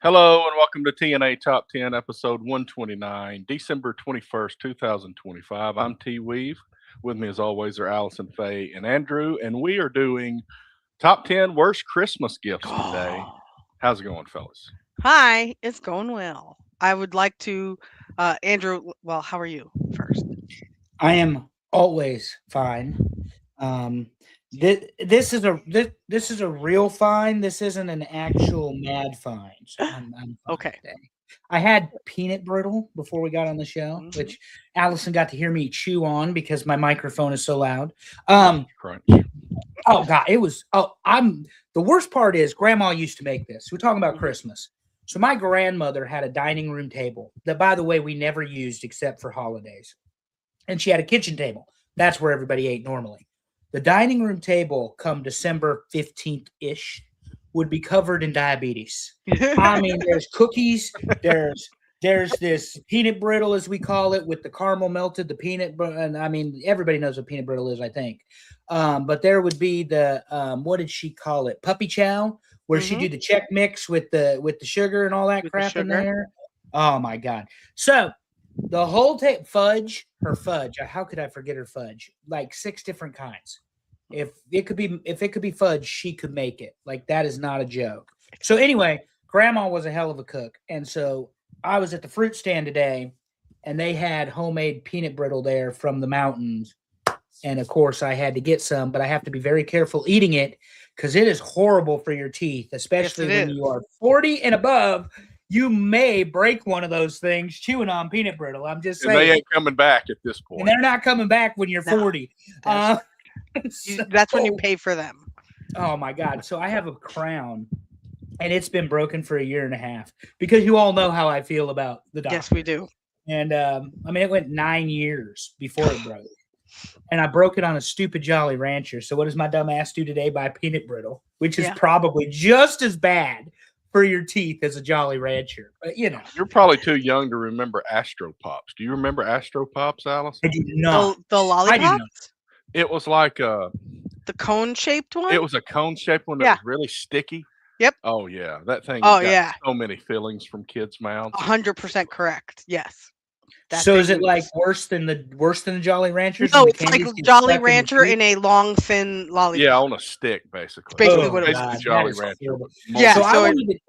Hello and welcome to TNA Top 10, episode 129, December 21st, 2025. I'm T Weave. With me, as always, are Allison, Faye, and Andrew, and we are doing top 10 worst Christmas gifts today. Oh. How's it going, fellas? Hi, it's going well. I would like to, Andrew. Well, how are you first? I am always fine. Um, this is a real fine. This isn't an actual mad fine. So I'm fine Okay. today. I had peanut brittle before we got on the show, Mhm. which Allison got to hear me chew on because my microphone is so loud. Crunch. Oh God, it was. I'm the worst part is Grandma used to make this. We're talking about Mhm. Christmas. So my grandmother had a dining room table that, by the way, we never used except for holidays, and she had a kitchen table. That's where everybody ate normally. The dining room table, come December 15th ish, would be covered in diabetes. I mean, there's cookies, there's this peanut brittle, as we call it, with the caramel melted, the and I mean, everybody knows what peanut brittle is, I think. But there would be the what did she call it? Puppy chow, where she Mhm. do the Chex mix with the sugar and all that With the crap in sugar. there. Oh my God! So the whole fudge, her fudge. How could I forget her fudge? Like six different kinds. If it could be fudge, she could make it. Like that is not a joke. So anyway, grandma was a hell of a cook. And so I was at the fruit stand today and they had homemade peanut brittle there from the mountains. And of course I had to get some, but I have to be very careful eating it because it is horrible for your teeth, Yes, especially it when is. you are 40 and above. You may break one of those things chewing on peanut brittle. I'm just And they saying. ain't coming back at this And point. they're not coming back when you're No, 40. that's Uh, that's when you so, pay for them. oh my God. So I have a crown and it's been broken for a year and a half because you all know how I feel about the Yes, doctor. we do. And I mean, it went 9 years before it broke. And I broke it on a stupid Jolly Rancher. So what does my dumb ass do today? Buy peanut brittle, which is Yeah. probably just as bad for your teeth as a Jolly Rancher. But you know, You're probably too young to remember Astro Pops. Do you remember Astro Pops, I Allison? do The not. the I do not. lollipops, It was like the cone shaped it one. was a cone shaped one that Yeah. was really sticky. Yep. Oh yeah, that thing Oh got yeah. so many fillings from kids' mouths. 100% correct. Yes. That So is thing it like was. worse than the Jolly Ranchers No, when the it's like candies get Jolly stuck in your Rancher teeth? in a long, thin Yeah, lollipop. on a stick, It's basically. So basically it's Oh what it was. basically God, that Jolly is Rancher horrible. with Yeah. So multiple. I So it. won't even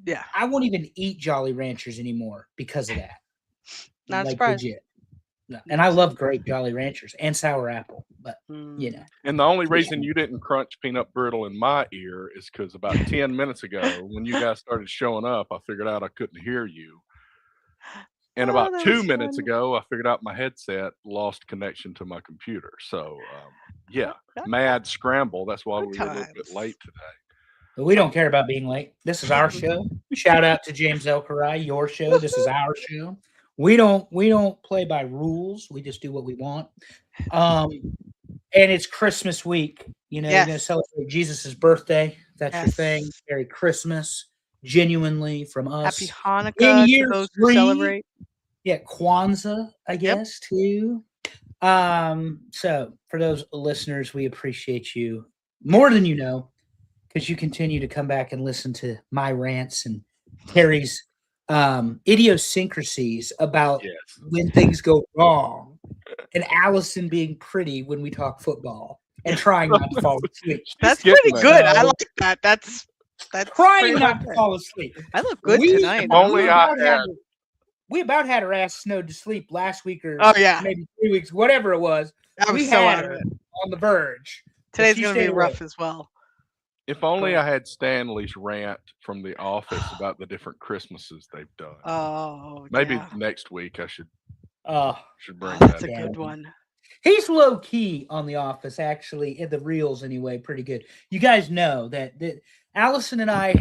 Yeah. I won't even eat Jolly Ranchers anymore because of that. Not Like surprised. legit. No. And I love grape Jolly Ranchers and sour apple, but you know. Mm. And the only Yeah. reason you didn't crunch peanut brittle in my ear is because about 10 minutes ago, when you guys started showing up, I figured out I couldn't hear you. And Oh, about that two was minutes fun. ago, I figured out my headset lost connection to my computer. So, yeah, Yeah, mad scramble. That's why good we were a little bit times. late today. But we don't care about being late. This is our show. Shout out to James Elkarai, your show. This is our show. We don't play by rules. We just do what we want. Um, and it's Christmas week. You know, you're gonna Yes. celebrate Jesus' birthday. That's your thing. Yes. Merry Christmas, genuinely from Happy us. In Hanukkah to year those who 3, celebrate. yeah, Kwanzaa, I Yep. guess, too. So for those listeners, we appreciate you more Yes. than you know, because you continue to come back and listen to my rants and Terry's idiosyncrasies about Yes. when things go wrong, and Allison being pretty when we talk football and trying not to fall asleep. She's That's getting pretty there. good. I So like that. That's pretty trying not darn to good. fall asleep. I look good We If tonight. I don't only we know. I about had had. we about had her ass snowed to sleep last week Oh or yeah. maybe 3 weeks, whatever it was. I was We so had out of her it. on the verge, but Today's she gonna stayed be awake. rough as well. If only But I had Stanley's rant from The Office about the different Christmases they've done. oh Maybe yeah. next week I should Oh, bring That's that a up. good damn. one. He's low key on The Office, actually, in the reels anyway, pretty good. You guys know that Allison and I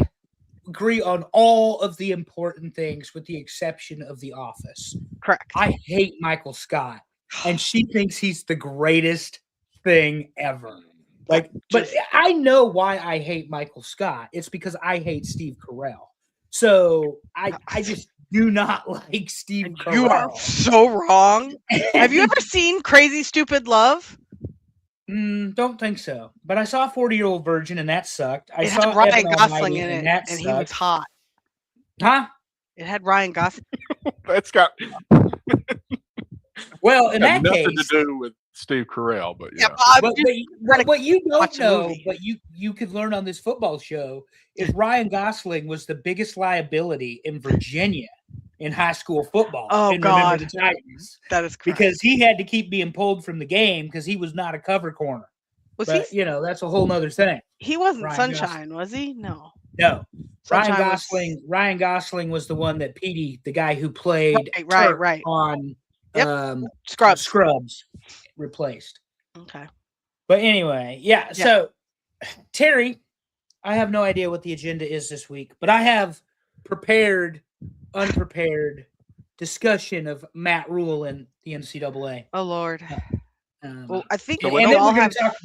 agree on all of the important things with the exception of The Office. Correct. I hate Michael Scott, and she thinks he's the greatest thing ever. That But just I know why I hate Michael Scott. It's because I hate Steve Carell. So I just do not like Steve and you are Carell. so wrong. Have you ever seen Crazy Stupid Love? Don't think so. But I saw 40-Year-Old Virgin and that sucked. I It had saw Ryan Evan Gosling Almighty in and it, that and he was sucked. hot. Huh? It had Ryan Gosling. That's got Well, in that nothing case, to do with Steve Carell, but yeah. what you don't watch a know, movie. but you could learn on this football show is Ryan Gosling was the biggest liability in Virginia in high school football. Oh, and Remember God. the Titans, That is correct. because he had to keep being pulled from the game because he was not a cover corner. Was But that's a whole nother thing. he wasn't Ryan Sunshine, was he? No. No, Sunshine was Ryan Gosling was the one that Petey, the guy who played right, Turk on Yep. Scrubs. replaced. Okay. But anyway, yeah. So Terry, I have no idea what the agenda is this week, but I have prepared, unprepared discussion of Matt Rule and the NCAA. Oh Lord. Well, I think So we and then all we're going have. to talk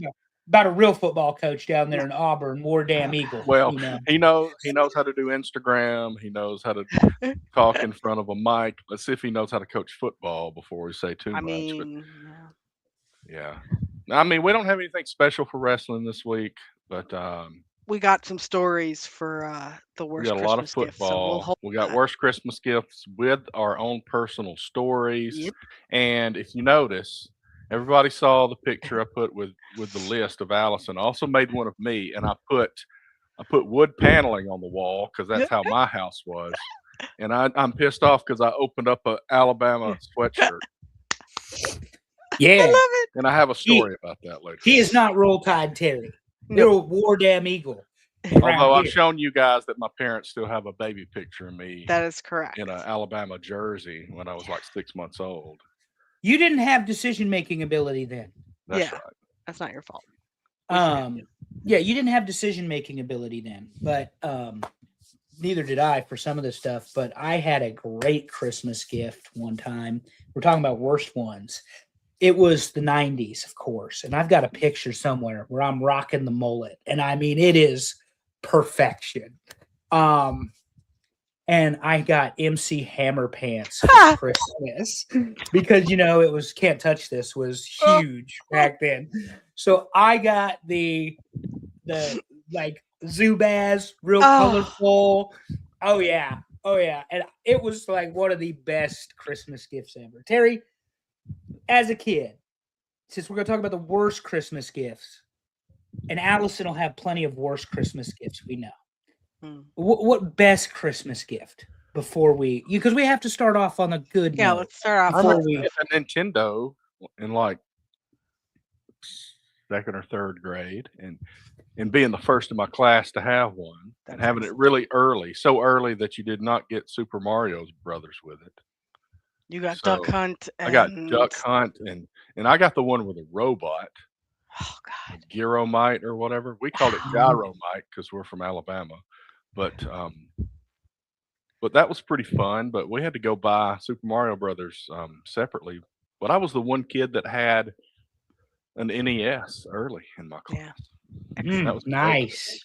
about a real football coach down there in Auburn, War Damn Eagle. Well, he knows how to do Instagram. He knows how to talk in front of a mic. Let's see if he knows how to coach football before we say too much. Mean, yeah. I mean, we don't have anything special for wrestling this week, but we got some stories for the worst. We got a lot of Christmas football. Gifts, so we got worst Christmas gifts with our own personal stories. Yep. And if you notice, everybody saw the picture I put with the list of Allison. I also made one of me, and I put wood paneling on the wall because that's how my house was. And I'm pissed off because I opened up a Alabama sweatshirt. Yeah, I love it. And I have a story about that later. He is not Roll Tide Terry. No. You're War Damn Eagle. Although I've shown you guys that my parents still have a baby picture of me. That is correct. In an Alabama jersey when I was like 6 months old. You didn't have decision-making ability then. That's right. That's not your fault. Yeah, you didn't have decision-making ability then, but neither did I for some of the stuff. But I had a great Christmas gift one time. We're talking about worst ones. It was the 90s, of course. And I've got a picture somewhere where I'm rocking the mullet. And I mean, it is perfection. And I got MC Hammer pants for Christmas because, it was Can't Touch This was huge back then. So I got the like Zubaz, real colorful. Oh, yeah. And it was like one of the best Christmas gifts ever. Terry, as a kid, since we're going to talk about the worst Christmas gifts, and Allison will have plenty of worst Christmas gifts, we know. What best Christmas gift before because we have to start off on a good note. Let's start off with a Nintendo in like second or third grade and being the first in my class to have one and having it really early, so early that you did not get Super Mario Brothers with it. You got Duck Hunt. I got Duck Hunt and I got the one with a robot. Oh God. Gyromite or whatever. We called it Gyromite because we're from Alabama. But that was pretty fun. But we had to go buy Super Mario Brothers separately. But I was the one kid that had an NES early in my class. Yeah. That was nice.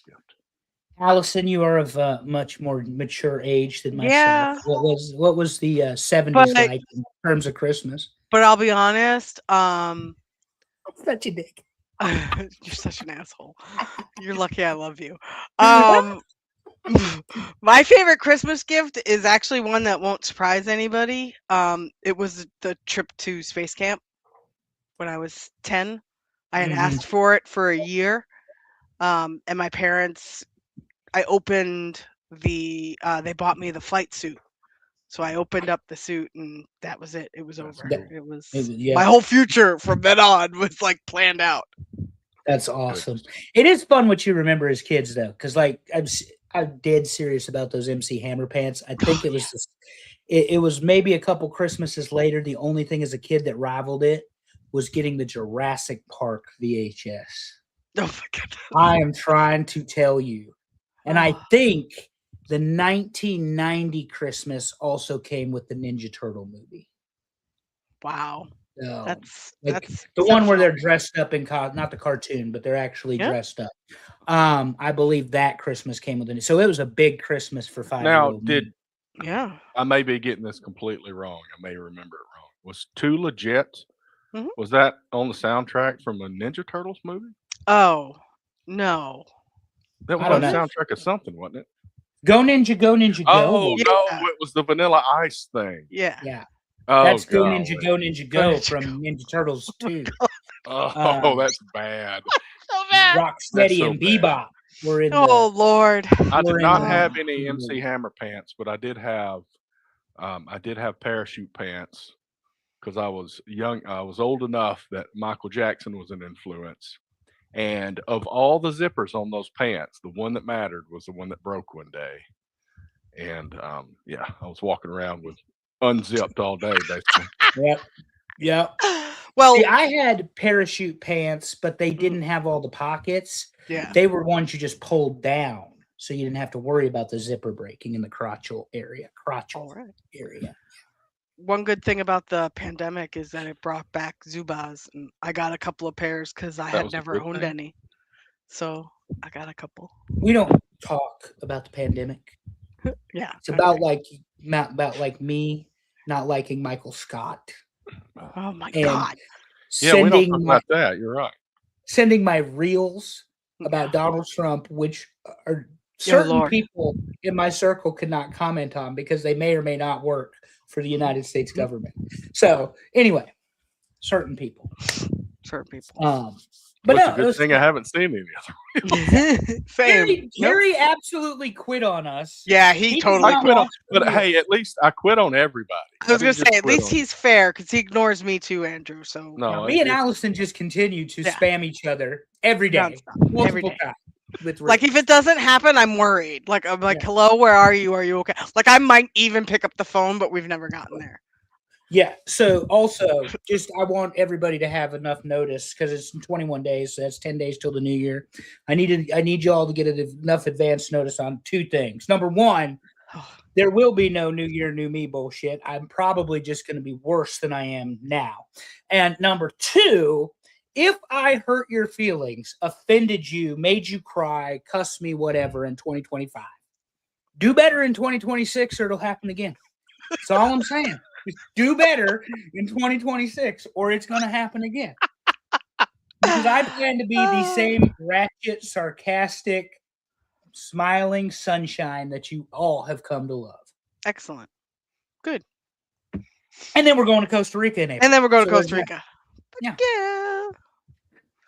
Allison, you are of a much more mature age than myself. Yeah. What was the 70s like in terms of Christmas? But I'll be honest, such a dick. You're such an asshole. You're lucky I love you. My favorite Christmas gift is actually one that won't surprise anybody. It was the trip to space camp when I was 10. I had asked for it for a year. And my parents, I opened they bought me the flight suit. So I opened up the suit and that was it. It was over. My whole future from then on was like planned out. That's awesome. It is fun what you remember as kids though. Cause like I'm dead serious about those MC Hammer pants. I think it was it was maybe a couple Christmases later. The only thing as a kid that rivaled it was getting the Jurassic Park VHS. Oh my goodness. I am trying to tell you. And I think the 1990 Christmas also came with the Ninja Turtle movie. Wow. That's the one where they're dressed up in not the cartoon, but they're actually dressed up. I believe that Christmas came with it. So it was a big Christmas for 5-year-old. Now, I may be getting this completely wrong. I may remember it wrong. Was Too Legit? Was that on the soundtrack from a Ninja Turtles movie? Oh, no. That was on the soundtrack of something, wasn't it? Go Ninja, Go Ninja, Go. Oh Yeah. no, it was the Vanilla Ice thing. Yeah. Yeah, Oh, that's Go golly. Ninja, Go Ninja, Go Go Ninja, from Ninja Turtles 2. Oh, Um, that's bad. So bad. That's Rocksteady so and bad. Bebop were in Oh Lord. I did We're in not the- have any in the MC movie. Hammer pants, but I did have parachute pants because I was young. I was old enough that Michael Jackson was an influence. And of all the zippers on those pants, the one that mattered was the one that broke one day. And yeah, I was walking around with unzipped all day, basically. Yep. Well, See, I had parachute pants, but they Mm. didn't have all the pockets. yeah. They were ones you just pulled down, so you didn't have to worry about the zipper breaking in the crotchal area. All right. Area. One good thing about the pandemic is that it brought back Zubaz, and I got a couple of pairs because I That had was a never good owned thing? any. So I got a couple. We don't talk about the pandemic. Yeah. It's about not about like me not liking Michael Scott Oh my and God. Yeah, we don't sending talk my, about that. You're right. sending my reels about Yeah. Donald Trump, which are Oh, certain Lord. people in my circle could not comment on because they may or may not work for the United States government. So anyway, certain people. Certain people. But Well, it's no, a it good was thing I haven't seen any other. Same. Gary, Nope. Gary absolutely quit on us. Yeah, he He totally did I not quit on, watch but the hey, at least I quit on everybody. I was didn't gonna just say, at quit least on- he's fair because he ignores me too, Andrew. So No, me and it's- Allison just continue to Yeah. spam each other every day, nonstop, every multiple day. times. With Like if reels. it doesn't happen, I'm worried. Like I'm like, Yeah. hello, where are you? Are you okay? Like I might even pick up the phone, but we've never gotten there. Yeah. So also, just I want everybody to have enough notice because it's in 21 days. So that's 10 days till the new year. I need you all to get enough advance notice on two things. Number one, there will be no New Year, New Me bullshit. I'm probably just going to be worse than I am now. And number two, if I hurt your feelings, offended you, made you cry, cuss me, whatever in 2025, do better in 2026 or it'll happen again. That's all I'm saying. Just do better in 2026 or it's going to happen again. Because I plan to be the same ratchet, sarcastic, smiling sunshine that you all have come to love. Excellent. Good. And then we're going to Costa Rica in April. And then we're going to So Costa there's Rica. Yeah. Yeah.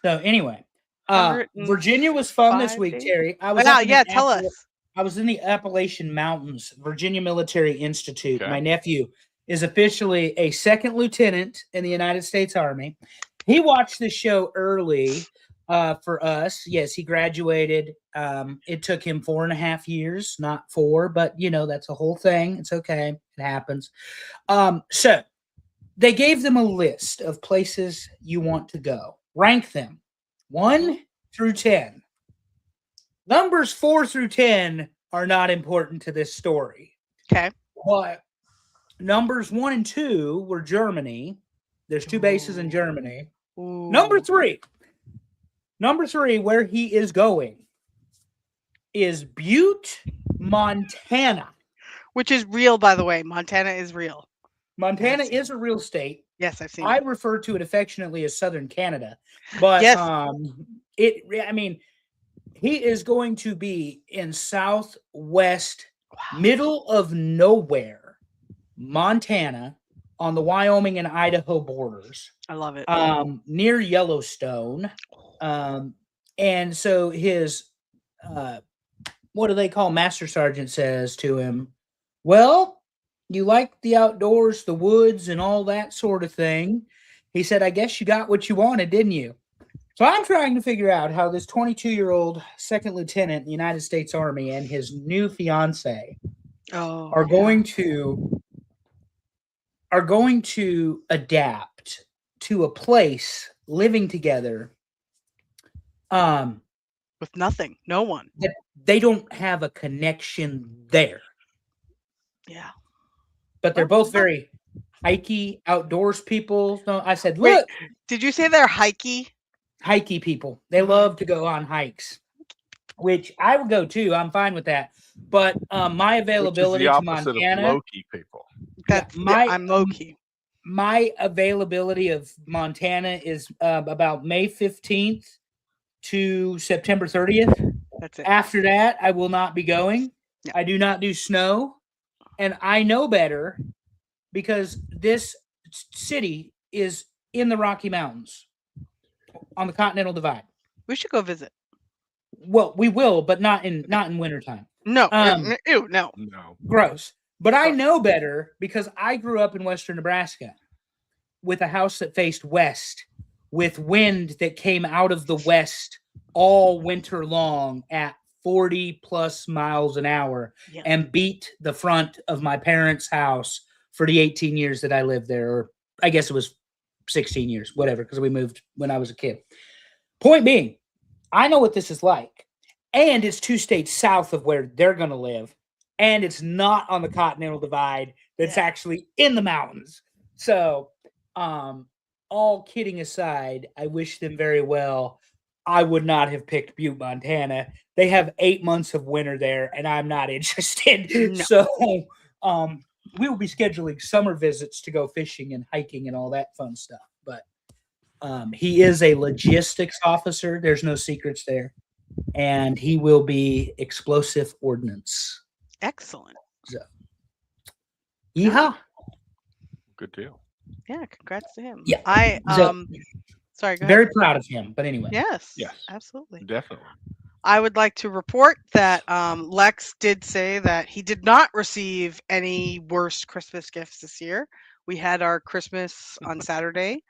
So anyway, 105 Virginia was fun this week, days. Terry. I was Yeah, up in yeah. the Tell us. I was in the Appalachian Mountains, Virginia Military Institute. Okay. My nephew is officially a second lieutenant in the United States Army. He watched the show early for us. Yes, he graduated. It took him 4.5 years, not 4, but that's a whole thing. It's okay. It happens. So they gave them a list of places you want to go. Rank them 1 through 10. Numbers 4 through 10 are not important to this story. Okay. But numbers 1 and 2 were Germany. There's 2 bases in Germany. Ooh. Number 3, where he is going, is Butte, Montana. Which is real, by the way. Montana is real. Montana Yes. is a real state. Yes, I've seen I it. refer to it affectionately as Southern Canada, but Yes. he is going to be in southwest, Wow. middle of nowhere, Montana, on the Wyoming and Idaho borders, I love it. near Yellowstone, and so his what do they call Master Sergeant says to him, well, you like the outdoors, the woods, and all that sort of thing. He said, I guess you got what you wanted, didn't you? So I'm trying to figure out how this 22-year-old second lieutenant in the United States Army and his new fiance are going to adapt to a place living together. With nothing. No one. That they don't have a connection there. Yeah. But they're both very hikey, outdoors people. So I said, Wait. look, Did you say they're hikey? hikey people. They love to go on hikes, which I would go too. I'm fine with that. But my availability Which is to the opposite Montana, of low-key people. That's I'm low key. My availability of Montana is about May 15th to September 30th. That's it. After that, I will not be going. Yeah. I do not do snow, and I know better because this city is in the Rocky Mountains on the Continental Divide. We should go visit. Well, we will, but not in wintertime. No, Um, no. No. Gross. But I Gross. know better because I grew up in western Nebraska with a house that faced west, with wind that came out of the west all winter long at 40 plus miles an hour Yeah. and beat the front of my parents' house for the 18 years that I lived there. Or I guess it was 16 years, whatever, because we moved when I was a kid. Point being, I know what this is like. And it's 2 states south of where they're going to live. And it's not on the Continental Divide. That's actually in the mountains. So, all kidding aside, I wish them very well. I would not have picked Butte, Montana. They have 8 months of winter there, and I'm not interested. No. So, we will be scheduling summer visits to go fishing and hiking and all that fun stuff. But he is a logistics officer. There's no secrets there. And he will be explosive ordnance. Excellent. So, yeehaw. Good deal. Yeah, congrats to him. Yeah. I So, sorry, go ahead. very proud of him. But anyway. Yes. Yes. Absolutely. Definitely. I would like to report that Lex did say that he did not receive any worse Christmas gifts this year. We had our Christmas on Saturday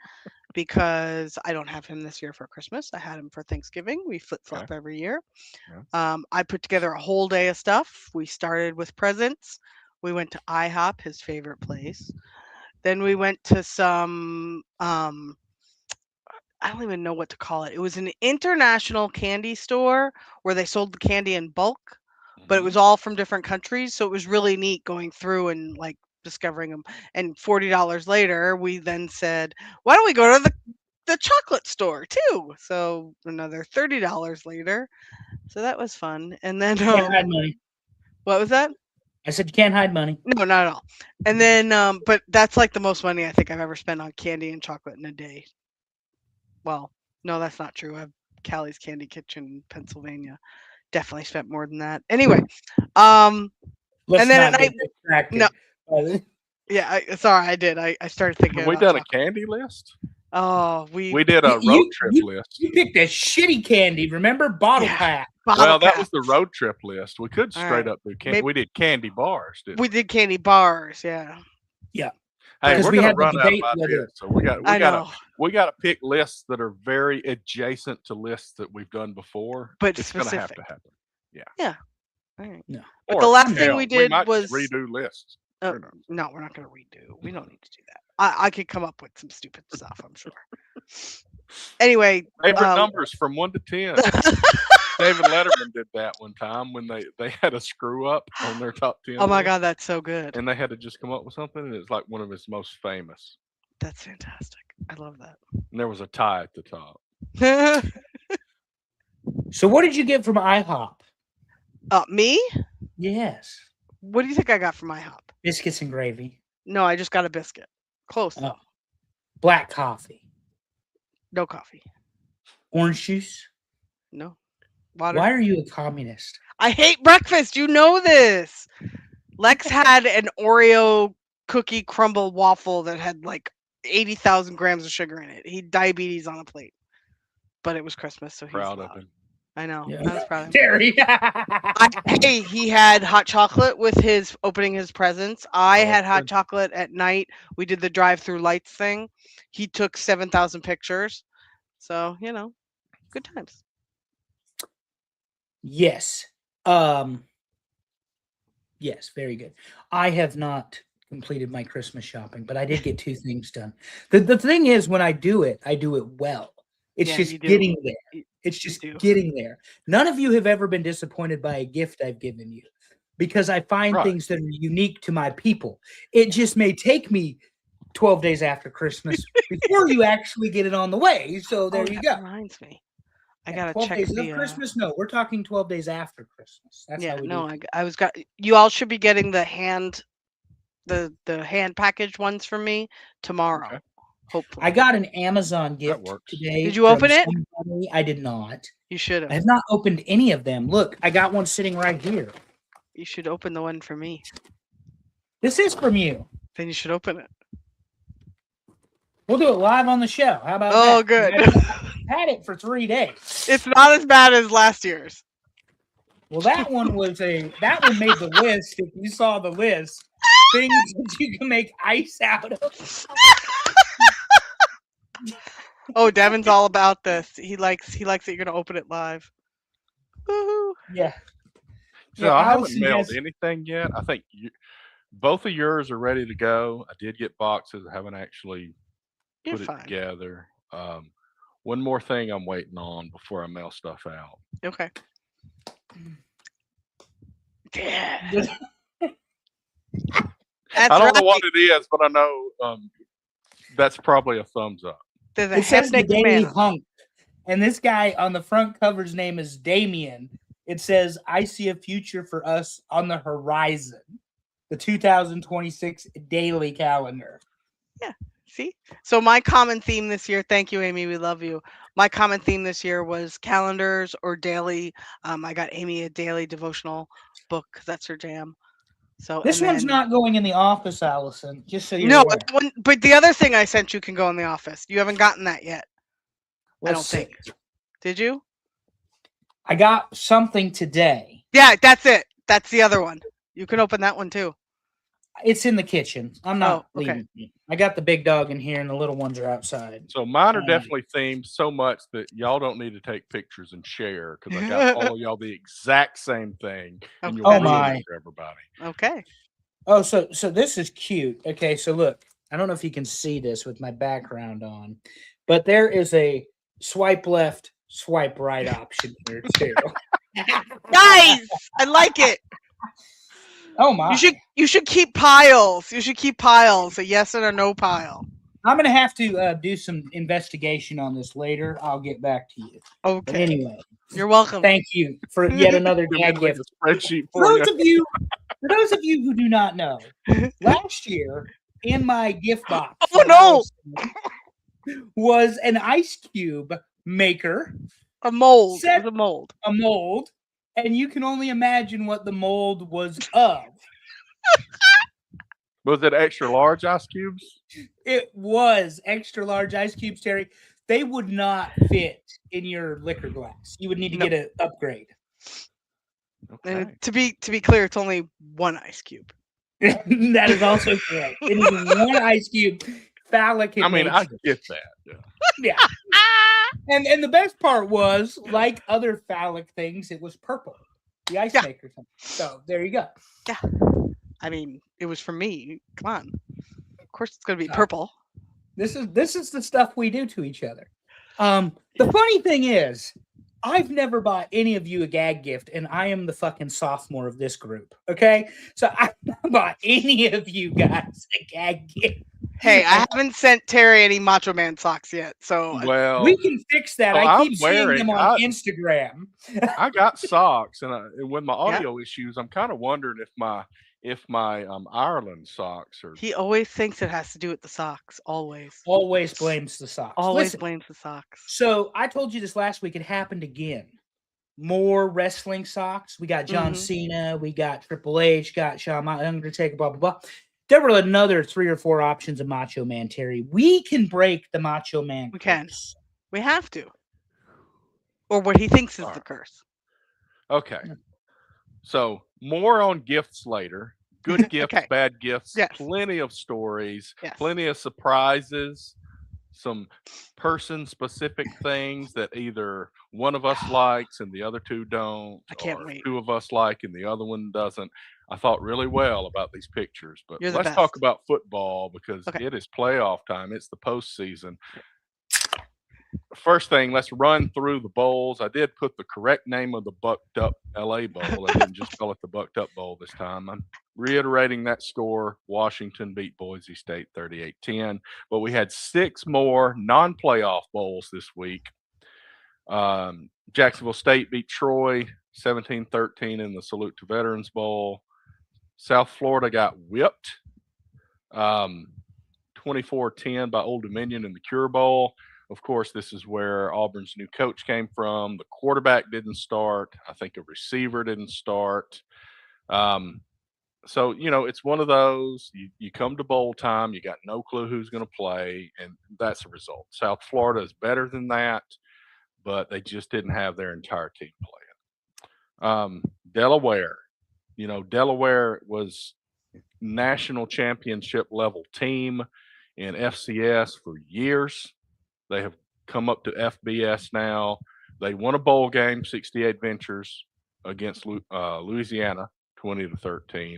because I don't have him this year for Christmas. I had him for Thanksgiving. We flip-flop every year. Yeah. I put together a whole day of stuff. We started with presents. We went to IHOP, his favorite place. Then we went to some I don't even know what to call it. It was an international candy store where they sold the candy in bulk, but it was all from different countries. So it was really neat going through and like discovering them. And $40 later, we then said, why don't we go to the chocolate store too? So another $30 later. So that was fun. And then Can't hide money. what was that? I said you can't hide money. No, not at all. And then but that's like the most money I think I've ever spent on candy and chocolate in a day. Well, no, that's not true. I have Callie's Candy Kitchen in Pennsylvania. Definitely spent more than that. Anyway, Let's and then at not night, get distracted. no, yeah, sorry, I did. I started thinking. Have we about done a chocolate. candy list? Oh, We did a road trip list. You picked a shitty candy. Remember, bottle pack. Well, that was the road trip list. We could All straight right. up do candy. We did candy bars, didn't We did candy bars. Yeah. Yeah. Hey, Because we're we gonna had the run out debate of whether- ideas, so we I gotta know, we gotta pick lists that are very adjacent to lists that we've done before. but It's gonna have specific. to happen. All right. No. But the last thing hell, we did might was just redo lists. Oh, Who knows? no, we're not going to redo. We don't need to do that. I could come up with some stupid stuff, I'm sure. Anyway, Favorite numbers from 1 to 10. David Letterman did that one time when they had a screw up on their top 10. oh my list, God, that's so good. And they had to just come up with something, and it's like one of his most famous. That's fantastic. I love And there was a tie at the top. that. So, what did you get from IHOP? Me? Yes, What do you think I got from IHOP? biscuits and gravy. No, I just got a biscuit. Close. Oh, black coffee, No coffee. orange juice. No. Water. Why are you a communist? I hate breakfast. You know this. Lex had an Oreo cookie crumble waffle that had like 80,000 grams of sugar in it. He had diabetes on a plate. But it was Christmas, so he's Proud allowed. of him. I know. Yeah. I was proud of him. Terry. Hey, he had hot chocolate with his opening his presents. I Oh, had hot good. chocolate at night. We did the drive-through lights thing. He took 7,000 pictures. So, good times. Yes. Yes, very good. I have not completed my Christmas shopping, but I did get 2 things done. The thing is, when I do it well. It's Yeah, just you do. getting there. You- It's just do. getting there. None of you have ever been disappointed by a gift I've given you because I find Right. things that are unique to my people. It just may take me 12 days after Christmas before you actually get it on the way. So there Oh, you that go. reminds me. I Yeah, gotta 12 check days the. of Christmas? No, we're talking 12 days after Christmas. That's Yeah, how we no, do it. I was got. You all should be getting the hand package ones from me tomorrow. Okay. Hopefully, I got an Amazon gift works. today. Did you open it? Somebody. I did not. you should I have. have not opened any of them. Look, I got one sitting right here. You should open the one for me. This is from you. Then you should open it. We'll do it live on the show. How about Oh, that? good. I've had it for 3 days. It's not as bad as last year's. Well, that one made the list. If you saw the list, things that you can make ice out of. Oh, Devin's all about this. He likes that you're gonna open it live. Woohoo! Yeah. So Yeah, I haven't Allison mailed has- anything yet. I think both of yours are ready to go. I did get boxes. I haven't actually You're put it fine. together. One more thing I'm waiting on before I mail stuff out. Okay. Yeah. That's I don't know right. what it is, but I know that's probably a thumbs up. There's a It says the half-naked Daily man. Hunk. And this guy on the front cover's name is Damien. It says, I see a future for us on the horizon. The 2026 daily calendar. See? So my common theme this year, thank you, Amy, we love you. My common theme this year was calendars or daily. I got Amy a daily devotional book because that's her jam. So This and one's then- not going in the office, Allison, just so you're no, aware. but the other thing I sent you can go in the office. You haven't gotten that yet. I don't Let's see. think. Did you? I got something today. Yeah, that's it. That's the other one. You can open that one too. It's in the kitchen. I'm not Oh, okay. leaving it. I got the big dog in here and the little ones are outside. So mine are Um, definitely themed so much that y'all don't need to take pictures and share because I got all of y'all the exact same thing, and you'll Okay. Oh, ruin my. it for everybody. Okay. Oh, so this is cute. Okay, so look, I don't know if you can see this with my background on, but there is a swipe left, swipe right option here too. Nice. I like it. Oh my! You should keep piles. You should keep piles. A yes and a no pile. I'm gonna have to do some investigation on this later. I'll get back to you. But Okay. anyway, You're welcome. thank you for yet another Give gag me like gift. a spreadsheet For for those you. of you who do not know, last year in my gift box Oh, for no! Allison was an ice cube maker, A mold. Set- It was a mold. a mold, and you can only imagine what the mold was of. Was it extra large ice cubes? It was extra large ice cubes, Terry. They would not fit in your liquor glass. You would need to No. get an upgrade. Okay. And to be clear, it's only one ice cube. That is also correct. It is one ice cube, phallic in I mean, I nature. get that. Yeah. Yeah. And the best part was, like other phallic things, it was purple. The ice Yeah. maker thing. So there you go. I mean, it was for me. Come on. Of course, it's gonna be So- purple. This is the stuff we do to each other. The funny thing is, I've never bought any of you a gag gift, and I am the fucking sophomore of this group. Okay, so I haven't bought any of you guys a gag gift. Hey, I haven't sent Terry any Macho Man socks yet, so Well, We can fix that. Oh, I I'm keep seeing them wearing- on I- Instagram. I got socks, and with my audio issues, I'm kind of wondering if my Ireland socks are. he always thinks it has to do with the socks. Always. Always blames the socks. Always Listen, blames the socks. so I told you this last week. It happened again. More wrestling socks. We got John Mhm. Cena. We got Triple H. Got Shawn Undertaker. Blah blah blah. There were another 3 or 4 options of Macho Man, Terry. We can break the Macho Man. We can. curse. We have to. Or what he thinks is the Alright. curse. Okay. So more on gifts later. Good gifts, Okay. bad gifts, Yes. plenty of stories, Yes. plenty of surprises, some person specific things that either one of us likes and the other two don't, I can't or wait. two of us like and the other one doesn't. I thought really well about these pictures, but You're the let's talk best. about football because Okay. it is playoff time. It's the postseason. First thing, let's run through the bowls. I did put the correct name of the Bucked Up LA Bowl. I didn't just call it the Bucked Up Bowl this time. I'm reiterating that score. Washington beat Boise State 38-10. But we had 6 more non-playoff bowls this week. Jacksonville State beat Troy 17-13 in the Salute to Veterans Bowl. South Florida got whipped 24-10 by Old Dominion in the Cure Bowl. Of course, this is where Auburn's new coach came from. The quarterback didn't start. I think a receiver didn't start. So, it's one of those, you come to bowl time, you got no clue who's going to play, and that's the result. South Florida is better than that, but they just didn't have their entire team playing. Delaware, Delaware was national championship level team in FCS for years. They have come up to FBS now. They won a bowl game, 68 Ventures against Louisiana, 20-13.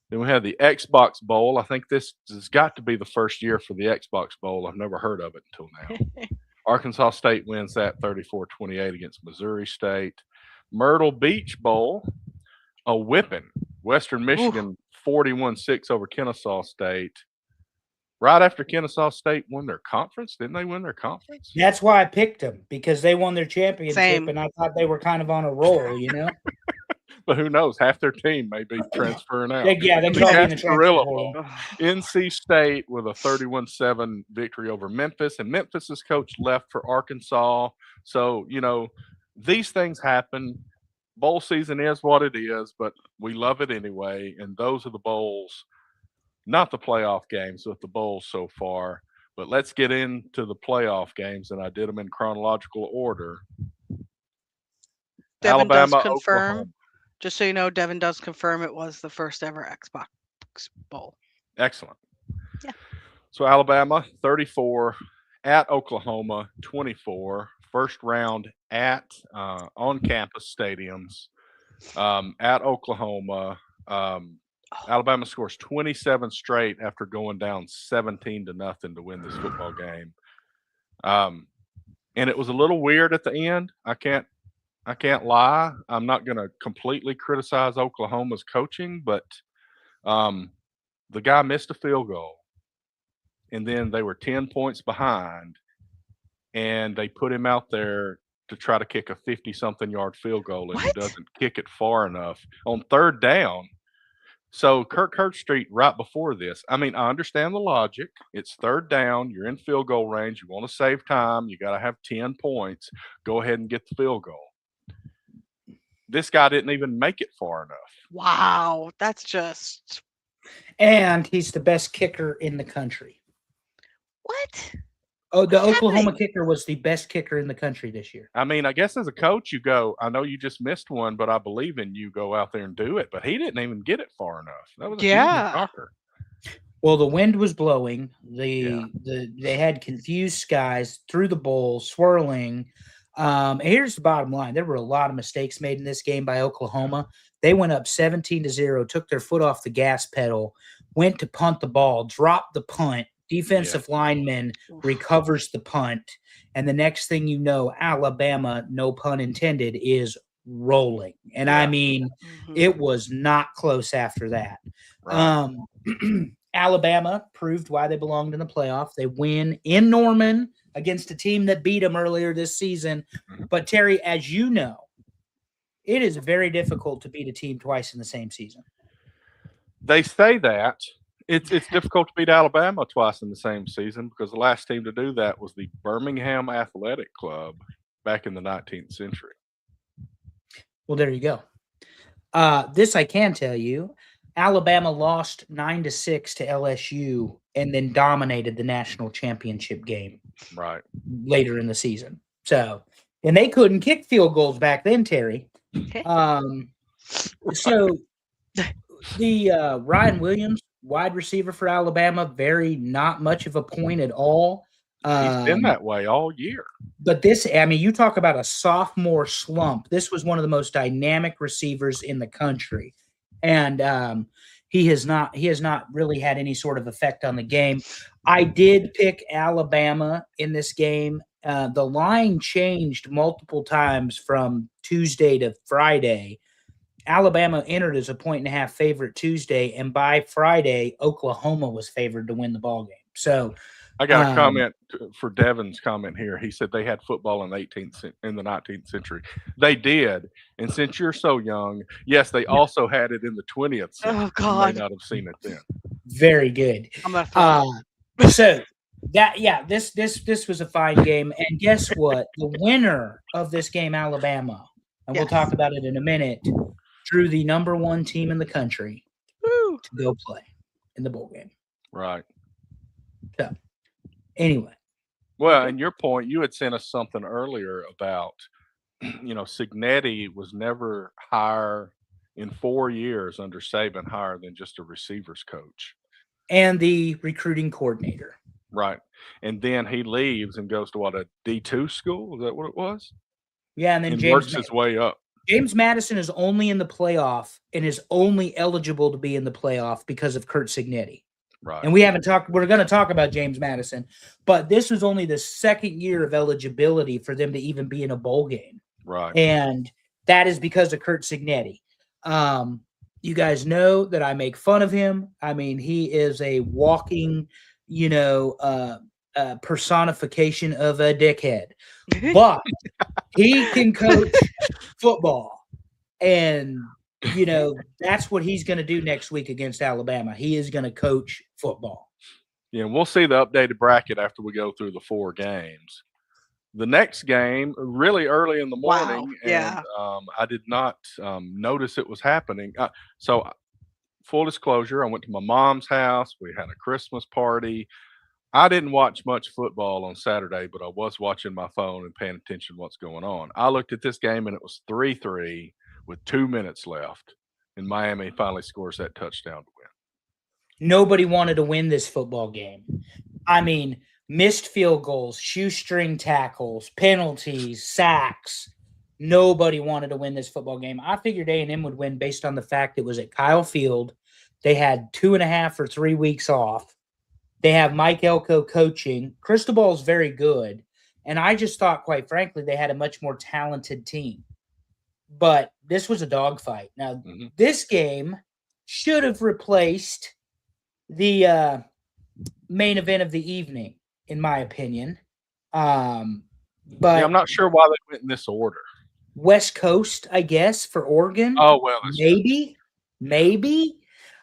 Then we had the Xbox Bowl. I think this has got to be the first year for the Xbox Bowl. I've never heard of it until now. Arkansas State wins that 34-28 against Missouri State. Myrtle Beach Bowl, a whipping. Western Michigan 41-6 over Kennesaw State. Right after Kennesaw State won their conference. Didn't they win their conference? That's why I picked them, because they won their championship. Same. And I thought they were kind of on a roll, But who knows? Half their team may be transferring out. They could all be in the transfer Bowl. portal. NC State with a 31-7 victory over Memphis, and Memphis's coach left for Arkansas. So, these things happen. Bowl season is what it is, but we love it anyway. And those are the bowls, not the playoff games, but the bowls so far. But let's get into the playoff games, and I did them in chronological order. Devin Alabama, does confirm. Oklahoma. Just so you know, Devin does confirm it was the first ever Xbox Bowl. Excellent. Yeah. So Alabama 34 at Oklahoma 24. First round at on campus stadiums at Oklahoma. Alabama scores 27 straight after going down 17-0 to win this football game. And it was a little weird at the end. I can't lie. I'm not going to completely criticize Oklahoma's coaching, but the guy missed a field goal, and then they were 10 points behind, and they put him out there to try to kick a 50-something yard field goal, and he doesn't kick it far enough on third down. So Kirk Herbstreit, right before this, I understand the logic. It's third down. You're in field goal range. You want to save time. You got to have 10 points. Go ahead and get the field goal. This guy didn't even make it far enough. Wow, that's just. And he's the best kicker in the country. What? Oh, the Oklahoma kicker was the best kicker in the country this year. I guess as a coach, you go, I know you just missed one, but I believe in you. Go out there and do it. But he didn't even get it far enough. That was a huge shocker. Well, the wind was blowing. They had confused skies through the bowl, swirling. Here's the bottom line. There were a lot of mistakes made in this game by Oklahoma. They went up 17-0, took their foot off the gas pedal, went to punt the ball, dropped the punt. Defensive lineman recovers the punt. And the next thing you know, Alabama, no pun intended, is rolling. And it was not close after that. Right. Alabama proved why they belonged in the playoff. They win in Norman against a team that beat them earlier this season. But Terry, as you know, it is very difficult to beat a team twice in the same season. They say that. It's difficult to beat Alabama twice in the same season because the last team to do that was the Birmingham Athletic Club back in the 19th century. Well, there you go. This I can tell you. Alabama lost 9-6 to LSU and then dominated the national championship game later in the season. So, and they couldn't kick field goals back then, Terry. So the Ryan Williams, wide receiver for Alabama, very not much of a point at all. He's been that way all year. But this, you talk about a sophomore slump. This was one of the most dynamic receivers in the country. And he has not really had any sort of effect on the game. I did pick Alabama in this game. The line changed multiple times from Tuesday to Friday. Alabama entered as a 1.5 favorite Tuesday, and by Friday, Oklahoma was favored to win the ball game. So I got a comment for Devin's comment here. He said they had football in the 19th century. They did. And since you're so young, yes, they also had it in the 20th century. Oh, God. You may not have seen it then. Very good. So this was a fine game. And guess what? The winner of this game, Alabama, and we'll talk about it in a minute, drew the number 1 team in the country Woo. to go play in the bowl game. Right. So, anyway. Well, Okay. and your point, you had sent us something earlier about, Signetti was never higher in 4 years under Saban higher than just a receivers coach. And the recruiting coordinator. Right. And then he leaves and goes to what, a D2 school? Is that what it was? Yeah, and then And James works his way up. James Madison is only in the playoff and is only eligible to be in the playoff because of Curt Signetti. Right. And we haven't talked, we're going to talk about James Madison, but this was only the second year of eligibility for them to even be in a bowl game. Right. And that is because of Curt Signetti. You guys know that I make fun of him. I mean, he is a walking, personification of a dickhead, but he can coach football. And, that's what he's going to do next week against Alabama. He is going to coach football. Yeah, we'll see the updated bracket after we go through the 4 games. The next game, really early in the morning, Wow, yeah. and I did not notice it was happening. So, full disclosure, I went to my mom's house. We had a Christmas party. I didn't watch much football on Saturday, but I was watching my phone and paying attention to what's going on. I looked at this game, and it was 3-3 with 2 minutes left, and Miami finally scores that touchdown to win. Nobody wanted to win this football game. I mean, missed field goals, shoestring tackles, penalties, sacks. Nobody wanted to win this football game. I figured A&M would win based on the fact it was at Kyle Field. They had 2.5 or 3 weeks off. They have Mike Elko coaching. Cristobal is very good. And I just thought, quite frankly, they had a much more talented team. But this was a dogfight. Now, This game should have replaced the main event of the evening, in my opinion. But yeah, I'm not sure why they went in this order. West Coast, I guess, for Oregon. Oh, well, maybe.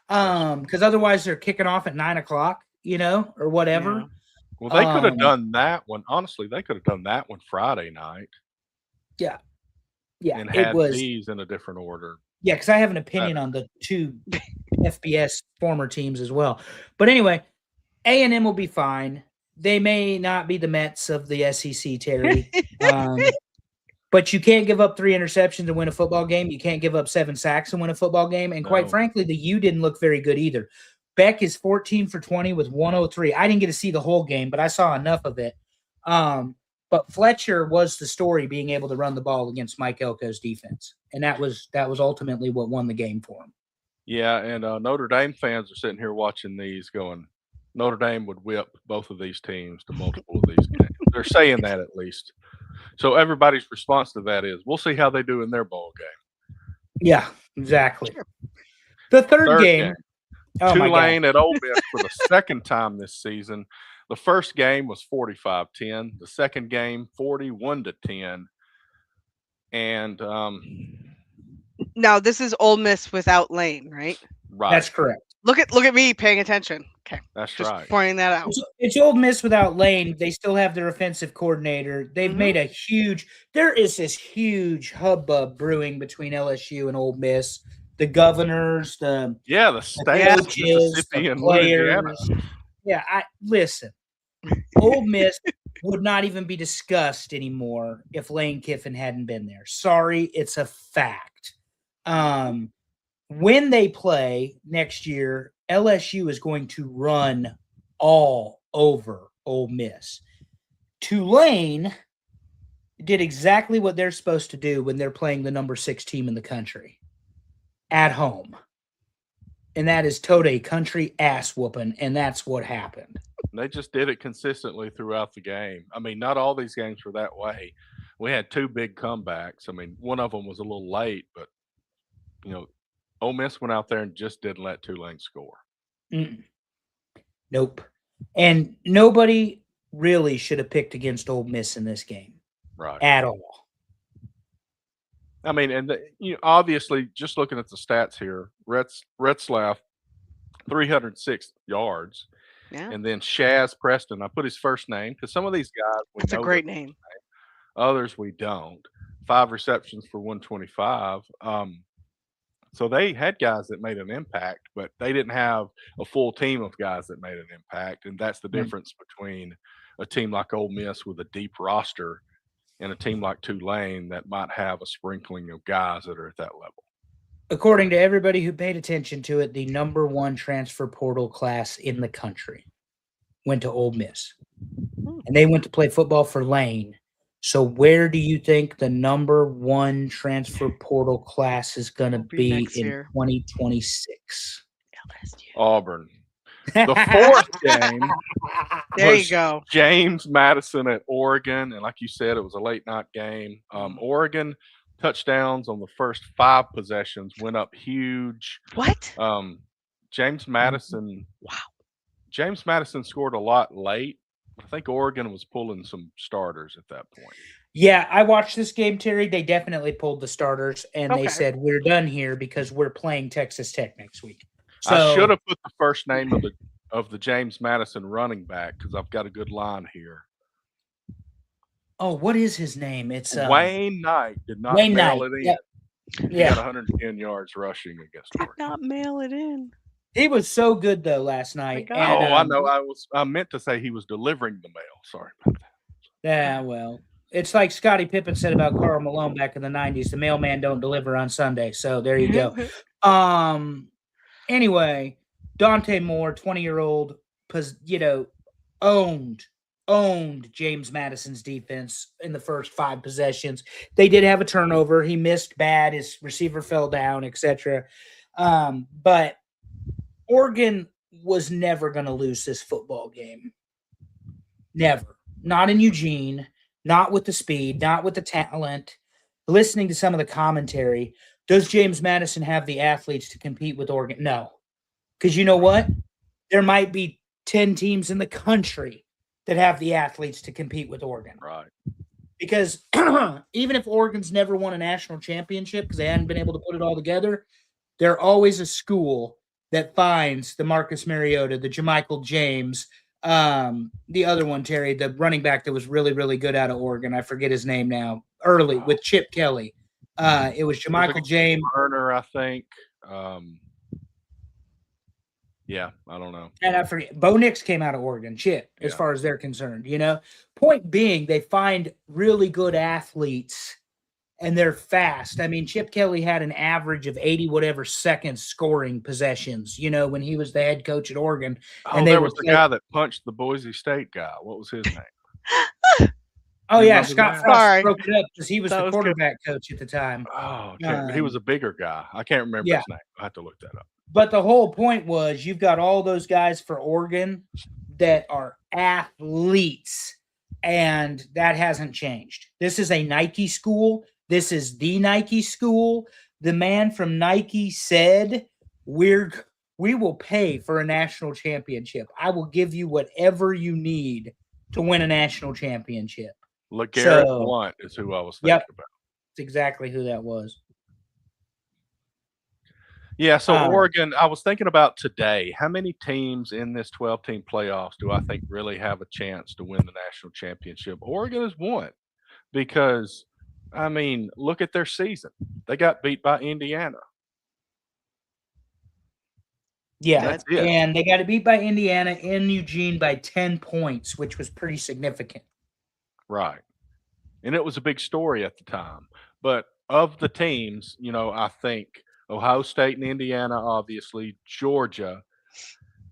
Because otherwise they're kicking off at 9:00, or whatever. Yeah. Well, they could have done that one. Honestly, they could have done that one Friday night. Yeah. And had these in a different order. Yeah, because I have an opinion on the 2 FBS former teams as well. But anyway, A&M will be fine. They may not be the Mets of the SEC, Terry. But you can't give up 3 interceptions and win a football game. You can't give up 7 sacks and win a football game. And quite frankly, the U didn't look very good either. Beck is 14 for 20 with 103. I didn't get to see the whole game, but I saw enough of it. But Fletcher was the story, being able to run the ball against Mike Elko's defense. And that was ultimately what won the game for him. Yeah, and Notre Dame fans are sitting here watching these going, Notre Dame would whip both of these teams to multiple of these games. They're saying that at least. So everybody's response to that is, we'll see how they do in their bowl game. Yeah, exactly. Sure. The third game. Tulane at Ole Miss for the second time this season. The first game was 45-10. The second game, 41-10. And now this is Ole Miss without Lane, right? Right. That's correct. Look at me paying attention. Okay. That's just right. Pointing that out. It's Ole Miss without Lane. They still have their offensive coordinator. They've made there is this huge hubbub brewing between LSU and Ole Miss. The governors, the state, Mississippi, and Louisiana. Yeah, listen. Ole Miss would not even be discussed anymore if Lane Kiffin hadn't been there. Sorry, it's a fact. When they play next year, LSU is going to run all over Ole Miss. Tulane did exactly what they're supposed to do when they're playing the number 6 team in the country at home. And that is tote a country ass whooping, and that's what happened. They just did it consistently throughout the game. I mean, not all these games were that way. We had 2 big comebacks. I mean, one of them was a little late, but, Ole Miss went out there and just didn't let Tulane score. Nope. And nobody really should have picked against Ole Miss in this game. Right. At all. I mean, and obviously, just looking at the stats here, Retzlaff, 306 yards. Yeah. And then Shaz Preston, I put his first name because some of these guys That's a great name. Others we don't. 5 receptions for 125. So they had guys that made an impact, but they didn't have a full team of guys that made an impact. And that's the Right. difference between a team like Ole Miss with a deep roster and a team like Tulane that might have a sprinkling of guys that are at that level. According to everybody who paid attention to it, the number one transfer portal class in the country went to Ole Miss. And they went to play football for Lane. So where do you think the number one transfer portal class is going to Will be be next in year. 2026? LSU. Auburn. The fourth game There you was go. James Madison at Oregon. And like you said, it was a late night game. Oregon touchdowns on the first 5 possessions went up huge. What? James Madison. Wow. James Madison scored a lot late. I think Oregon was pulling some starters at that point. Yeah, I watched this game, Terry. They definitely pulled the starters, and they Okay. said, we're done here because we're playing Texas Tech next week. I So should have put the first name of the James Madison running back because I've got a good line here. oh, what is his name? It's Wayne Knight did not Wayne mail Knight. it in. Yep. He Yeah. got 110 yards rushing against Did Oregon. not mail it in. He was so good though last night. God. And, I know. I meant to say he was delivering the mail. Sorry about that. Yeah, well, it's like Scottie Pippen said about Karl Malone back in the 90s. The mailman don't deliver on Sunday. So there you go. Anyway, Dante Moore, 20-year-old, owned James Madison's defense in the first 5 possessions. They did have a turnover. He missed bad. His receiver fell down, etc. But Oregon was never going to lose this football game. Never. Not in Eugene, not with the speed, not with the talent. Listening to some of the commentary, does James Madison have the athletes to compete with Oregon? No. Because you know what? There might be 10 teams in the country that have the athletes to compete with Oregon. Right. Because even if Oregon's never won a national championship because they hadn't been able to put it all together, they're always a school that finds the Marcus Mariota, the Jamichael James, the other one, Terry, the running back that was really, really good out of Oregon. I forget his name now. Early with Chip Kelly. It was Jamichael James. Turner, I think. Yeah, I don't know. And I forget. Bo Nix came out of Oregon, Chip, as far as they're concerned. Point being, they find really good athletes and they're fast. I mean, Chip Kelly had an average of 80 whatever seconds scoring possessions, when he was the head coach at Oregon. And there was the guy that punched the Boise State guy. What was his name? Oh, yeah, Scott Frost broke it up because he was the quarterback coach at the time. Oh, he was a bigger guy. I can't remember his name. I have to look that up. But the whole point was you've got all those guys for Oregon that are athletes, and that hasn't changed. This is a Nike school. This is the Nike school. The man from Nike said, we will pay for a national championship. I will give you whatever you need to win a national championship. LeGarrette Blount is who I was thinking about. That's exactly who that was. Yeah, so Oregon, I was thinking about today, how many teams in this 12-team playoffs do I think really have a chance to win the national championship? Oregon is one because, I mean, look at their season. They got beat by Indiana. Yeah, and they got beat by Indiana in Eugene by 10 points, which was pretty significant. Right. And it was a big story at the time. But of the teams, I think Ohio State and Indiana, obviously, Georgia,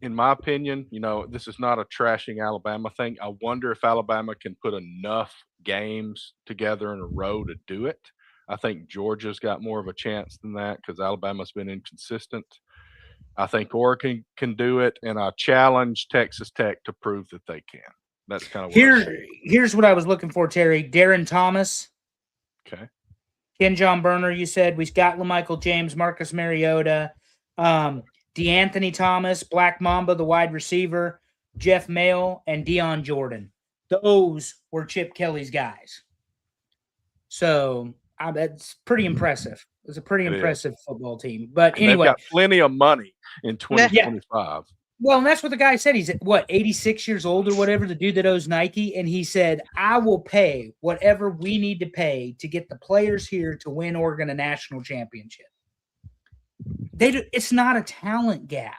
in my opinion, this is not a trashing Alabama thing. I wonder if Alabama can put enough games together in a row to do it. I think Georgia's got more of a chance than that because Alabama's been inconsistent. I think Oregon can do it, and I challenge Texas Tech to prove that they can. That's kind of what here's what I was looking for, Terry. Darren Thomas. Okay. Ken John Berner, you said. We've got LaMichael James, Marcus Mariota, DeAnthony Thomas, Black Mamba, the wide receiver, Jeff Mayle, and Deion Jordan. Those were Chip Kelly's guys. So that's pretty impressive. It was a pretty impressive football team. But anyway. They've got plenty of money in 2025. Well, and that's what the guy said. He's 86 years old or whatever, the dude that owes Nike. And he said, I will pay whatever we need to pay to get the players here to win Oregon a national championship. It's not a talent gap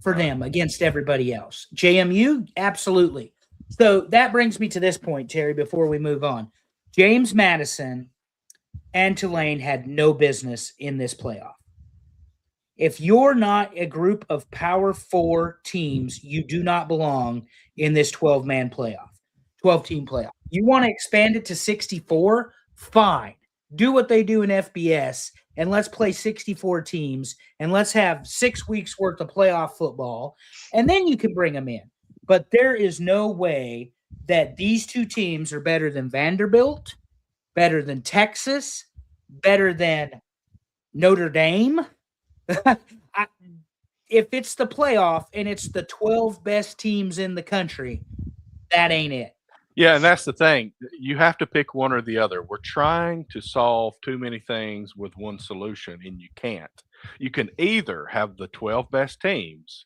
for them against everybody else. JMU, absolutely. So that brings me to this point, Terry, before we move on. James Madison and Tulane had no business in this playoff. If you're not a group of Power 4 teams, you do not belong in this 12-man playoff, 12-team playoff. You want to expand it to 64? Fine. Do what they do in FBS, and let's play 64 teams, and let's have 6 weeks worth of playoff football, and then you can bring them in. But there is no way that these two teams are better than Vanderbilt, better than Texas, better than Notre Dame. If it's the playoff and it's the 12 best teams in the country, that ain't it. Yeah, and that's the thing. You have to pick one or the other. We're trying to solve too many things with one solution, and you can't. You can either have the 12 best teams,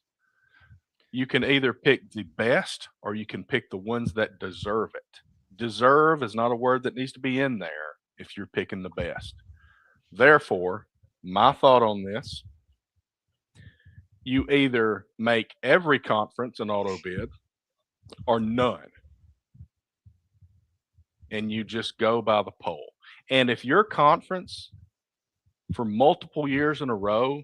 you can either pick the best, or you can pick the ones that deserve it. Deserve is not a word that needs to be in there if you're picking the best. Therefore, my thought on this, you either make every conference an auto bid or none. And you just go by the poll. And if your conference for multiple years in a row,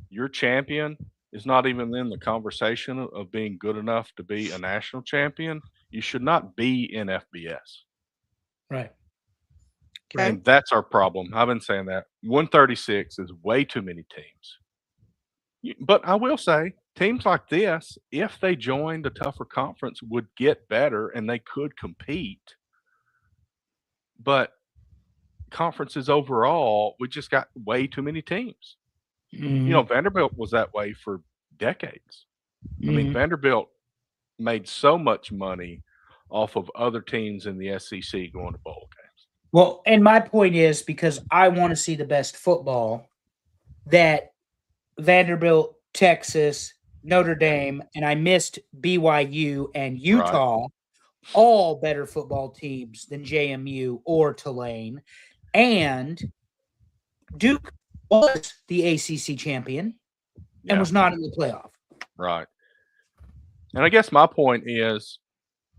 your champion is not even in the conversation of being good enough to be a national champion, you should not be in FBS. Right. Okay. And that's our problem. I've been saying that. 136 is way too many teams. But I will say, teams like this, if they joined a tougher conference, would get better and they could compete. But conferences overall, we just got way too many teams. Mm-hmm. You know, Vanderbilt was that way for decades. I mean, Vanderbilt made so much money off of other teams in the SEC going to bowl games. Well, and my point is, because I want to see the best football, that Vanderbilt, Texas, Notre Dame, and I missed BYU and Utah, all better football teams than JMU or Tulane. And Duke was the ACC champion and was not in the playoff. Right. And I guess my point is,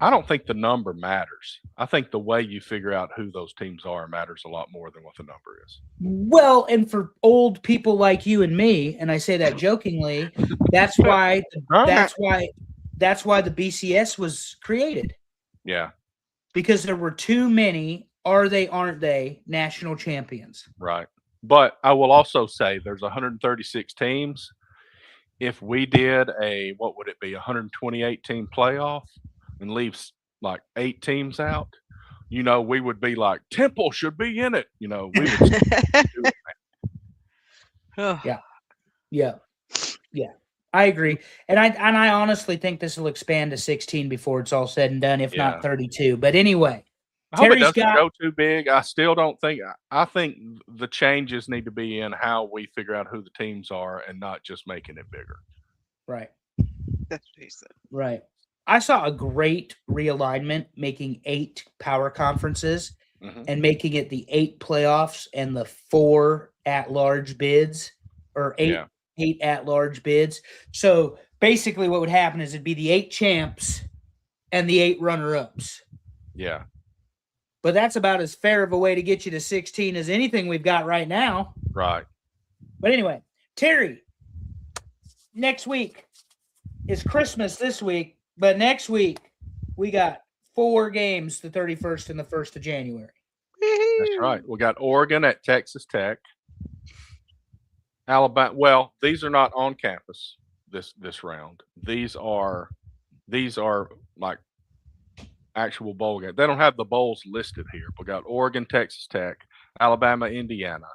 I don't think the number matters. I think the way you figure out who those teams are matters a lot more than what the number is. Well, and for old people like you and me, and I say that jokingly, that's why the BCS was created. Yeah. Because there were too many are they, aren't they, national champions. Right. But I will also say there's 136 teams. If we did a, what would it be, 128 team playoff and leave like 8 teams out, you know, we would be like, Temple should be in it. You know, we would do it. Yeah. I agree. And I honestly think this will expand to 16 before it's all said and done, if not 32. But anyway, I hope it doesn't go too big. I still don't think. I think the changes need to be in how we figure out who the teams are and not just making it bigger. Right. That's what he said. Right. I saw a great realignment, making 8 power conferences and making it the 8 playoffs and the 4 at-large bids, or 8 at-large bids. So basically what would happen is it'd be the 8 champs and the 8 runner-ups. Yeah. But that's about as fair of a way to get you to 16 as anything we've got right now. Right. But anyway, Terry, next week is Christmas this week, but next week we got 4 games, the 31st and the 1st of January. That's right. We got Oregon at Texas Tech. Alabama. Well, these are not on campus this round. These are like actual bowl games. They don't have the bowls listed here. We got Oregon, Texas Tech, Alabama, Indiana,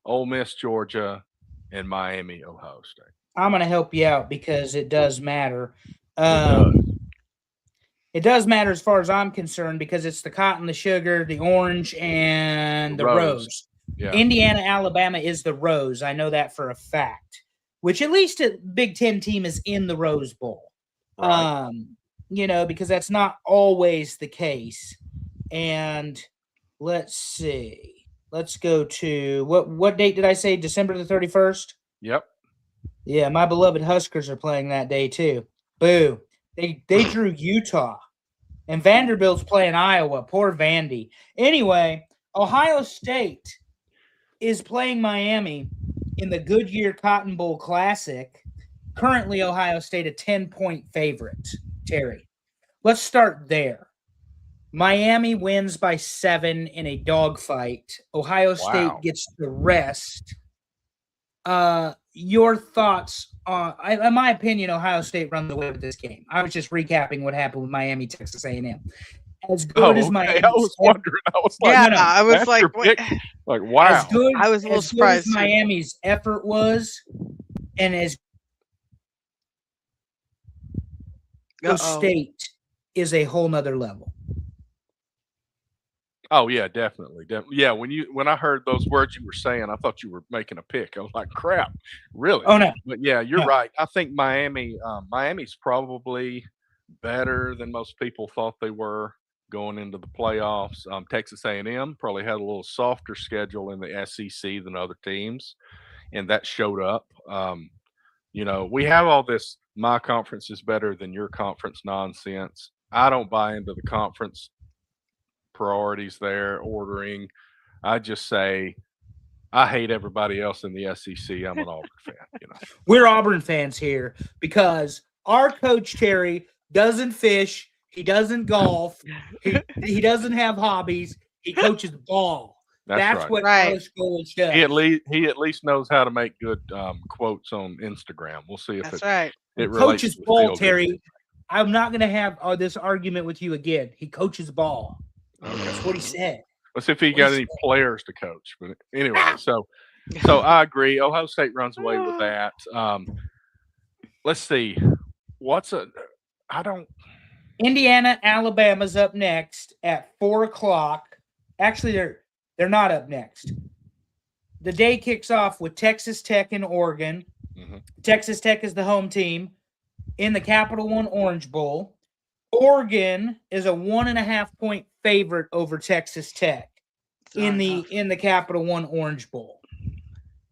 Ole Miss, Georgia, and Miami, Ohio State. I'm going to help you out because it does matter. It does matter as far as I'm concerned because it's the cotton, the sugar, the orange, and the rose. Yeah. Indiana, Alabama is the rose. I know that for a fact, which at least a Big Ten team is in the Rose Bowl. Right. You know, because that's not always the case. And let's see. Let's go to what date did I say? December the 31st? Yep. Yeah, my beloved Huskers are playing that day too. Boo. They drew Utah. And Vanderbilt's playing Iowa. Poor Vandy. Anyway, Ohio State is playing Miami in the Goodyear Cotton Bowl Classic. Currently, Ohio State a 10-point favorite. Terry, let's start there. Miami wins by 7 in a dogfight. Ohio State gets the rest. Your thoughts on? In my opinion, Ohio State runs away with this game. I was just recapping what happened with Miami, Texas A&M. As good as Miami, I was wondering. I was like, yeah, I was like, wow. As good, I was a little surprised. As Miami's effort was, and as Ohio State is a whole nother level. Oh yeah, definitely. Yeah, when I heard those words you were saying, I thought you were making a pick. I was like, crap, really? Oh no. But yeah, you're right. I think Miami's probably better than most people thought they were going into the playoffs. Texas A&M probably had a little softer schedule in the SEC than other teams, and that showed up. We have all this my conference is better than your conference nonsense. I don't buy into the conference priorities there, ordering. I just say I hate everybody else in the SEC. I'm an Auburn fan. We're Auburn fans here because our coach Terry doesn't fish, he doesn't golf, he doesn't have hobbies. He coaches ball. That's right. what college coach does. He at least knows how to make good quotes on Instagram. We'll see if it coaches ball, Terry. I'm not going to have this argument with you again. He coaches ball. Okay. That's what he said. Let's see if he got any players to coach. But anyway, so I agree. Ohio State runs away with that. Let's see. Indiana, Alabama's up next at 4:00. Actually, they're not up next. The day kicks off with Texas Tech and Oregon. Mm-hmm. Texas Tech is the home team in the Capital One Orange Bowl. Oregon is a 1.5-point favorite over Texas Tech in the Capital One Orange Bowl.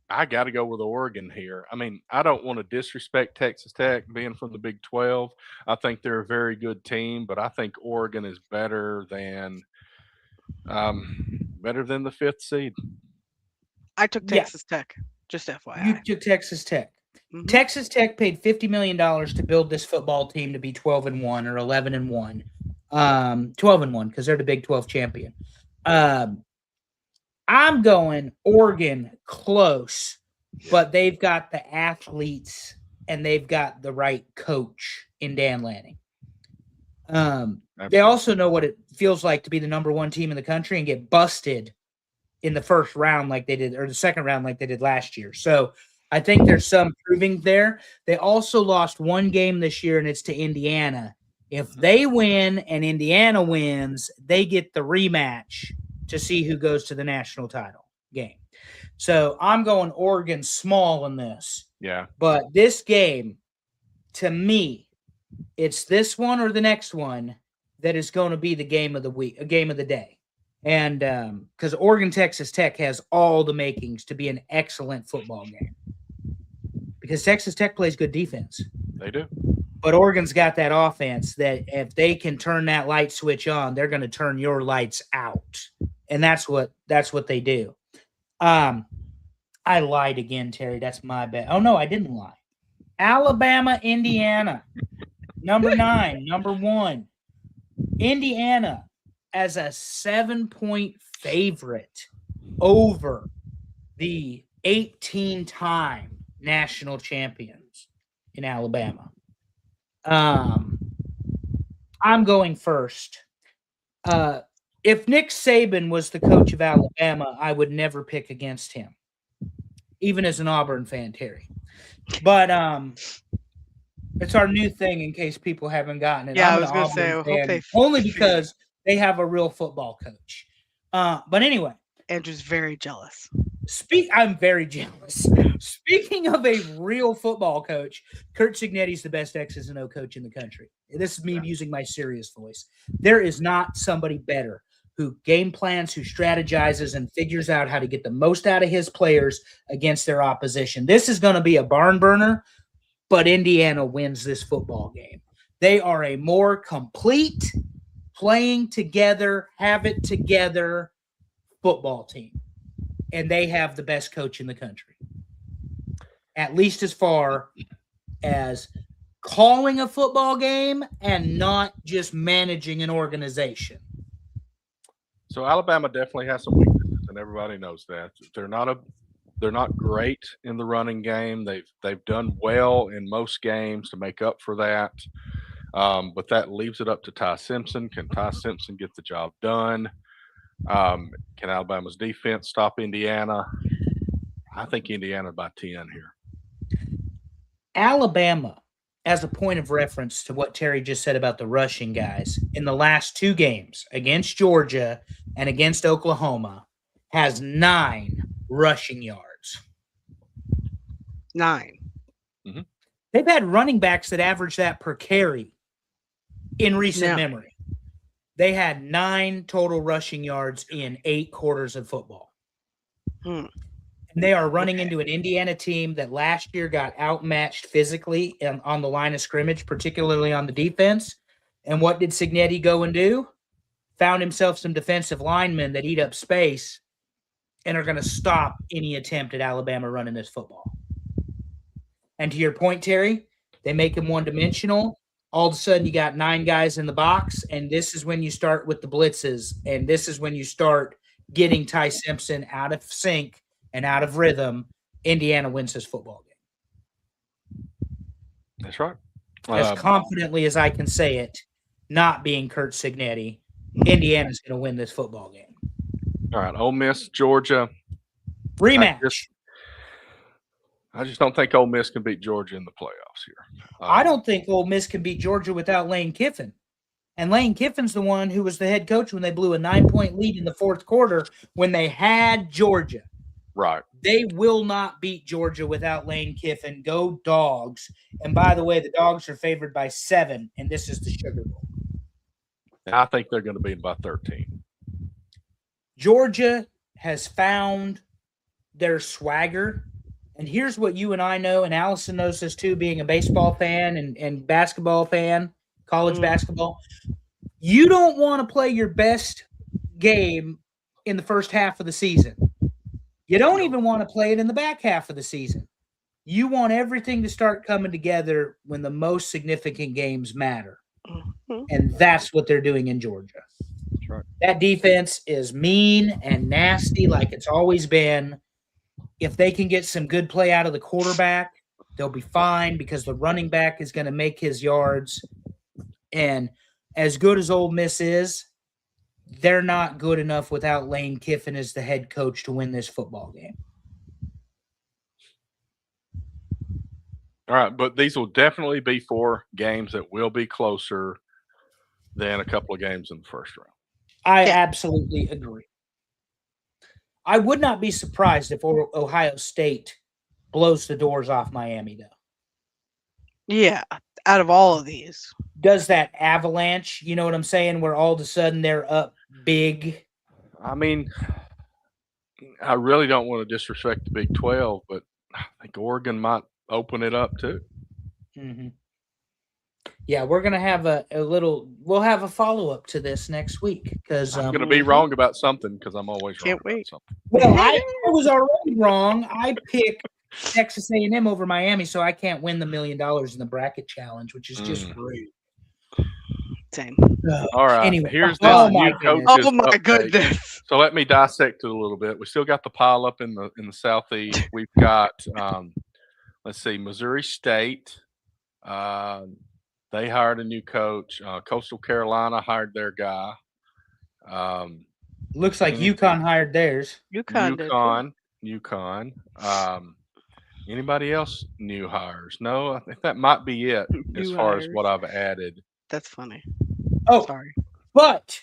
I got to go with Oregon here. I mean, I don't want to disrespect Texas Tech being from the Big 12. I think they're a very good team, but I think Oregon is better than the 5th seed. I took Texas Tech, just FYI. You took Texas Tech. Mm-hmm. Texas Tech paid $50 million to build this football team to be 12-1 or 11-1. 12-1 because they're the Big 12 champion. I'm going Oregon close, but they've got the athletes and they've got the right coach in Dan Lanning. They also know what it feels like to be the number 1 team in the country and get busted in the first round like they did, or the second round like they did last year. So I think there's some proving there. They also lost 1 game this year, and it's to Indiana. If they win and Indiana wins, they get the rematch to see who goes to the national title game. So I'm going Oregon small in this. Yeah. But this game, to me, it's this one or the next one that is going to be the game of the week, a game of the day. And because Oregon Texas Tech has all the makings to be an excellent football game. Because Texas Tech plays good defense. They do. But Oregon's got that offense that if they can turn that light switch on, they're going to turn your lights out. And that's what they do. I lied again, Terry. That's my bet. Oh, no, I didn't lie. Alabama, Indiana. Number 9, number 1. Indiana as a 7-point favorite over the 18-time national champions in Alabama. I'm going first. If Nick Saban was the coach of Alabama, I would never pick against him, even as an Auburn fan, Terry. But it's our new thing in case people haven't gotten it. Yeah, I was going to say, only because they have a real football coach. But anyway. Andrew's very jealous. I'm very jealous. Speaking of a real football coach, Kurt Cignetti's the best X's and O coach in the country. This is me using my serious voice. There is not somebody better who game plans, who strategizes, and figures out how to get the most out of his players against their opposition. This is going to be a barn burner, but Indiana wins this football game. They are a more complete, playing together, have it together football team. And they have the best coach in the country. At least as far as calling a football game and not just managing an organization. So Alabama definitely has some weaknesses, and everybody knows that. They're not great in the running game. They've done well in most games to make up for that. But that leaves it up to Ty Simpson. Can Ty Simpson get the job done? Can Alabama's defense stop Indiana? I think Indiana by 10 here. Alabama, as a point of reference to what Terry just said about the rushing guys, in the last 2 games against Georgia and against Oklahoma, has 9 rushing yards. 9. Mm-hmm. They've had running backs that average that per carry in recent memory. They had 9 total rushing yards in 8 quarters of football. And they are running into an Indiana team that last year got outmatched physically on the line of scrimmage, particularly on the defense. And what did Cignetti go and do? Found himself some defensive linemen that eat up space and are going to stop any attempt at Alabama running this football. And to your point, Terry, they make him one-dimensional. All of a sudden, you got 9 guys in the box, and this is when you start with the blitzes, and this is when you start getting Ty Simpson out of sync and out of rhythm. Indiana wins this football game. That's right. As confidently as I can say it, not being Kurt Cignetti, Indiana's going to win this football game. All right, Ole Miss, Georgia. Rematch. I just don't think Ole Miss can beat Georgia in the playoffs here. I don't think Ole Miss can beat Georgia without Lane Kiffin. And Lane Kiffin's the one who was the head coach when they blew a 9-point lead in the 4th quarter when they had Georgia. Right. They will not beat Georgia without Lane Kiffin. Go Dogs. And by the way, the Dogs are favored by 7, and this is the Sugar Bowl. I think they're going to beat them by 13. Georgia has found their swagger. And here's what you and I know, and Allison knows this too, being a baseball fan and basketball fan, college basketball. You don't want to play your best game in the first half of the season. You don't even want to play it in the back half of the season. You want everything to start coming together when the most significant games matter. And that's what they're doing in Georgia. That's right. That defense is mean and nasty like it's always been. If they can get some good play out of the quarterback, they'll be fine because the running back is going to make his yards. And as good as Ole Miss is, they're not good enough without Lane Kiffin as the head coach to win this football game. All right, but these will definitely be 4 games that will be closer than a couple of games in the first round. I absolutely agree. I would not be surprised if Ohio State blows the doors off Miami, though. Yeah, out of all of these. Does that avalanche, you know what I'm saying, where all of a sudden they're up big? I mean, I really don't want to disrespect the Big 12, but I think Oregon might open it up too. Mm-hmm. Yeah, we're going to have we'll have a follow-up to this next week. Because I'm going to be wrong about something because I'm always wrong about something. Well, I was already wrong. I picked Texas A&M over Miami, so I can't win the $1 million in the bracket challenge, which is just rude. Same. All right. Anyway, here's this new coaches. Oh my update. goodness. So let me dissect it a little bit. We still got the pile up in the Southeast. We've got let's see, Missouri State. They hired a new coach. Coastal Carolina hired their guy. Looks like UConn hired theirs. UConn. Anybody else new hires? No, I think that might be it as far as what I've added. That's funny. Oh, sorry. But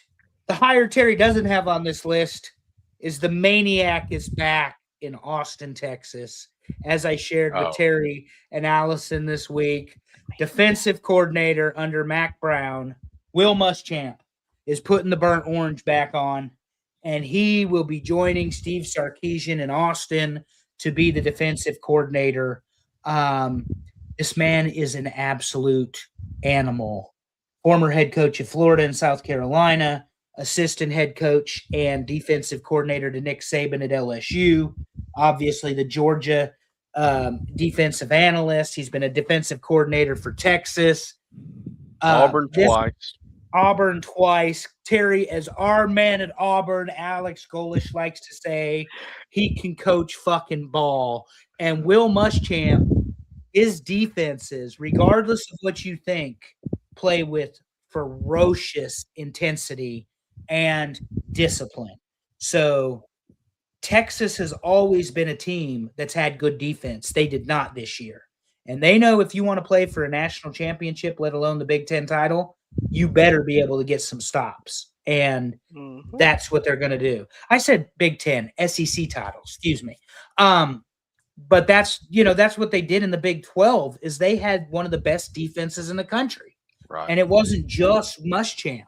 the hire Terry doesn't have on this list is the Maniac is back in Austin, Texas. As I shared with Terry and Allison this week, defensive coordinator under Mac Brown, Will Muschamp, is putting the burnt orange back on, and he will be joining Steve Sarkisian in Austin to be the defensive coordinator. This man is an absolute animal. Former head coach of Florida and South Carolina, assistant head coach and defensive coordinator to Nick Saban at LSU. Obviously, the Georgia defensive analyst. He's been a defensive coordinator for Texas. Auburn twice. Auburn twice. Terry, as our man at Auburn, Alex Golish likes to say, he can coach fucking ball. And Will Muschamp, his defenses, regardless of what you think, play with ferocious intensity and discipline. So Texas has always been a team that's had good defense. They did not this year. And they know if you want to play for a national championship, let alone the Big Ten title, you better be able to get some stops. And that's what they're going to do. I said Big Ten, SEC title, excuse me. But that's what they did in the Big 12 is they had one of the best defenses in the country. Right. And it wasn't just Muschamp.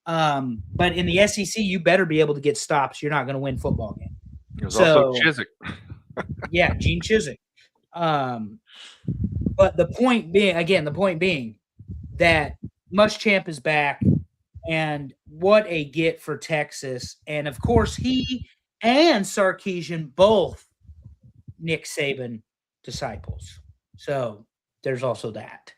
But in the SEC, you better be able to get stops. You're not going to win football game. It was also Chiswick. Yeah, Gene Chiswick. But the point being that Muschamp is back, and what a get for Texas. And, of course, he and Sarkisian both Nick Saban disciples. So there's also that.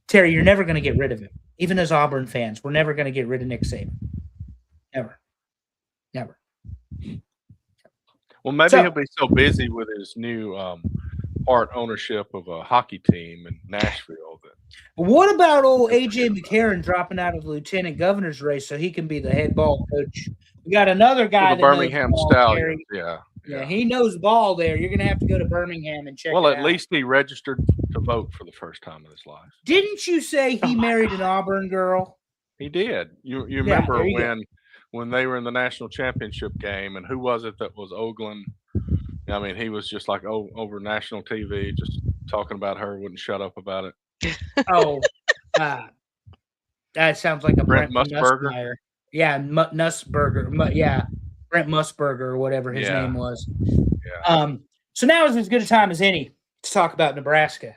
Terry, you're never going to get rid of him. Even as Auburn fans, we're never going to get rid of Nick Saban. Never. Never. Well, maybe he'll be so busy with his new part ownership of a hockey team in Nashville. What about old A.J. McCarron dropping out of the lieutenant governor's race so he can be the head ball coach? We got another guy the Birmingham Stallions. Yeah, he knows ball there. You're going to have to go to Birmingham and check it out. Well, at least he registered to vote for the first time in his life. Didn't you say he married an Auburn girl? He did. You remember when they were in the national championship game, and who was it that was Oglen? I mean, he was just like over national TV, just talking about her, wouldn't shut up about it. That sounds like a Brent Musburger. Nussmeier. Yeah, Nussburger. Yeah, Brent Musburger or whatever his name was. Yeah. So now is as good a time as any to talk about Nebraska,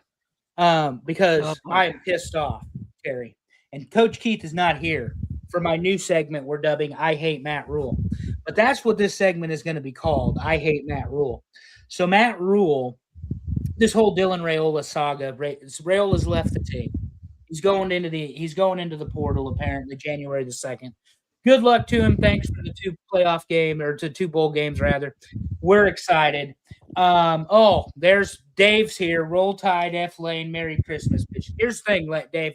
because I am pissed off, Terry. And Coach Keith is not here for my new segment we're dubbing "I Hate Matt Rule," but that's what this segment is going to be called. I hate Matt Rule. So Matt Rule, this whole Dylan Raiola saga. Raiola's left the team. He's going into the portal apparently January the 2nd. Good luck to him. Thanks for the two bowl games rather. We're excited. There's Dave's here. Roll Tide, F Lane, Merry Christmas, bitch. Here's the thing, Dave.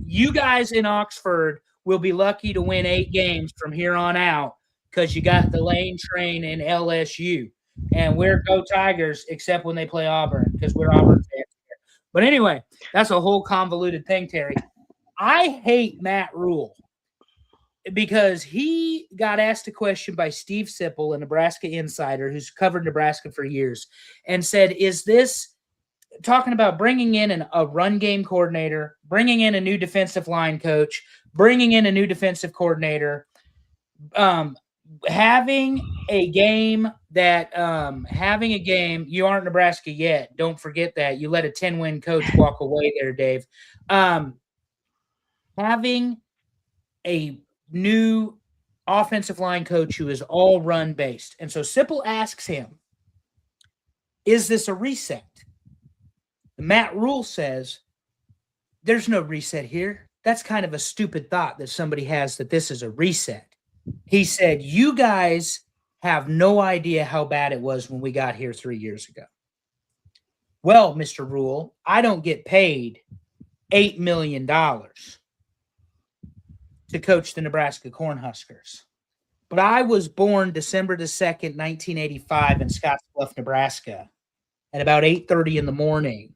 You guys in Oxford will be lucky to win 8 games from here on out because you got the Lane Train and LSU. And we're Go Tigers, except when they play Auburn, because we're Auburn fans here. But anyway, that's a whole convoluted thing, Terry. I hate Matt Rule because he got asked a question by Steve Sipple, a Nebraska insider who's covered Nebraska for years, and said, is this talking about bringing in a run game coordinator, bringing in a new defensive line coach, bringing in a new defensive coordinator, having a game, you aren't Nebraska yet. Don't forget that. You let a 10-win coach walk away there, Dave. Having a new offensive line coach who is all run based. And so Sipple asks him, is this a reset? Matt Rule says, there's no reset here. That's kind of a stupid thought that somebody has that this is a reset. He said, you guys have no idea how bad it was when we got here 3 years ago. Well, Mr. Rule, I don't get paid $8 million to coach the Nebraska Cornhuskers. But I was born December the 2nd, 1985 in Scottsbluff, Nebraska at about 8:30 in the morning.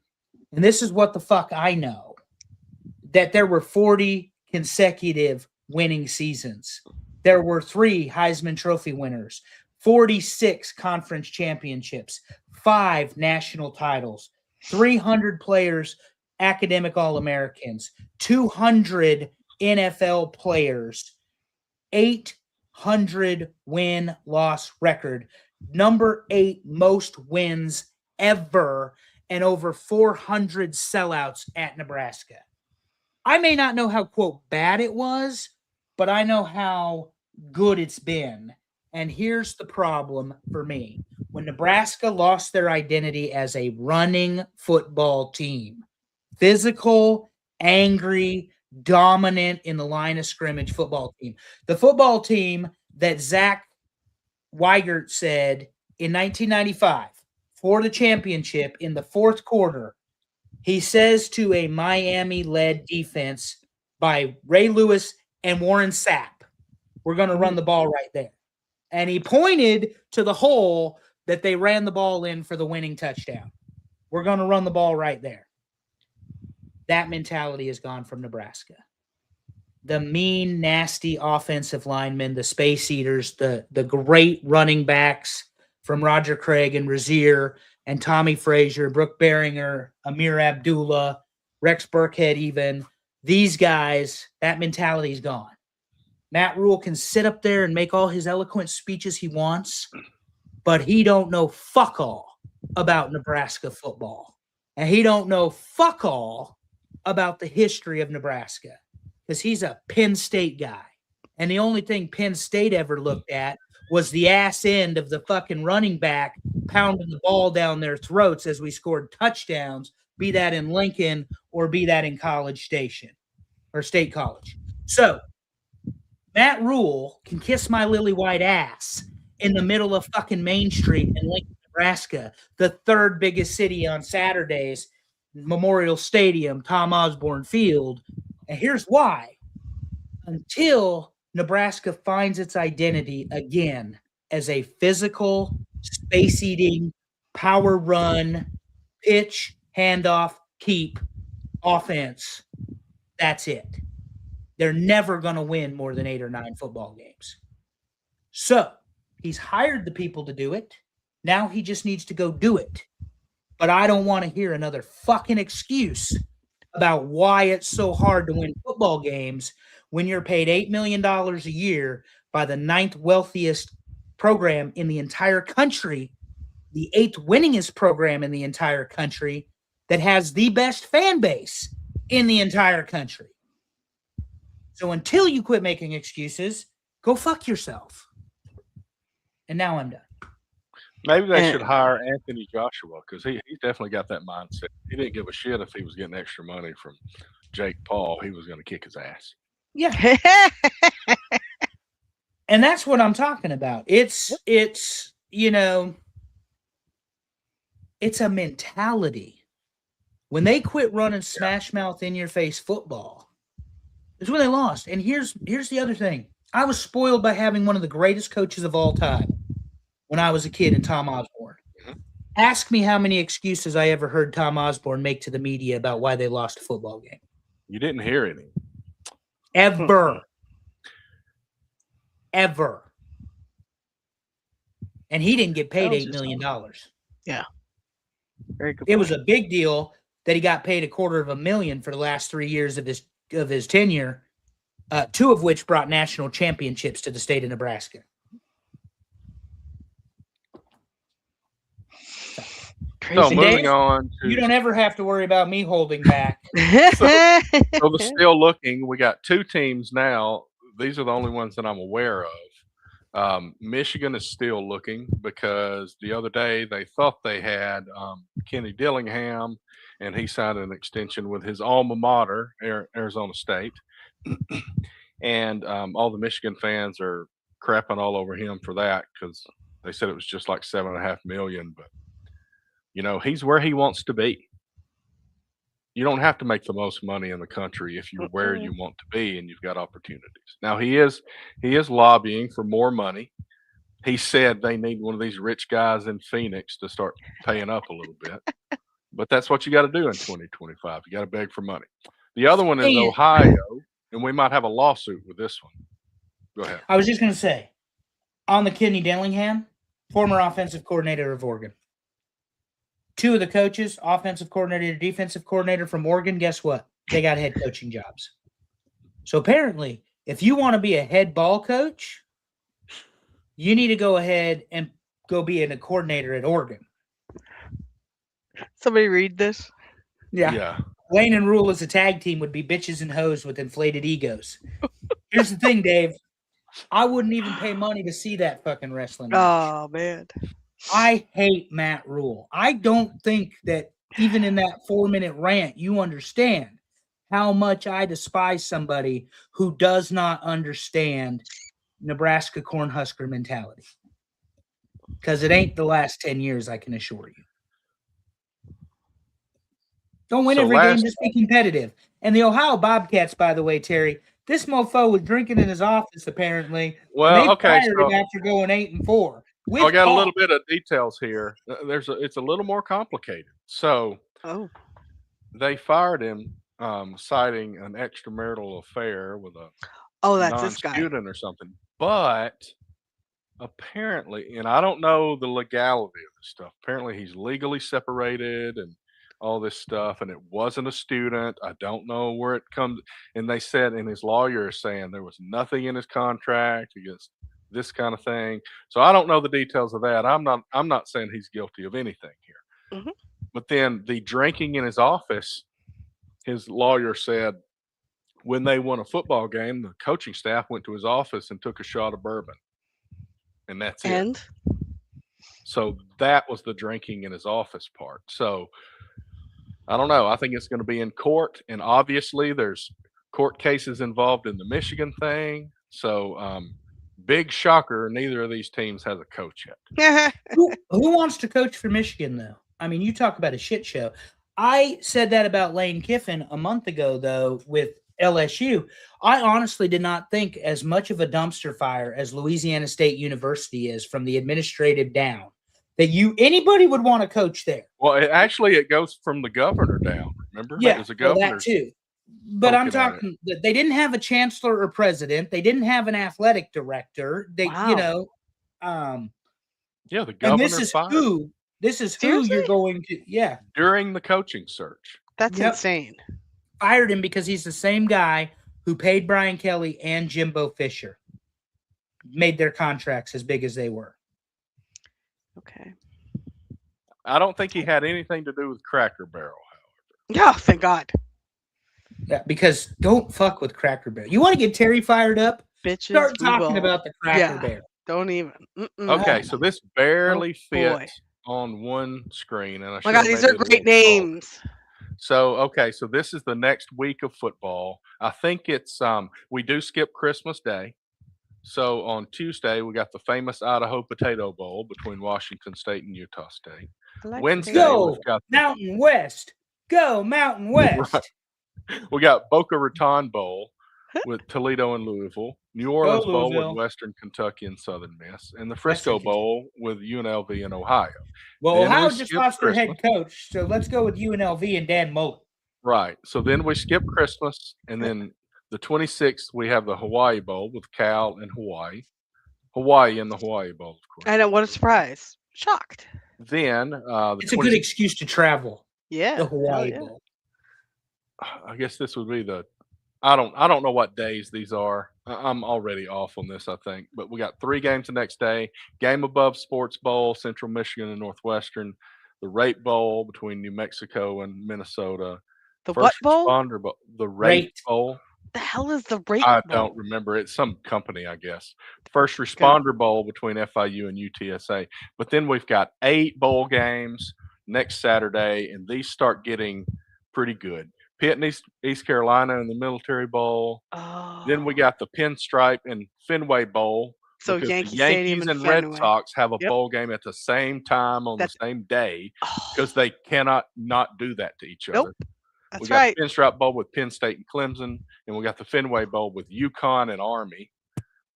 And this is what the fuck I know, that there were 40 consecutive winning seasons. There were 3 Heisman Trophy winners, 46 conference championships, 5 national titles, 300 players, academic All-Americans, 200 NFL players, 800 win-loss record, number 8 most wins ever, and over 400 sellouts at Nebraska. I may not know how, quote, bad it was, but I know how good it's been. And here's the problem for me. When Nebraska lost their identity as a running football team, physical, angry, dominant in the line of scrimmage football team, the football team that Zach Weigert said in 1995 for the championship in the fourth quarter, he says to a Miami-led defense by Ray Lewis and Warren Sapp, we're going to run the ball right there. And he pointed to the hole that they ran the ball in for the winning touchdown. We're going to run the ball right there. That mentality is gone from Nebraska. The mean, nasty offensive linemen, the space eaters, the great running backs from Roger Craig and Razier and Tommy Frazier, Brooke Beringer, Amir Abdullah, Rex Burkhead even, these guys, that mentality is gone. Matt Rule can sit up there and make all his eloquent speeches he wants, but he don't know fuck all about Nebraska football. And he don't know fuck all about the history of Nebraska because he's a Penn State guy. And the only thing Penn State ever looked at was the ass end of the fucking running back pounding the ball down their throats as we scored touchdowns, be that in Lincoln or be that in College Station or State College. So Matt Rule can kiss my lily white ass in the middle of fucking Main Street in Lincoln, Nebraska, the third biggest city on Saturdays, Memorial Stadium, Tom Osborne Field. And here's why. Until Nebraska finds its identity again as a physical, space-eating, power run, pitch, handoff, keep offense, that's it. They're never going to win more than 8 or 9 football games. So he's hired the people to do it. Now he just needs to go do it. But I don't want to hear another fucking excuse about why it's so hard to win football games when you're paid $8 million a year by the 9th wealthiest program in the entire country, the 8th winningest program in the entire country that has the best fan base in the entire country. So until you quit making excuses, go fuck yourself. And now I'm done. Maybe they should hire Anthony Joshua because he's definitely got that mindset. He didn't give a shit if he was getting extra money from Jake Paul. He was going to kick his ass. Yeah. And that's what I'm talking about. It's you know, it's a mentality. When they quit running smash mouth in your face football, is when they lost. And here's the other thing. I was spoiled by having one of the greatest coaches of all time when I was a kid in Tom Osborne. Mm-hmm. Ask me how many excuses I ever heard Tom Osborne make to the media about why they lost a football game. You didn't hear any. Ever. Ever. And he didn't get paid $8 million. Yeah. Very good. It was a big deal that he got paid $250,000 for the last 3 years of his tenure, 2 of which brought national championships to the state of Nebraska. So moving on to, you don't ever have to worry about me holding back. so the still looking, we got 2 teams now. These are the only ones that I'm aware of. Michigan is still looking because the other day they thought they had Kenny Dillingham, and he signed an extension with his alma mater, Arizona State. And all the Michigan fans are crapping all over him for that because they said it was just like $7.5 million. But you know, he's where he wants to be. You don't have to make the most money in the country if you're where you want to be and you've got opportunities. Now he is lobbying for more money. He said they need one of these rich guys in Phoenix to start paying up a little bit. But that's what you got to do in 2025. You got to beg for money. The other one is Ohio, and we might have a lawsuit with this one. Go ahead. I was just going to say, on the Kenny Dillingham, former offensive coordinator of Oregon. 2 of the coaches, offensive coordinator, defensive coordinator from Oregon, guess what? They got head coaching jobs. So apparently, if you want to be a head ball coach, you need to go ahead and go be a coordinator at Oregon. Somebody read this. Yeah. Wayne and Rule as a tag team would be bitches and hoes with inflated egos. Here's the thing, Dave. I wouldn't even pay money to see that fucking wrestling match. Oh man. I hate Matt Rule. I don't think that even in that 4-minute rant, you understand how much I despise somebody who does not understand Nebraska Cornhusker mentality. Because it ain't the last 10 years, I can assure you. Don't win So every game, just be competitive. And the Ohio Bobcats, by the way, Terry, this mofo was drinking in his office apparently. Well, and they okay, fired him after going 8-4. So I got a little bit of details here. It's a little more complicated. So Oh. they fired him, citing an extramarital affair with a That's this guy. non-student or something. But apparently, and I don't know the legality of this stuff. Apparently, he's legally separated and all this stuff, and it wasn't a student. I don't know where it comes. And they said, and his lawyer is saying there was nothing in his contract against this kind of thing. So I don't know the details of that. I'm not saying he's guilty of anything here. Mhm. But then the drinking in his office, his lawyer said when they won a football game, the coaching staff went to his office and took a shot of bourbon. And that's it. And So that was the drinking in his office part. So I don't know. I think it's going to be in court, and obviously there's court cases involved in the Michigan thing. So big shocker, neither of these teams has a coach yet. Who wants to coach for Michigan, though? I mean, you talk about a shit show. I said that about Lane Kiffin a month ago, though, with LSU. I honestly did not think as much of a dumpster fire as Louisiana State University is from the administrative down that anybody would want to coach there. Well, it goes from the governor down. Remember? Yeah, it was a governor that too. But I'm talking that they didn't have a chancellor or president. They didn't have an athletic director. They, wow. Yeah, the governor. And this is who you're going to. Yeah, during the coaching search. That's insane. Fired him because he's the same guy who paid Brian Kelly and Jimbo Fisher. Made their contracts as big as they were. Okay. I don't think he had anything to do with Cracker Barrel, however. Yeah, thank God. Yeah, because don't fuck with Cracker Barrel. You want to get Terry fired up? Bitches, start talking about the Cracker Barrel. Don't even. Okay, so this barely fits on one screen, and my God, these are great names. So so this is the next week of football. I think it's we do skip Christmas Day. So on Tuesday we got the famous Idaho Potato Bowl between Washington State and Utah State. Wednesday we've got Mountain West. Go Mountain West. Right. We got Boca Raton Bowl with Toledo and Louisville, New Orleans Bowl with Western Kentucky and Southern Miss, and the Frisco Bowl with UNLV and Ohio. Well, then Ohio just lost their head coach, so let's go with UNLV and Dan Mullen. Right. So then we skip Christmas, and then the 26th we have the Hawaii Bowl with Cal and Hawaii. Hawaii in the Hawaii Bowl, of course. I know, what a surprise. Shocked. Then it's a good excuse to travel. Yeah. The Hawaii Bowl. I guess this would be I don't know what days these are. I'm already off on this, I think. But we got 3 games the next day. Game Above Sports Bowl, Central Michigan and Northwestern. The Rape Bowl between New Mexico and Minnesota. The what bowl? Responder Bowl. The Rape Bowl. The hell is the Rape Bowl? I don't remember. It's some company, I guess. First Responder Bowl between FIU and UTSA. But then we've got 8 bowl games next Saturday, and these start getting pretty good. Pitt and East Carolina in the Military Bowl. Oh. Then we got the Pinstripe and Fenway Bowl. So Yankees and Red Sox have a bowl game at the same time on the same day because they cannot not do that to each other. That's we got the Pinstripe Bowl with Penn State and Clemson, and we got the Fenway Bowl with UConn and Army.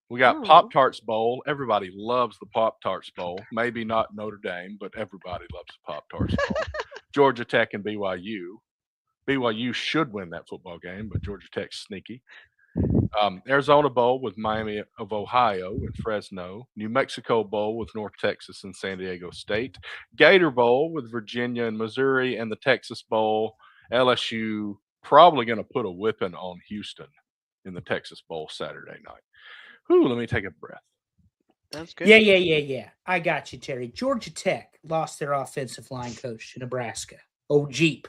We got Pop-Tarts Bowl. Everybody loves the Pop-Tarts Bowl. Maybe not Notre Dame, but everybody loves the Pop-Tarts Bowl. Georgia Tech and BYU. BYU should win that football game, but Georgia Tech's sneaky. Arizona Bowl with Miami of Ohio and Fresno. New Mexico Bowl with North Texas and San Diego State. Gator Bowl with Virginia and Missouri. And the Texas Bowl, LSU probably going to put a whipping on Houston. in the Texas Bowl Saturday night. Whew, let me take a breath. That's good. Yeah. I got you, Terry. Georgia Tech lost their offensive line coach to Nebraska. Oh, Jeep.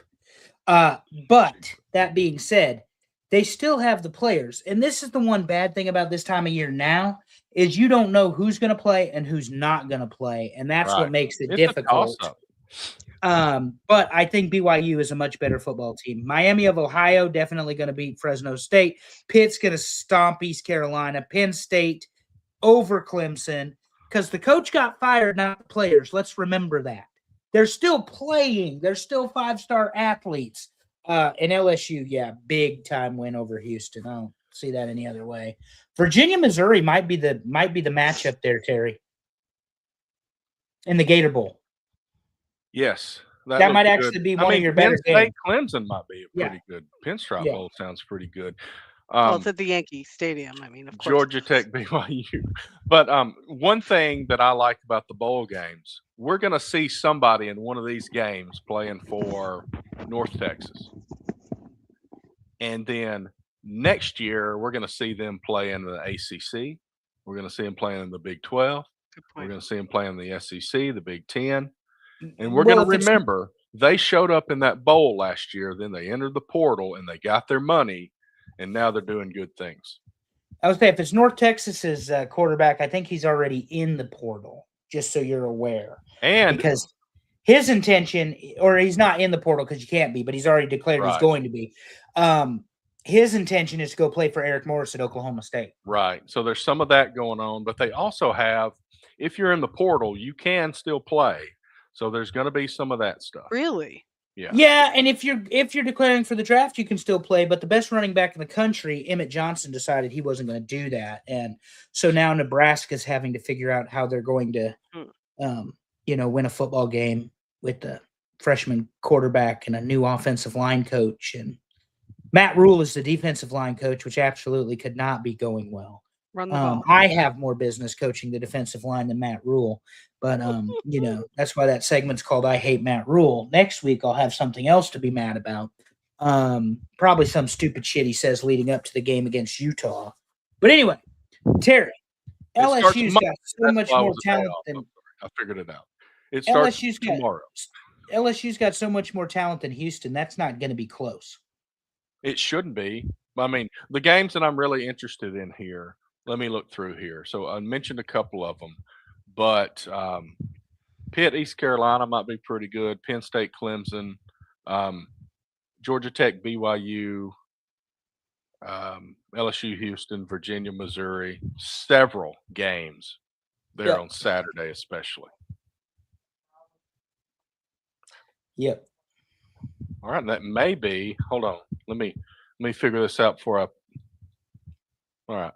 But that being said, they still have the players. And this is the one bad thing about this time of year now is you don't know who's going to play and who's not going to play. And that's what makes it difficult. But I think BYU is a much better football team. Miami of Ohio definitely going to beat Fresno State. Pitt's going to stomp East Carolina. Penn State over Clemson because the coach got fired, not the players. Let's remember that. They're still playing. They're still 5-star athletes. And LSU, big time win over Houston. I don't see that any other way. Virginia, Missouri might be the matchup there, Terry, in the Gator Bowl. Yes, that might actually be one of your better games. Clemson might be a pretty good. Pinstripe Bowl sounds pretty good. Well, it's at the Yankee Stadium. I mean, of course. Georgia Tech, BYU. But one thing that I like about the bowl games, we're going to see somebody in one of these games playing for North Texas. And then next year, we're going to see them play in the ACC. We're going to see them playing in the Big 12. We're going to see them playing in the SEC, the Big 10. And we're going to remember they showed up in that bowl last year. Then they entered the portal and they got their money. And now they're doing good things. I would say if it's North Texas's quarterback, I think he's already in the portal, just so you're aware. And because his intention, or he's not in the portal because you can't be, but he's already declared he's going to be. His intention is to go play for Eric Morris at Oklahoma State. Right. So there's some of that going on, but they also have, if you're in the portal, you can still play. So there's going to be some of that stuff. Really? Yeah, and if you're declaring for the draft, you can still play. But the best running back in the country, Emmett Johnson, decided he wasn't going to do that, and so now Nebraska's having to figure out how they're going to, win a football game with the freshman quarterback and a new offensive line coach. And Matt Rule is the defensive line coach, which absolutely could not be going well. Run the ball. I have more business coaching the defensive line than Matt Rule. But, that's why that segment's called I Hate Matt Rule. Next week, I'll have something else to be mad about. Probably some stupid shit he says leading up to the game against Utah. But anyway, Terry, LSU's got so much more talent than – I figured it out. It starts tomorrow. LSU's got so much more talent than Houston. That's not going to be close. It shouldn't be. I mean, the games that I'm really interested in here, let me look through here. So I mentioned a couple of them. But Pitt, East Carolina might be pretty good. Penn State, Clemson, Georgia Tech, BYU, LSU, Houston, Virginia, Missouri. Several games there on Saturday, especially. Yep. All right, that may be. Hold on, let me figure this out before I. All right.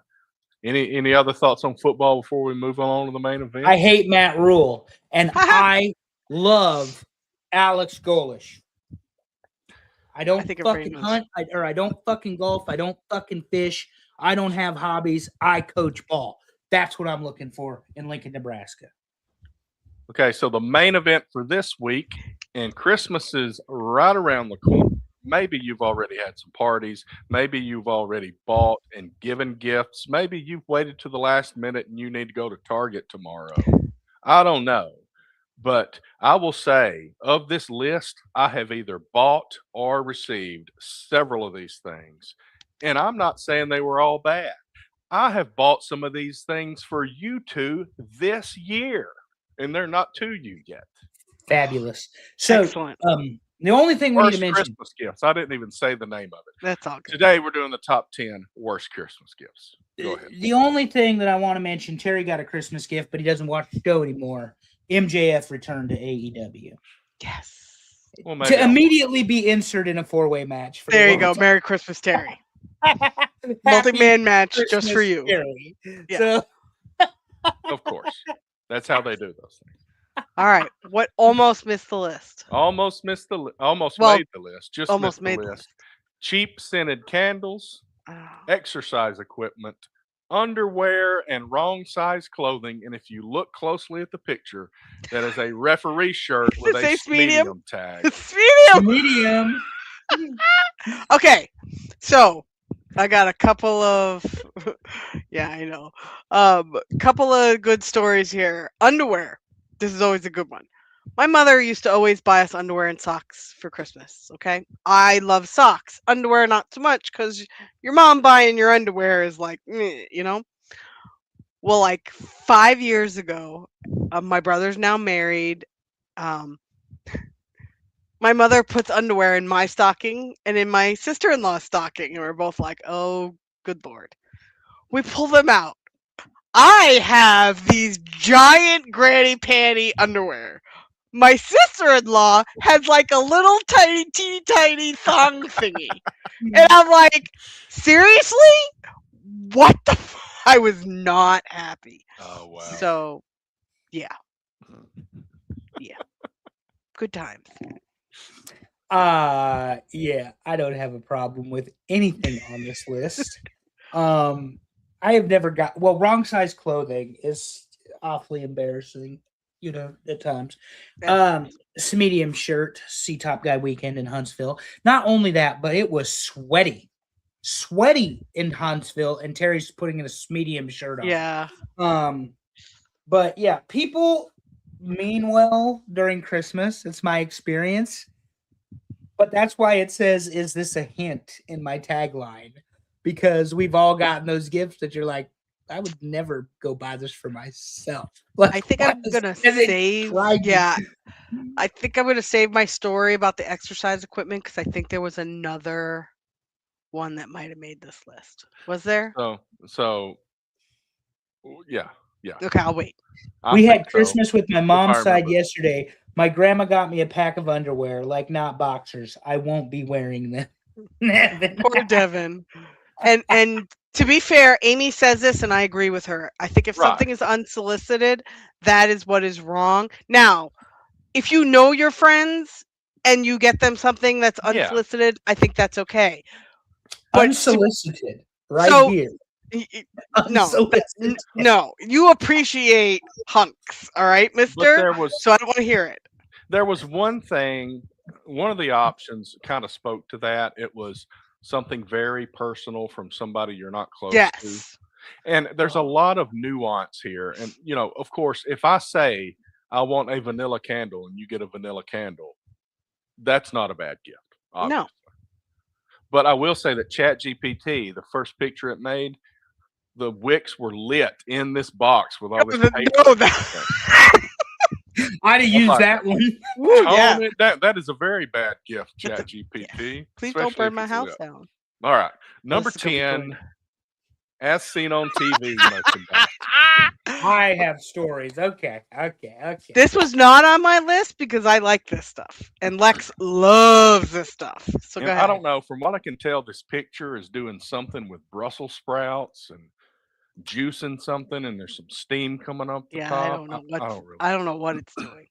Any other thoughts on football before we move on to the main event? I hate Matt Rule, and I love Alex Golish. I don't fucking hunt, I don't fucking golf, I don't fucking fish, I don't have hobbies, I coach ball. That's what I'm looking for in Lincoln, Nebraska. Okay, so the main event for this week, and Christmas is right around the corner. Maybe you've already had some parties. Maybe you've already bought and given gifts. Maybe you've waited to the last minute and you need to go to Target tomorrow. I don't know. But I will say, of this list, I have either bought or received several of these things. And I'm not saying they were all bad. I have bought some of these things for you two this year, and they're not to you yet. Fabulous. So, excellent. The only thing we need to mention Christmas gifts. I didn't even say the name of it. That's all good. Today we're doing the top 10 worst Christmas gifts. Go ahead. The only thing that I want to mention, Terry got a Christmas gift, but he doesn't watch the show anymore. MJF returned to AEW. Yes. Well, to immediately be inserted in a 4-way match. There you go. Merry Christmas, Terry. Multi-man match Christmas just for you. Terry. Yeah. So, of course. That's how they do those things. All right. What almost missed the list? Almost made the list. Just almost missed the list. Cheap scented candles, exercise equipment, underwear, and wrong size clothing. And if you look closely at the picture, that is a referee shirt with a medium tag. Medium. Medium. Okay. So I got a couple of yeah, I know. Couple of good stories here. Underwear. This is always a good one. My mother used to always buy us underwear and socks for Christmas. Okay, I love socks. Underwear, not so much, because your mom buying your underwear is like, meh, you know. Well, like 5 years ago, my brother's now married. Um, my mother puts underwear in my stocking and in my sister-in-law's stocking, and we're both like, "Oh, good lord!" We pull them out. I have these giant granny panty underwear. My sister-in-law has like a little tiny, teeny tiny thong thingy. And I'm like, seriously? What the I was not happy. Oh wow. So, yeah. Yeah. Good times. Yeah, I don't have a problem with anything on this list. I have never got wrong size clothing is awfully embarrassing, at times. Yeah. It's a medium shirt, Sea Top Guy weekend in Huntsville. Not only that, but it was sweaty in Huntsville, and Terry's putting in a medium shirt on. Yeah. But yeah, people mean well during Christmas. It's my experience. But that's why it says, "Is this a hint?" in my tagline, because we've all gotten those gifts that you're like, I would never go buy this for myself. Like, I think I'm gonna and they save. tried to- Yeah, I think I'm gonna save my story about the exercise equipment because I think there was another one that might have made this list. Was there? So yeah. Okay, I'll wait. I We think had so, Christmas with my if I mom's side remember. yesterday. My grandma got me a pack of underwear, like not boxers. I won't be wearing them. Poor Devin. And to be fair, Amy says this, and I agree with her. I think if something Right. is unsolicited, that is what is wrong. Now, if you know your friends and you get them something that's Yeah. unsolicited, I think that's okay. But Unsolicited, right so here. no, Unsolicited. no, you appreciate hunks, all right, But mister? there was So I don't want to hear it. one thing, one of the options kind of spoke to that. It was something very personal from somebody you're not close to. Yes. And there's a lot of nuance here. And, of course, if I say I want a vanilla candle and you get a vanilla candle, that's not a bad gift, obviously. No. But I will say that ChatGPT, the first picture it made, the wicks were lit in this box with all this paper. No, that, I'd have used like, that one. Woo, yeah. Tone it. That is a very bad gift, It's a- ChatGPT. Please don't especially burn if my it's house lit. down. All right. Number This is gonna be 10, good. as seen on TV merchandise. I have stories. Okay. This was not on my list because I like this stuff, and Lex loves this stuff. So And go I ahead. don't know, from what I can tell, this picture is doing something with Brussels sprouts and juicing something, and there's some steam coming up the Yeah, top. I don't know I don't really. I don't know what it's doing.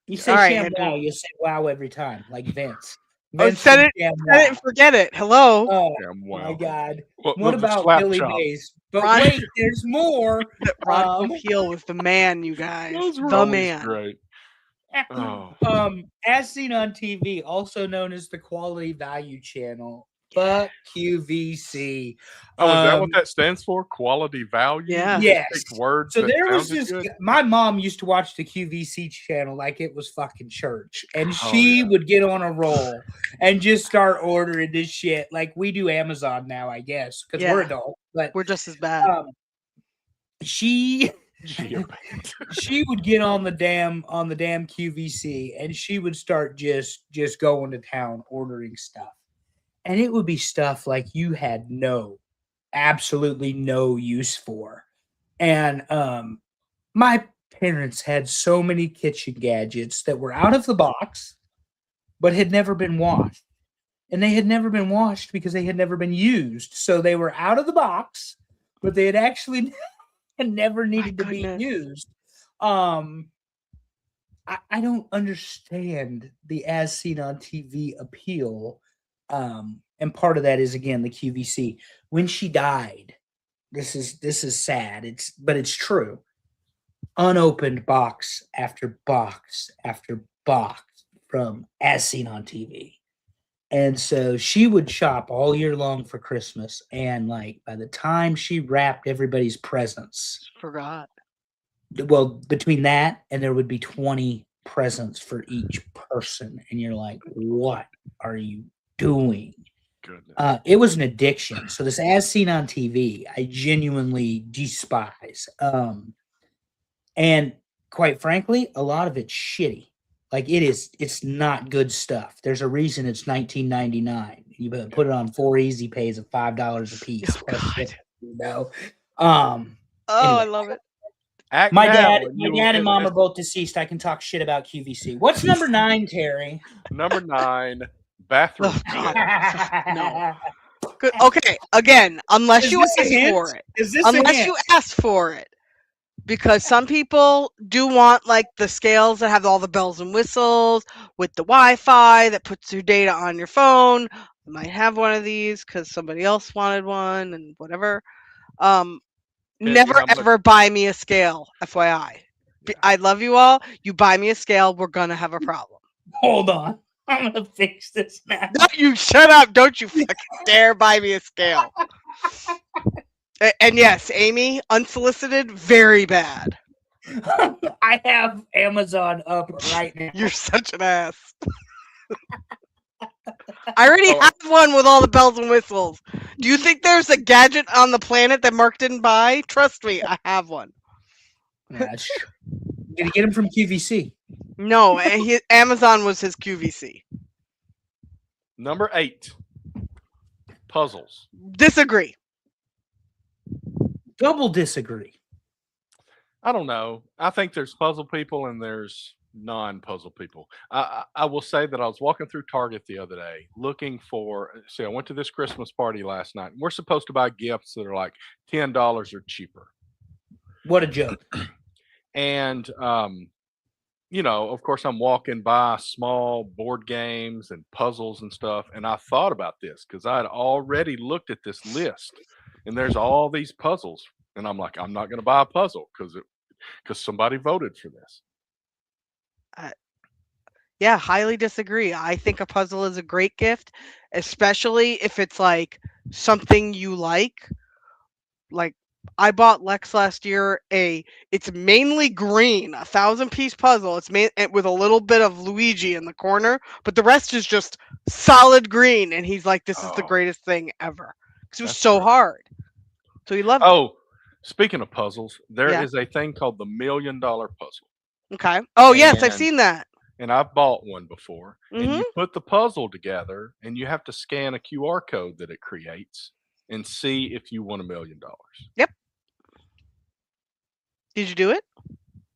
You Yeah. say All right, sham Andrew. wow, you say wow every time, like Vince. Oh, Vince set from it, Sham set it, Wow. and forget it. Hello. Oh Damn my wow. God! Well, What the about slap Billy chop. Mays? But Ron- wait, there's more. Ron Popeil was the man, you guys. Those were The always man. great. Oh. As seen on TV, also known as the Quality Value Channel. Fuck QVC. Oh, is that what that stands for? Quality value? Yeah. You just Yes. picked words So that there was sounded this. good? My mom used to watch the QVC channel like it was fucking church, and Oh, she yeah. would get on a roll and just start ordering this shit like we do Amazon now, I guess, because we're Yeah. adults. But We're just as bad. she Gee, she would get on the damn QVC, and she would start just going to town ordering stuff, and it would be stuff like you had absolutely no use for. And my parents had so many kitchen gadgets that were out of the box but had never been washed, and they had never been washed because they had never been used. So they were out of the box, but they had actually never needed to be goodness. used. I don't understand the as seen on TV appeal. And part of that is, again, the QVC. When she died, this is sad. But it's true. Unopened box after box after box from as seen on TV. And so she would shop all year long for Christmas. And like by the time she wrapped everybody's presents, Forgot. well, between that and there would be 20 presents for each person. And you're like, what are you doing? Goodness. It was an addiction. So this as seen on TV, I genuinely despise. And quite frankly, a lot of it's shitty. Like it's not good stuff. There's a reason it's $19.99. You put it on 4 easy pays of $5 a piece. Oh, God. You know. Oh, I Anyway, love it. Act my now, dad and you will and get mom this. are both deceased. I can talk shit about QVC. What's number 9, Terry? Number 9, bathroom Oh, God. set. No. Good. Okay, again, unless Is you this a ask hint? for it. Is this a Unless hint? you ask for it. Because some people do want like the scales that have all the bells and whistles with the Wi-Fi that puts your data on your phone. I might have one of these because somebody else wanted one and whatever. Never how much- ever buy me a scale, FYI. Yeah. I love you all. You buy me a scale, we're gonna have a problem. Hold on. I'm gonna fix this now. No, you shut up! Don't you fucking dare buy me a scale. And yes, Amy, unsolicited, very bad. I have Amazon up right now. You're such an ass. I already have one with all the bells and whistles. Do you think there's a gadget on the planet that Mark didn't buy? Trust me, I have one. Yeah, that's true. Did you get him from QVC? No, Amazon was his QVC. Number 8, puzzles. Disagree. Double disagree. I don't know. I think there's puzzle people and there's non-puzzle people. I will say that I was walking through Target the other day looking for. See, I went to this Christmas party last night. We're supposed to buy gifts that are like $10 or cheaper. What a joke. And you know, of course, I'm walking by small board games and puzzles and stuff, and I thought about this because I had already looked at this list, and there's all these puzzles, and I'm like, I'm not going to buy a puzzle because somebody voted for this. Yeah, highly disagree. I think a puzzle is a great gift, especially if it's like something you like. Like I bought Lex last year it's mainly green, 1,000-piece puzzle. It's made with a little bit of Luigi in the corner, but the rest is just solid green. And he's like, "This is the Oh, great thing ever." Because it was that's so great. hard. So he loved it. Oh, speaking of puzzles, there Yeah. is a thing called the $1 Million Puzzle, Okay. Oh yes, I've and seen that. and I've bought one before. And Hmm. you put the puzzle together, and you have to scan a QR code that it creates and see if you won $1 million. Yep. Did you do it?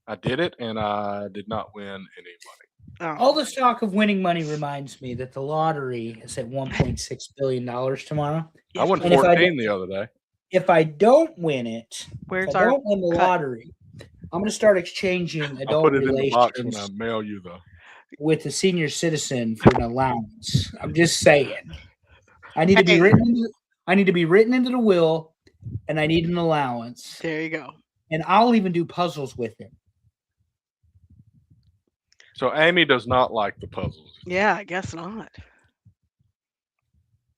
I did it, and I did not win any money. Oh. All this talk of winning money reminds me that the lottery is at $1.6 billion tomorrow. I won And if I 14 the other day. If I don't win it, Where's if I our don't win the cut? lottery, I'm going to start exchanging I'll adult put it in the box when I relations mail you the. with a senior citizen for an allowance. I'm just saying. I need to be Hey. written into the will, and I need an allowance. There you go. And I'll even do puzzles with him. So Amy does not like the puzzles. Yeah, I guess not.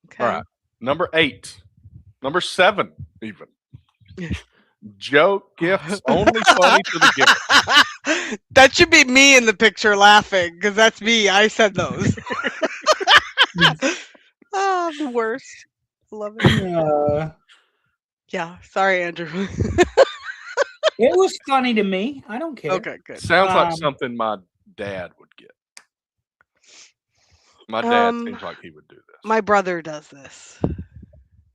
Okay. All right. Number 8. Number 7, even. Joke gifts only funny to the giver. That should be me in the picture laughing because that's me. I said those. Oh, the worst. Love it. Yeah. Sorry, Andrew. It was funny to me. I don't care. Okay, good. Sounds like something my dad would get. My dad seems like he would do this. My brother does this.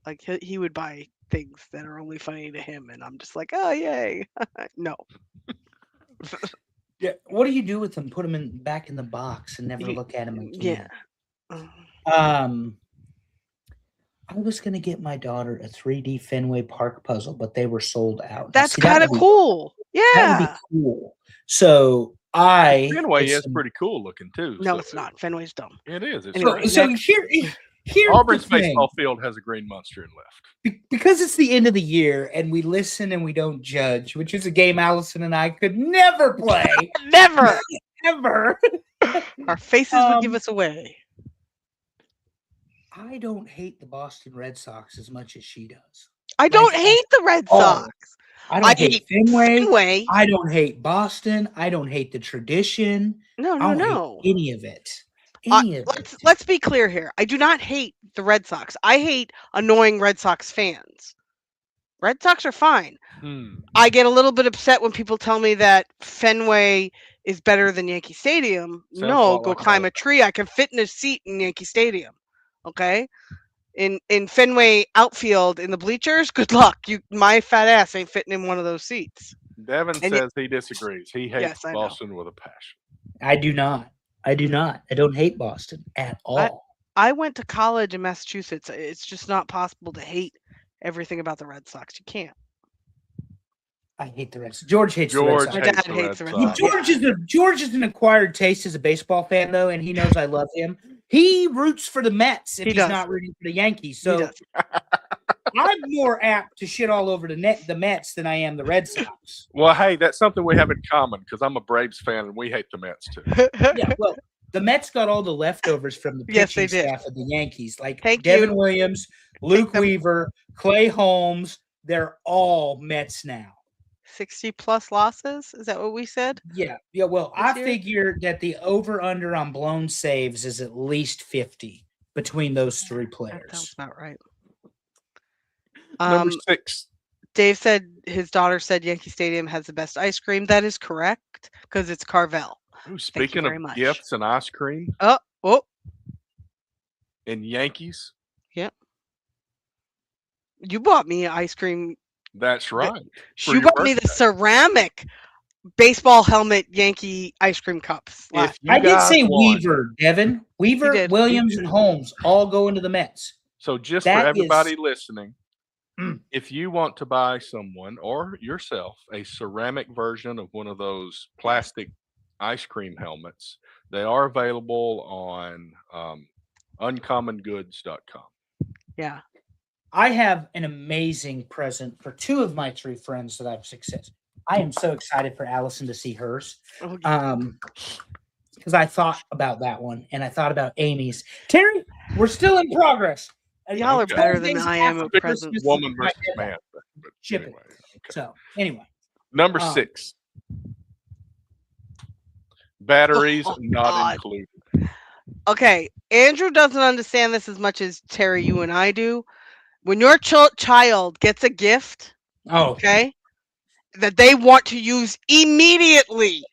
Like he would buy things that are only funny to him, and I'm just like, oh yay. No. Yeah. What do you do with them? Put them back in the box and never look at them again. Yeah. I was going to get my daughter a 3D Fenway Park puzzle, but they were sold out. That's See, kind of cool. That would Yeah. be cool. So Fenway is pretty cool looking too. No, so it's not. Fenway's dumb. It is. It's Anyway, great. So here's Auburn's the thing. baseball field has a green monster in left. Because it's the end of the year and we listen and we don't judge, which is a game Allison and I could never play. Never. Ever. Our faces would give us away. I don't hate the Boston Red Sox as much as she does. I don't hate the Red Sox. I don't hate hate Fenway. I don't hate Boston. I don't hate the tradition. No, I no, don't no. hate any of it. Any of it. Let's be clear here. I do not hate the Red Sox. I hate annoying Red Sox fans. Red Sox are fine. I get a little bit upset when people tell me that Fenway is better than Yankee Stadium. Sounds a No, lot go like climb a tree. I can fit in a seat in Yankee Stadium. Okay? In Fenway outfield in the bleachers, good luck. My fat ass ain't fitting in one of those seats. Devin says he disagrees. He hates Yes, I know. Boston with a passion. I do not. I do not. I don't hate Boston at all. I went to college in Massachusetts. It's just not possible to hate everything about the Red Sox. You can't. I hate the Red Sox. George hates the Red Sox. My dad hates the Red Well, Sox. George is an acquired taste as a baseball fan, though, and he knows I love him. He roots for the Mets if he's not rooting for the Yankees. So I'm more apt to shit all over the Mets than I am the Red Sox. Well, hey, that's something we have in common because I'm a Braves fan and we hate the Mets too. Yeah, well, the Mets got all the leftovers from the pitching staff of the Yankees, like Devin Williams, Luke Weaver, Clay Holmes. They're all Mets now. 60 plus losses? Is that what we said? Yeah. Well, I figure that the over-under on blown saves is at least 50 between those three players. That sounds about right. Number 6. Dave said his daughter said Yankee Stadium has the best ice cream. That is correct because it's Carvel. Ooh, speaking of gifts and ice cream. Oh. And Yankees. Yep. You bought me ice cream. That's right. She bought me the ceramic baseball helmet Yankee ice cream cups. I did say Weaver, Devin. Weaver, Williams, and Holmes all go into the Mets. So just for everybody listening, if you want to buy someone or yourself a ceramic version of one of those plastic ice cream helmets, they are available on uncommongoods.com. Yeah. I have an amazing present for 2 of my 3 friends that I've success. I am so excited for Allison to see hers. Because I thought about that one and I thought about Amy's. Terry, we're still in progress. Y'all are better than I am at presents. Woman versus man. Shipping. Anyway, okay. So anyway. Number 6. Batteries not included. Okay. Andrew doesn't understand this as much as Terry, you and I do. When your child gets a gift, okay, that they want to use immediately,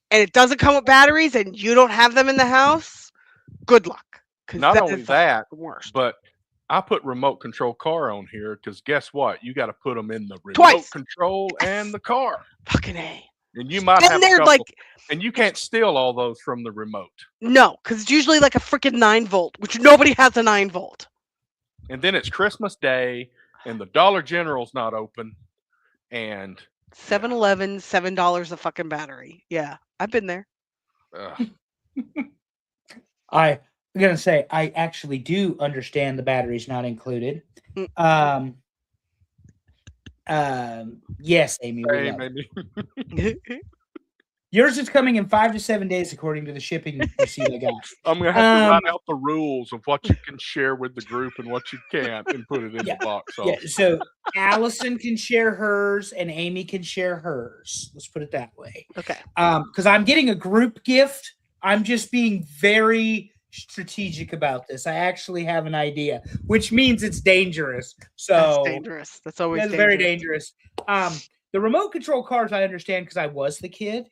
and it doesn't come with batteries, and you don't have them in the house, good luck. Not only that, but I put remote control car on here because guess what? You got to put them in the remote control and the car. Fucking A. And you might have a couple, and you can't steal all those from the remote. No, because it's usually like a freaking 9-volt, which nobody has a 9-volt. And then it's Christmas Day, and the Dollar General's not open, and 7-Eleven, $7 a fucking battery. Yeah, I've been there. I'm gonna say I actually do understand the batteries not included. Yes, Amy. Yours is coming in 5 to 7 days, according to the shipping receipt I got. I'm gonna have to write out the rules of what you can share with the group and what you can't, and put it in the box. Yeah. So Allison can share hers, and Amy can share hers. Let's put it that way. Okay. Because I'm getting a group gift. I'm just being very strategic about this. I actually have an idea, which means it's dangerous. So that's dangerous. That's always dangerous. Very dangerous. The remote control cars I understand because I was the kid.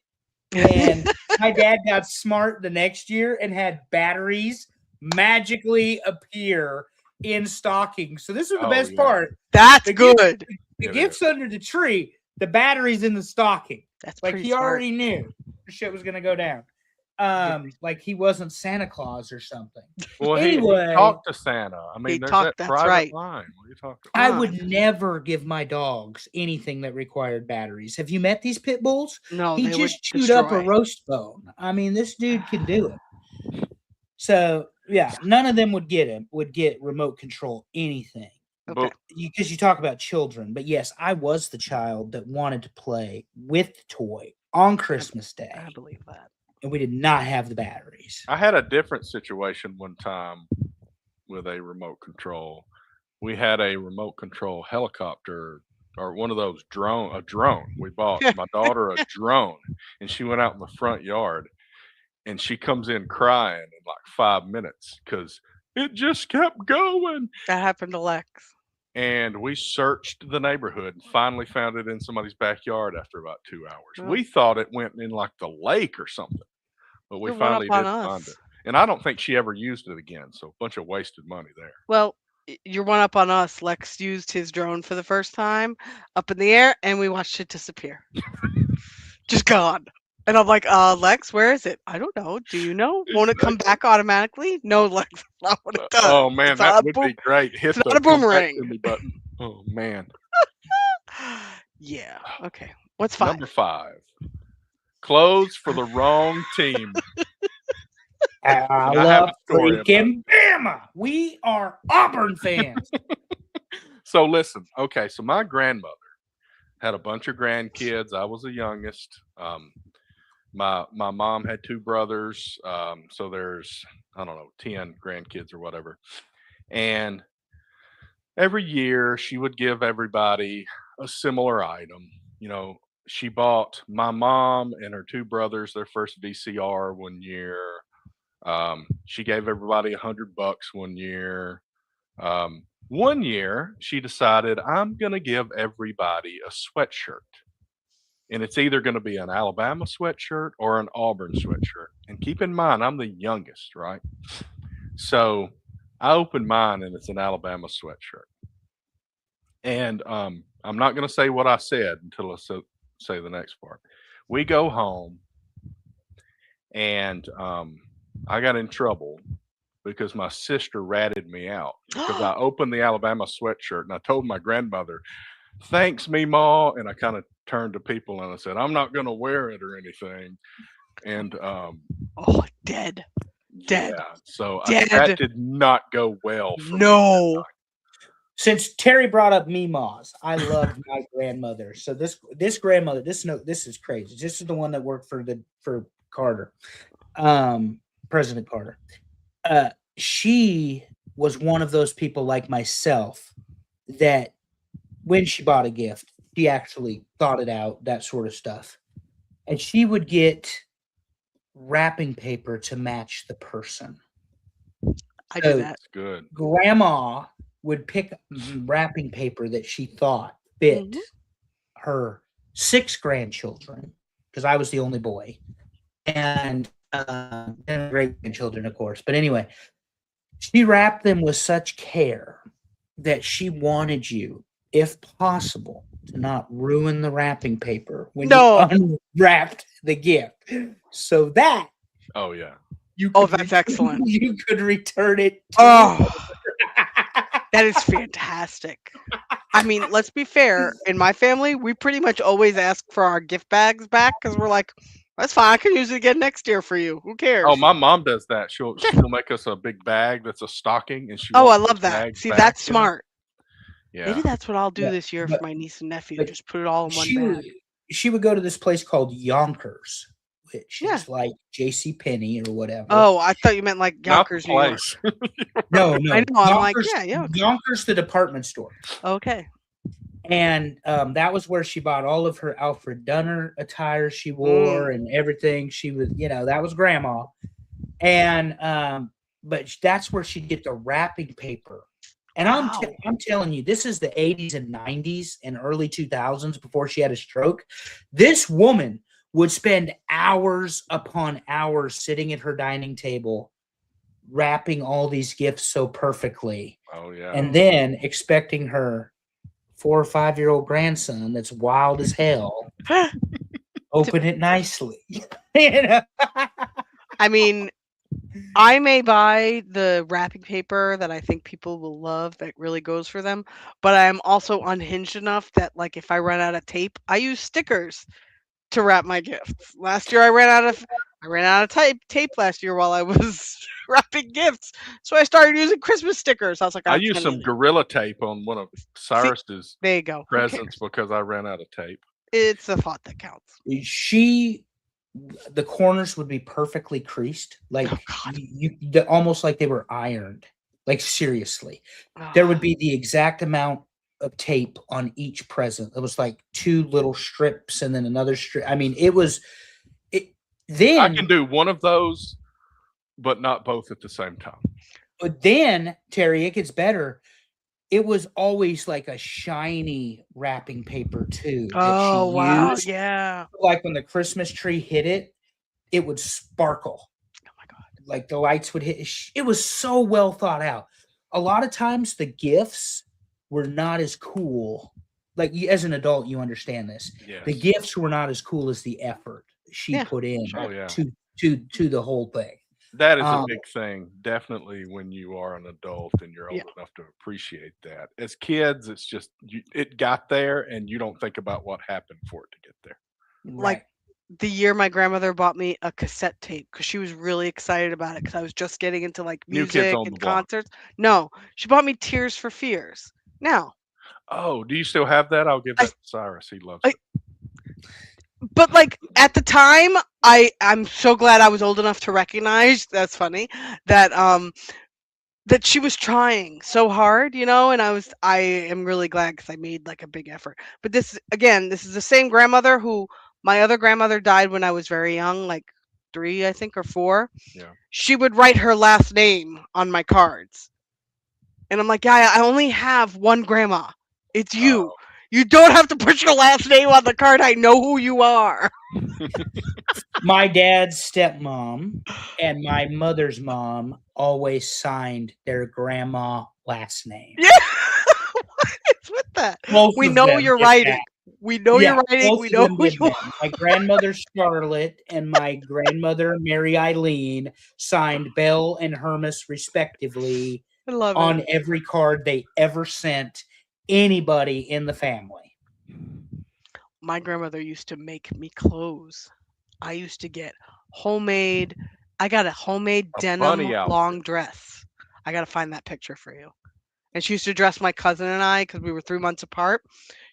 And my dad got smart the next year and had batteries magically appear in stocking. So this is the best part. That's good. The gift's under the tree. The battery's in the stocking. That's like he already knew the shit was gonna go down. Like he wasn't Santa Claus or something. Well, anyway, he talked to Santa. I mean, there's that private line. What are you talking about? I would never give my dogs anything that required batteries. Have you met these pit bulls? No, he just chewed up a roast bone. I mean, this dude can do it. So yeah, none of them would get remote control anything. Okay. Because you talk about children, but yes, I was the child that wanted to play with the toy on Christmas Day. I believe that. And we did not have the batteries. I had a different situation one time with a remote control. We had a remote control helicopter or one of those a drone. We bought my daughter a drone and she went out in the front yard and she comes in crying in like 5 minutes because it just kept going. That happened to Lex. And we searched the neighborhood and finally found it in somebody's backyard after about 2 hours. Well, We thought it went in like the lake or something, but we it went up finally on did find us. it. And I don't think she ever used it again. So a bunch of wasted money there. Well, you're one up on us. Lex used his drone for the first time up in the air, and we watched it disappear. Just gone. And I'm like, Lex, where is it? I don't know. Do you know? Won't it come Exactly. back automatically? No, Lex, that's not what it does. Oh man, It's that not a would boom- be great. Hit it's the not a come back boomerang. to me button. Oh man. Yeah. Okay. What's 5? Number 5. Clothes for the wrong team. I And I have love a story about freaking Bama. We are Auburn fans. So listen, okay, so my grandmother had a bunch of grandkids. I was the youngest. My mom had 2 brothers. So there's I don't know 10 grandkids or whatever. And every year she would give everybody a similar item. You know, she bought my mom and her 2 brothers their first VCR one year. She gave everybody $100 one year. One year, she decided I'm going to give everybody a sweatshirt. And it's either going to be an Alabama sweatshirt or an Auburn sweatshirt. And keep in mind, I'm the youngest, right? So I opened mine and it's an Alabama sweatshirt. And I'm not going to say what I said until I say the next part. We go home and I got in trouble because my sister ratted me out because I opened the Alabama sweatshirt and I told my grandmother, "Thanks, me, Ma." And I kind of turned to people and I said, "I'm not going to wear it or anything." And Oh, dead. Dead. yeah, so Dead. that did not go well for me. No. Since Terry brought up Meemaws, I loved my grandmother. So this grandmother, this is crazy. This is the one that worked for Carter, President Carter. She was one of those people like myself that when she bought a gift, she actually thought it out, that sort of stuff. And she would get wrapping paper to match the person. I do that. It's good. Grandma would pick wrapping paper that she thought fit her 6 grandchildren, because I was the only boy, and great grandchildren, of course. But anyway, she wrapped them with such care that she wanted you, if possible, to not ruin the wrapping paper when you unwrapped the gift, so that Oh yeah. you Oh, that's excellent. You could return it. Oh, that is fantastic. I mean, let's be fair. In my family, we pretty much always ask for our gift bags back because we're like, that's fine. I can use it again next year for you. Who cares? Oh, my mom does that. She'll make us a big bag that's a stocking, and she. Oh, I wants love those that. bags See, back, that's you know? smart. Yeah. Maybe that's what I'll do Yeah, this year but- for my niece and nephew. but Just put it all in one bag. She would go to this place called Yonkers, which Yeah. is like J.C. Penney or whatever. Oh, I thought you meant like Not the Yonkers, New York. place. no, I know. I'm like, Yonkers, yeah, Yonkers. Yonkers, the department store. Okay. And that was where she bought all of her Alfred Dunner attire she wore and everything. She was, that was grandma. And but that's where she'd get the wrapping paper. And Wow. I'm telling you, this is the 80s and 90s and early 2000s before she had a stroke. This woman would spend hours upon hours sitting at her dining table wrapping all these gifts so perfectly. Oh yeah. And then expecting her 4 or 5-year-old grandson that's wild as hell open it nicely. I mean, I may buy the wrapping paper that I think people will love that really goes for them, but I'm also unhinged enough that like if I run out of tape, I use stickers to wrap my gifts. Last year I ran out of tape last year while I was wrapping gifts. So I started using Christmas stickers. I was like, I used some Gorilla Tape on one of Cyrus's there you go. Who presents cares? because I ran out of tape. It's the thought that counts. The corners would be perfectly creased, like Oh, God. almost like they were ironed. Like seriously, there would be the exact amount of tape on each present. It was like 2 little strips and then another strip. I mean, it was it. I Then, can do one of those, but not both at the same time. but then Terry, it gets better. It was always like a shiny wrapping paper too that she Oh wow, used. yeah. Like when the Christmas tree hit it, it would sparkle. Oh my god. Like the lights would hit. It was so well thought out. A lot of times the gifts were not as cool. Like as an adult, you understand this. Yes. The gifts were not as cool as the effort she put in Oh, yeah. to the whole thing. That is a big thing. Definitely when you are an adult and you're old enough to appreciate that. As kids, it's just it got there and you don't think about what happened for it to get there. Like the year my grandmother bought me a cassette tape because she was really excited about it because I was just getting into like New Kids music on the and Block. concerts. No, she bought me Tears for Fears. Now, Oh, do you still have that? I'll give that to Cyrus. He loves it. but like at the time, I'm so glad I was old enough to recognize, that's funny, that that she was trying so hard, you know, and I am really glad because I made like a big effort. But this is the same grandmother who my other grandmother died when I was very young, like 3, I think, or 4. Yeah. She would write her last name on my cards. And I'm like, yeah, I only have one grandma. It's you. You don't have to put your last name on the card. I know who you are. My dad's stepmom and my mother's mom always signed their grandma last name. Yeah. What is with that? Both We of know them you're did writing. that. We know Yeah, you're writing. both We of know them who did you that. are. My grandmother Charlotte and my grandmother Mary Eileen signed Belle and Hermes respectively I love on it. every card they ever sent anybody in the family. My grandmother used to make me clothes. I used to get homemade. I got a homemade A denim bunny outfit. long dress. I got to find that picture for you. And she used to dress my cousin and I because we were 3 months apart.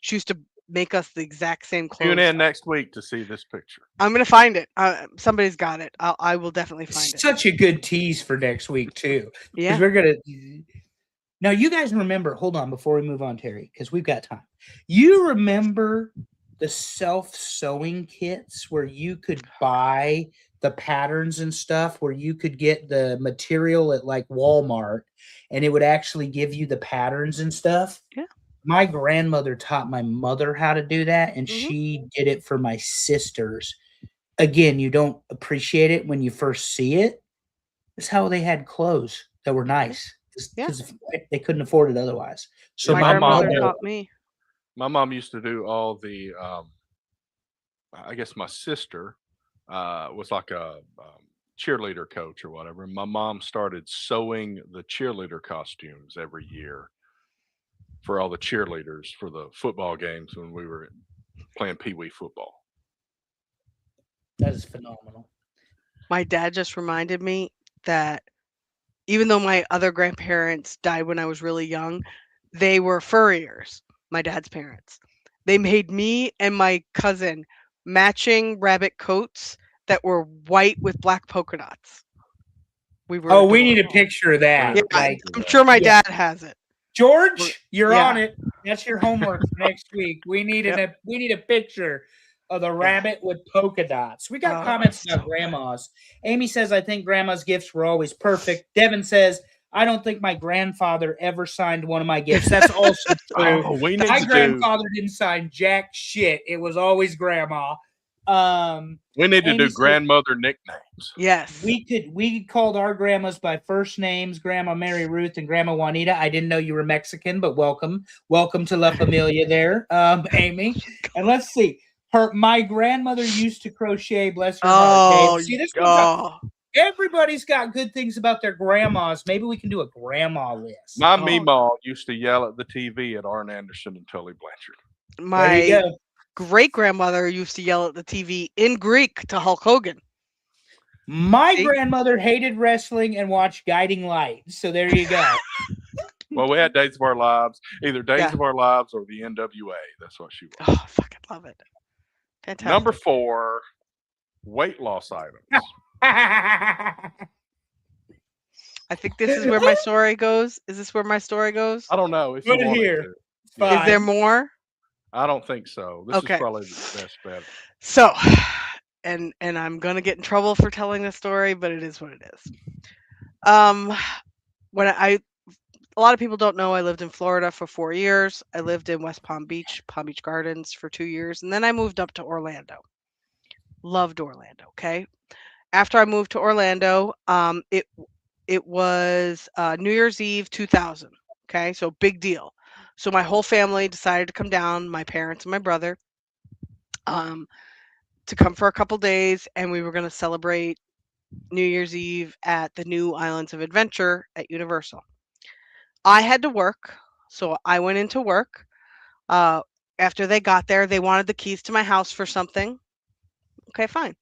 She used to make us the exact same Tune clothes. in next week to see this picture. I'm gonna find it. Somebody's got it. I will definitely find it. Such a good tease for next week too. Yeah. Because we're gonna. Now you guys remember? Hold on, before we move on, Terry, because we've got time. You remember the self-sewing kits where you could buy the patterns and stuff, where you could get the material at like Walmart, and it would actually give you the patterns and stuff. Yeah. My grandmother taught my mother how to do that, and Mhm. she did it for my sisters. Again, you don't appreciate it when you first see it. It's how they had clothes that were nice Yeah. because they couldn't afford it otherwise. So My my grandmother mom- taught me. My mom used to do all the. I guess my sister was like a cheerleader coach or whatever. And my mom started sewing the cheerleader costumes every year for all the cheerleaders for the football games when we were playing Pee Wee football. that is phenomenal. My dad just reminded me that even though my other grandparents died when I was really young, they were furriers, my dad's parents. They made me and my cousin matching rabbit coats that were white with black polka dots. We were Oh, we need a adorable. picture of that. Yeah, Like, I'm sure my Yeah. dad has it. George, you're Yeah. on it. That's your homework for next week. We need a picture of the rabbit with polka dots. We got Oh, comments so about good. grandmas. Amy says, I think grandma's gifts were always perfect. Devin says, I don't think my grandfather ever signed one of my gifts. That's also true. Oh, we need My to do. grandfather didn't sign jack shit. It was always grandma. We need to Amy do said- grandmother nicknames. Yes. We called our grandmas by first names, Grandma Mary Ruth and Grandma Juanita. I didn't know you were Mexican, but welcome to La Familia there, Amy. And let's see. My grandmother used to crochet, bless her heart. Oh, Dave. See, this oh. everybody's got good things about their grandmas. Maybe we can do a grandma list. My Oh. Meemaw used to yell at the TV at Arn Anderson and Tully Blanchard. There you My go. great grandmother used to yell at the TV in Greek to Hulk Hogan. My See? grandmother hated wrestling and watched Guiding Light. So there you go. Well, we had Days of Our Lives, either Days Yeah. of Our Lives or the NWA. That's what she was. Oh, I fucking love it. Fantastic. Number 4, weight loss items. I think this is where my story goes. Is this where my story goes? I don't know if you Right want here. it to. Fine. Is there more? I don't think so. This Okay. is probably the best bet. So, and I'm gonna get in trouble for telling this story, but it is what it is. When a lot of people don't know I lived in Florida for 4 years. I lived in West Palm Beach Gardens for 2 years, and then I moved up to Orlando. Loved Orlando, okay? After I moved to Orlando, it was New Year's Eve 2000, okay? So big deal. So my whole family decided to come down, my parents and my brother, um, to come for a couple days, and we were going to celebrate New Year's Eve at the new Islands of Adventure at Universal. I had to work, so I went into work. Uh, After they got there, they wanted the keys to my house for something. Okay, fine.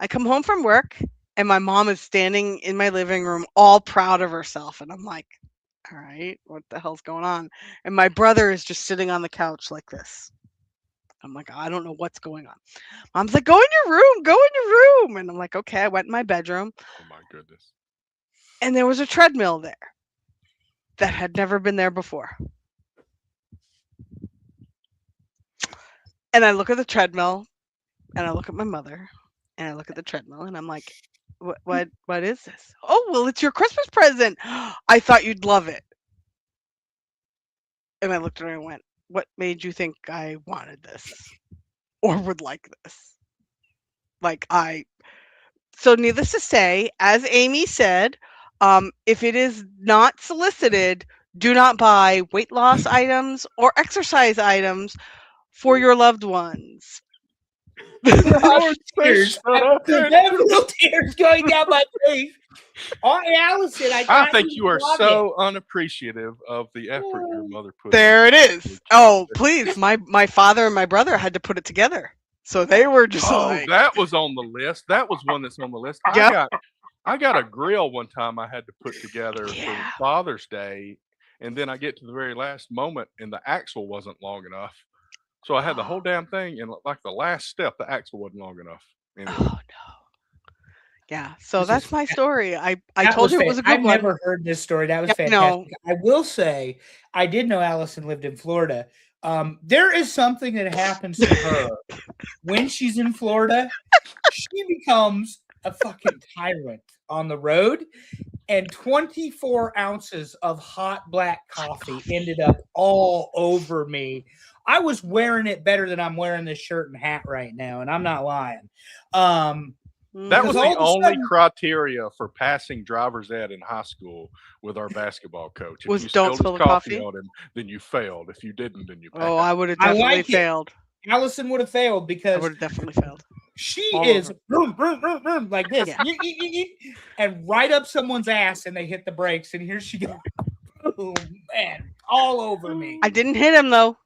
I come home from work, and my mom is standing in my living room, all proud of herself, and I'm like, "All right, what the hell's going on?" And my brother is just sitting on the couch like this. I'm like, "I don't know what's going on." Mom's like, "Go in your room, go in your room." And I'm like, "Okay." I went in my bedroom, Oh my goodness. and there was a treadmill there that had never been there before. And I look at the treadmill, and I look at my mother, and I look at the treadmill, and I'm like, what is this?" "Oh, well, it's your Christmas present. I thought you'd love it." And I looked at her and went, "What made you think I wanted this or would like this?" Like so needless to say, as Amy said, if it is not solicited, do not buy weight loss items or exercise items for your loved ones. Lord, Tears. shut up. Several tears going down my face. Oh, Allison, I think you are so unappreciative of the effort your mother put in. There it is. Oh, please. My father and my brother had to put it together. So they were just Oh, like, that was on the list. That was one that's on the list. Yep. I got a grill one time I had to put together Yeah. for Father's Day, and then I get to the very last moment, and the axle wasn't long enough. So I had the whole damn thing, and like the last step, the axle wasn't long enough. Anyway. Oh no. Yeah. So This that's is my story. I That told was you it fan- was a good I've one. never heard this story. That was Yeah, no. fantastic. I will say, I did know Allison lived in Florida. There is something that happens to her when she's in Florida. She becomes a fucking tyrant on the road, and 24 ounces of hot black coffee ended up all over me. I was wearing it better than I'm wearing this shirt and hat right now, and I'm not lying. That was Because all the of a only sudden- criteria for passing driver's ed in high school with our basketball coach. If Was you don't spilled spill his the coffee? on him, then you failed. If you didn't, then you passed. Oh, I would have I definitely like it. failed. Allison would have failed I because would have definitely failed. she All is over. vroom, vroom, vroom, vroom, like this, Yeah. and right up someone's ass, and they hit the brakes, and here she goes, boom, man, all over me. I didn't hit him though.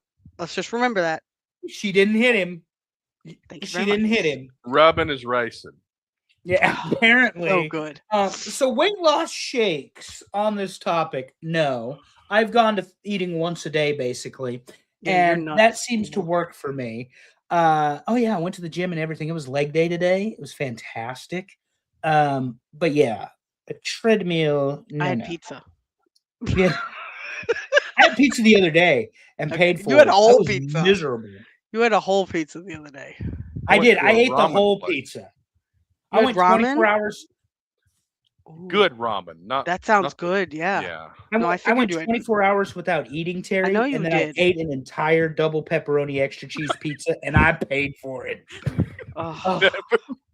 Let's just remember that. She didn't hit him. Thank you She very didn't much. hit him. Rubbing is racing. Yeah, apparently. Oh, good. So weight loss shakes on this topic. No, I've gone to eating once a day basically, Yeah, you're and nuts. that seems to work for me. Oh yeah, I went to the gym and everything. It was leg day today. It was fantastic. But yeah, a treadmill. No, I had no. pizza. Yeah. I had pizza the other day and Okay, paid for you had it. a whole I was pizza. miserable. You had a whole pizza the other day. I went did. to I a ate the ramen whole place. pizza. You I had went 24 ramen? hours. Ooh, Good ramen, not that sounds not the- good. Yeah. Yeah. I No, I went figured you had. 24 hours without eating, Terry. know you and then did. I ate an entire double pepperoni extra cheese pizza, and I paid for it. Oh, Oh,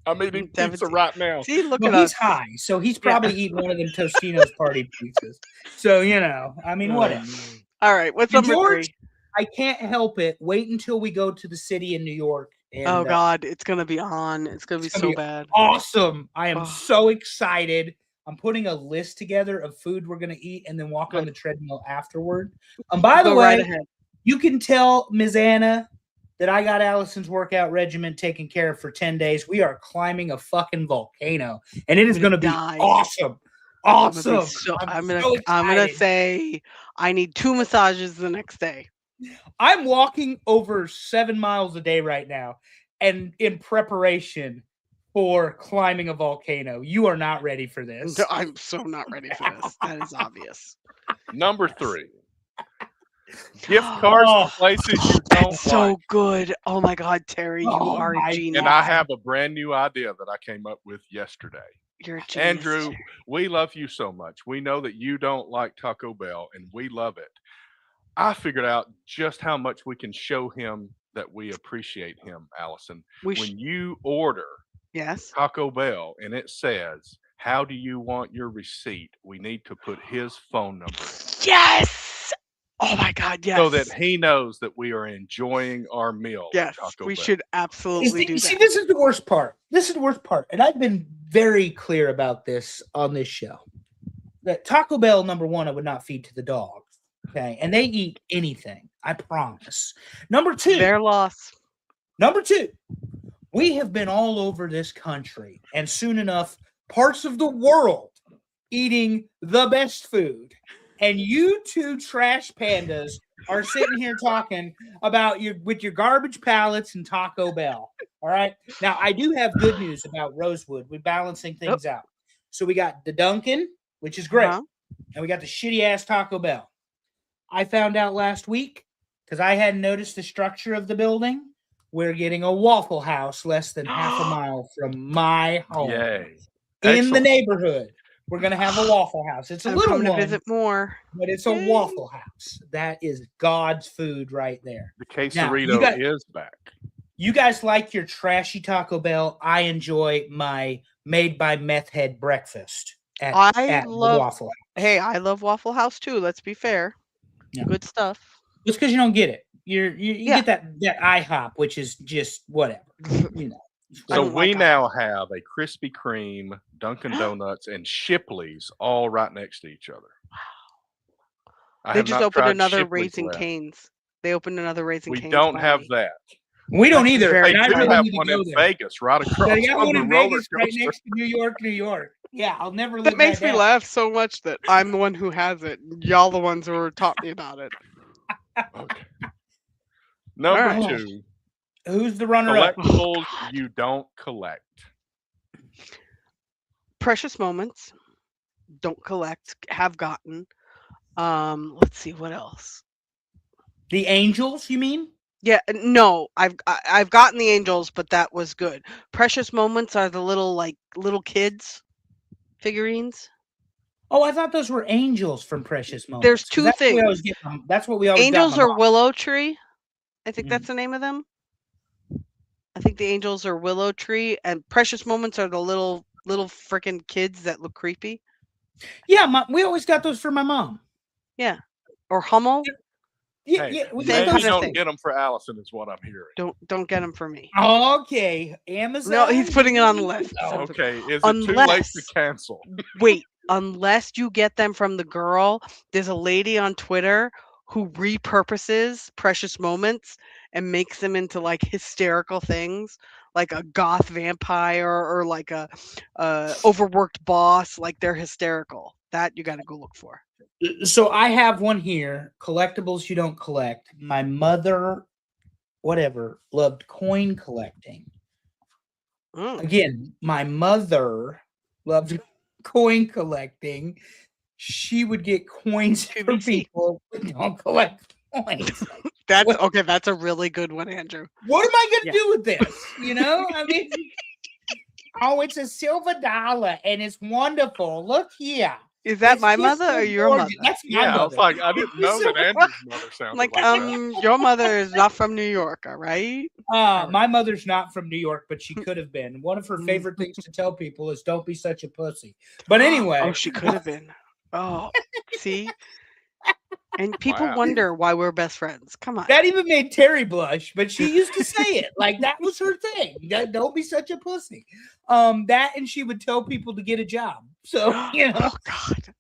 I'm eating Devin- pizza right now. see, look well, at he's us. high, so he's probably eating one of them Tostino's party pizzas. So, I mean, whatever. All right, what's And number George, 3? I can't help it. Wait until we go to the city in New York. And, Oh God, it's gonna be on. It's gonna be it's gonna so be bad. awesome. I am Oh. so excited. I'm putting a list together of food we're going to eat and then walk on Good. the treadmill afterward. By the Go way, right ahead. you can tell Ms. Anna that I got Allison's workout regimen taken care of for 10 days. We are climbing a fucking volcano, and it is going to be die. awesome. I'm Awesome. gonna excited. say I need 2 massages the next day. I'm walking over 7 miles a day right now, and in preparation for climbing a volcano. You are not ready for this. I'm so not ready for this. That is obvious. Number 3. Gift cards to places you don't That's so like. good. Oh my God, Terry, you Oh are a my genius. And I have a brand new idea that I came up with yesterday. You're a genius. Andrew, Terry. we love you so much. We know that you don't like Taco Bell, and we love it. I figured out just how much we can show him that we appreciate him, Allison. When you order Yes. Taco Bell and it says, "How do you want your receipt?" We need to put his phone number in Yes. Oh my God, yes. so that he knows that we are enjoying our meal at yes, Taco we Bell. should absolutely do See, that. this is the worst part. This is the worst part. And I've been very clear about this on this show. That Taco Bell, number one, I would not feed to the dogs. Okay. And they eat anything. I promise. Number two. Their loss. Number two. We have been all over this country and soon enough parts of the world eating the best food. And you two trash pandas are sitting here talking about your garbage pallets and Taco Bell. All right. Now, I do have good news about Rosewood. We're balancing things out. So we got the Dunkin', which is great. And we got the shitty ass Taco Bell. I found out last week, because I hadn't noticed the structure of the building, we're getting a Waffle House less than half a mile from my home. Yay. In the neighborhood. We're going to have a Waffle House. It's a I'm little coming one, to visit more. but it's a Waffle House. That is God's food right there. The quesarito is back. You guys like your trashy Taco Bell. I enjoy my made by meth head breakfast at the Waffle House. Hey, I love Waffle House too. Let's be fair. Yeah. Good stuff. It's because you don't get it. You get that IHOP, which is just whatever. You know. So we now have a Krispy Kreme, Dunkin' Donuts, and Shipley's all right next to each other. They just opened another Raising Cane's. They opened another Raising Cane's. We don't have that. We don't either. They do have one in Vegas, right across they got from one the in roller Vegas, coaster. right next to New York. Yeah, I'll never leave that makes me down. laugh so much that I'm the one who has it. Y'all the ones who taught me about it. Okay. Number 2. Who's the runner-up? Collectibles you don't collect. Precious moments. Don't collect. Have gotten. Let's see what else. The angels, you mean? Yeah, no, I've gotten the angels, but that was good. Precious moments are the little kids figurines. Oh, I thought those were angels from Precious Moments. There's two things. That's what we always Angels are Willow Tree. I think that's the name of them. I think the angels are Willow Tree, and Precious Moments are the little freaking kids that look creepy. Yeah, we always got those for my mom. Yeah, or Hummel. Yeah, we don't get them for Allison, is what I'm hearing. Don't get them for me. Okay, Amazon. No, he's putting it on the list. Okay, is it too late to cancel? Wait, unless you get them from the girl. There's a lady on Twitter who repurposes Precious Moments and makes them into like hysterical things, like a goth vampire or like a overworked boss. Like they're hysterical. That you got to go look for. So I have one here. Collectibles you don't collect. My mother, loved coin collecting. Again, my mother loved coin collecting. She would get coins from people who don't collect coins. That's a really good one, Andrew. What am I going to do with this? You know, I mean, it's a silver dollar and it's wonderful. Look here. Is that my mother or your mother? That's my mother. I was like, I didn't know that Andrew's mother sounded like that. Your mother is not from New York, all right? My mother's not from New York, but she could have been. One of her favorite things to tell people is don't be such a pussy. But anyway. Oh, she could have been. Oh, see? And people wonder why we're best friends. Come on. That even made Terry blush, but she used to say it. Like, that was her thing. Don't be such a pussy. That and she would tell people to get a job. So, you know. Oh, God.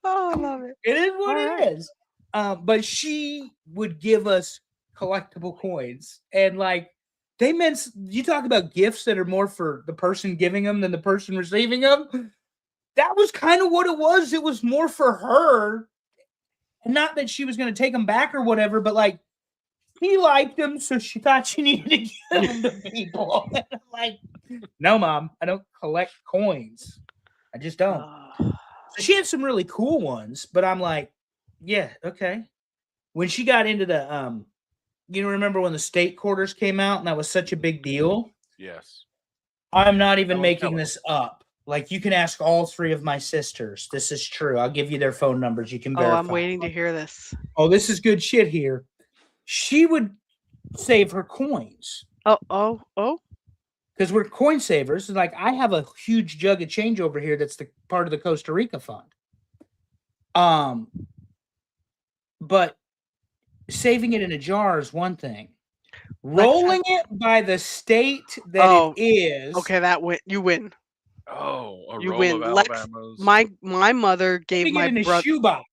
Oh, I love it. It is what it is. But she would give us collectible coins. And, like, they meant, you talk about gifts that are more for the person giving them than the person receiving them. That was kind of what it was. It was more for her. Not that she was going to take them back or whatever, but like he liked them, so she thought she needed to give them to people. Like, No, Mom, I don't collect coins. I just don't. So she had some really cool ones, but I'm like, yeah, okay. When she got into the remember when the state quarters came out and that was such a big deal? Yes. I'm not even was making telling. this up. Like, you can ask all three of my sisters. This is true. I'll give you their phone numbers. You can verify. I'm waiting to hear this. Oh, this is good shit here. She would save her coins. Oh. Because we're coin savers. Like, I have a huge jug of change over here that's the part of the Costa Rica fund. But saving it in a jar is one thing. Rolling it by the state that it is. Okay, you win. Oh, a you roll win. of Alabama's. My mother gave my brother shoebox.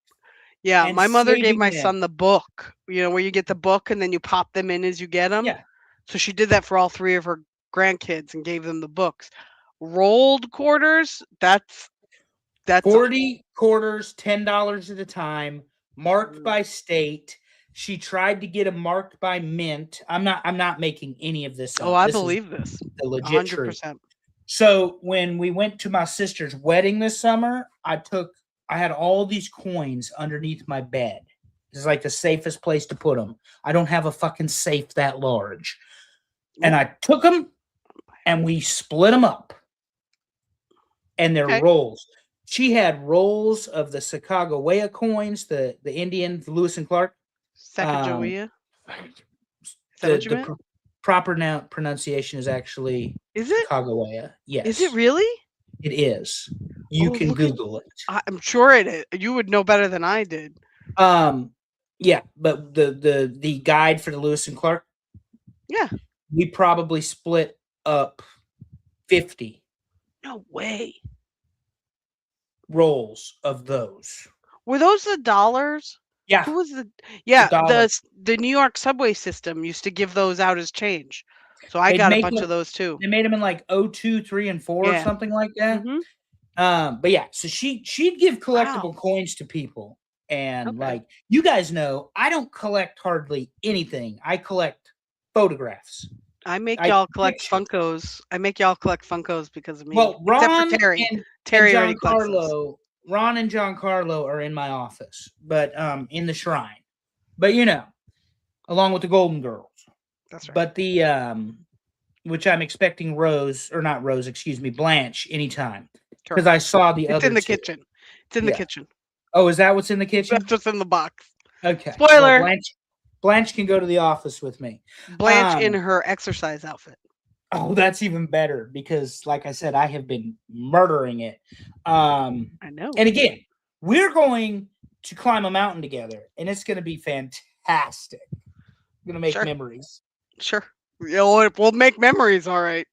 Yeah, my mother gave my son the book. You know, where you get the book and then you pop them in as you get them. Yeah. So she did that for all three of her grandkids and gave them the books. Rolled quarters, that's 40 quarters, $10 at a time, marked by state. She tried to get them marked by mint. I'm not making any of this up. Oh, I believe this. The legit 100%. truth. So when we went to my sister's wedding this summer, I had all these coins underneath my bed. It's like the safest place to put them. I don't have a fucking safe that large. And I took them and we split them up. And they're rolls. She had rolls of the Sacagawea coins, the Indian, the Lewis and Clark. Sacagawea? Is that what you meant? Proper pronunciation is actually Sacagawea. Yes. Is it really? It is. You can Google it. I'm sure it is. You would know better than I did. Yeah, but the guide for the Lewis and Clark. Yeah. We probably split up 50. No way. Rolls of those. Were those the dollars? Yeah. Who was the New York subway system used to give those out as change. So I got a bunch of those too. They made them in like 02, 3, and 4 or something like that. Mm-hmm. But yeah, so she'd give collectible coins to people. And like you guys know, I don't collect hardly anything. I collect photographs. I make y'all collect Funkos. I make y'all collect Funkos because of me. Well, Ron Terry and Giancarlo. Ron and Giancarlo are in my office, but in the shrine. But along with the Golden Girls. That's right. But the which I'm expecting Blanche anytime. Because I saw the other. It's in the kitchen. It's in the kitchen. Oh, is that what's in the kitchen? That's what's in the box. Okay. Spoiler. Well, Blanche can go to the office with me. Blanche in her exercise outfit. Oh, that's even better because, like I said, I have been murdering it. I know. And again, we're going to climb a mountain together, and it's going to be fantastic. We're going to make memories. Sure. We'll make memories, all right.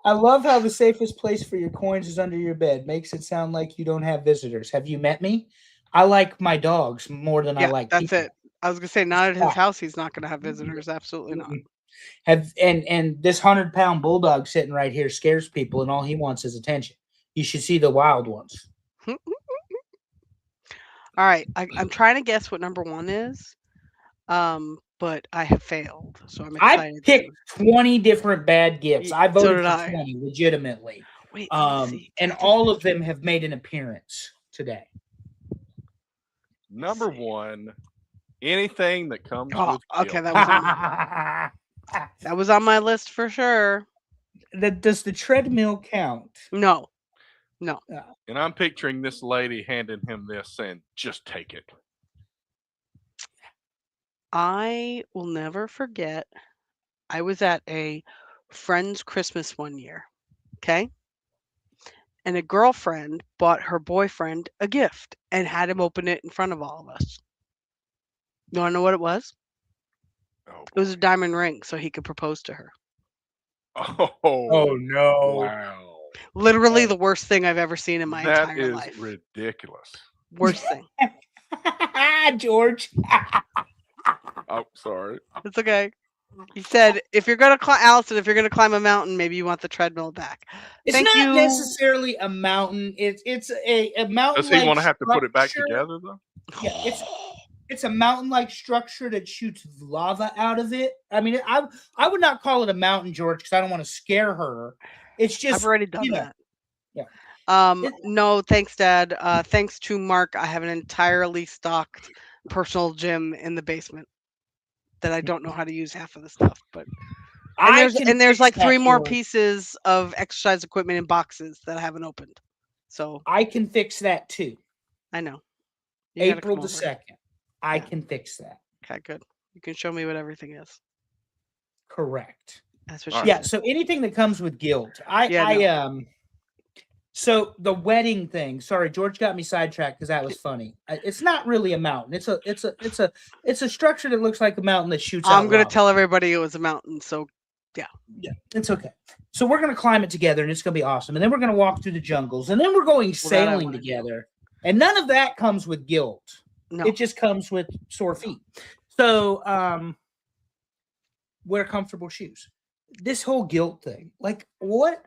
I love how the safest place for your coins is under your bed. Makes it sound like you don't have visitors. Have you met me? I like my dogs more than I like people. That's it. I was going to say, not at his house, he's not going to have visitors. Absolutely not. And this 100-pound bulldog sitting right here scares people, and all he wants is attention. You should see the wild ones. All right. I'm trying to guess what number 1 is. But I have failed, so I'm excited. I picked 20 different bad gifts. I voted for 20 legitimately. Wait, and all of them have made an appearance today. Number 1, anything that comes with okay, that was on my list for sure. Does the treadmill count? No. And I'm picturing this lady handing him this saying, just take it. I will never forget. I was at a friend's Christmas one year. Okay. And a girlfriend bought her boyfriend a gift and had him open it in front of all of us. You want to know what it was? It was a diamond ring so he could propose to her. Oh no. Wow. Literally the worst thing I've ever seen in my entire life. That is ridiculous. Worst thing. George. Oh, sorry. It's okay. He said, if you're going to Allison, if you're going to climb a mountain, maybe you want the treadmill back. It's not necessarily a mountain. It's a mountain. Does he want to have to put it back together, though? Yeah, It's a mountain-like structure that shoots lava out of it. I mean, I would not call it a mountain, George, because I don't want to scare her. It's just I've already done you know, that. Yeah. No, thanks, Dad. Thanks to Mark, I have an entirely stocked personal gym in the basement that I don't know how to use half of the stuff, but and there's like 3 more pieces of exercise equipment in boxes that I haven't opened. So I can fix that too. I know. You gotta April come the over. 2nd. I Yeah. can fix that. Okay, good. You can show me what everything is. Correct. That's what All she right. Yeah. So anything that comes with guilt, Yeah, So the wedding thing. Sorry, George got me sidetracked because that was funny. It's not really a mountain. It's a structure that looks like a mountain that shoots out I'm gonna lava. tell everybody it was a mountain. So Yeah, it's okay. So we're gonna climb it together, and it's gonna be awesome. And then we're gonna walk through the jungles, and then we're going Well, that I sailing wanna do. together. And none of that comes with guilt. No. It just comes with sore feet. So wear comfortable shoes. This whole guilt thing, like what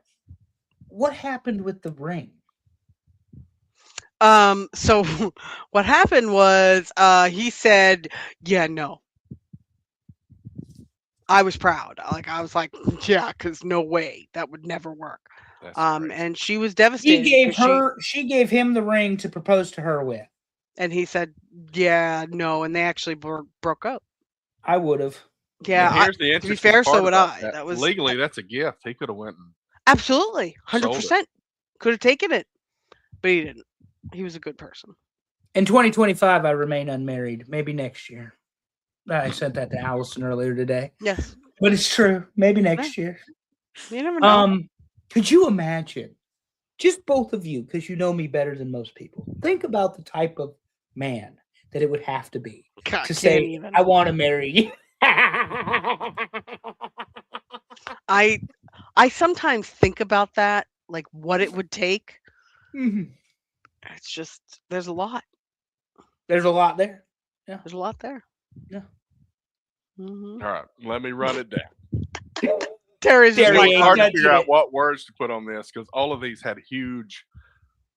happened with the ring? So what happened was he said, "Yeah, no." I was proud. I was like, "Yeah, because no way. That would never work." That's crazy. And she was devastated. She gave him the ring to propose to her with. And he said, "Yeah, no," and they actually broke up. I would have. Yeah, And here's the to be interesting fair, part so would about I. that. That was Legally, that's a gift. He could have went and absolutely sold it. 100%. Could have taken it, but he didn't. He was a good person. In 2025, I remain unmarried. Maybe next year. I sent that to Allison earlier today. Yes, But it's true. Maybe next year. you never know. Could you imagine, just both of you, because you know me better than most people, think about the type of man that it would have to be God, to can't say, even. I want to marry you. I sometimes think about that, like what it would take. Mhm. It's just there's a lot. There's a lot there. There's a lot there. Yeah. Mhm. All right, let me run it down. Terry's just Terry like, ain't Hard to touching figure out it. what words to put on this because all of these had huge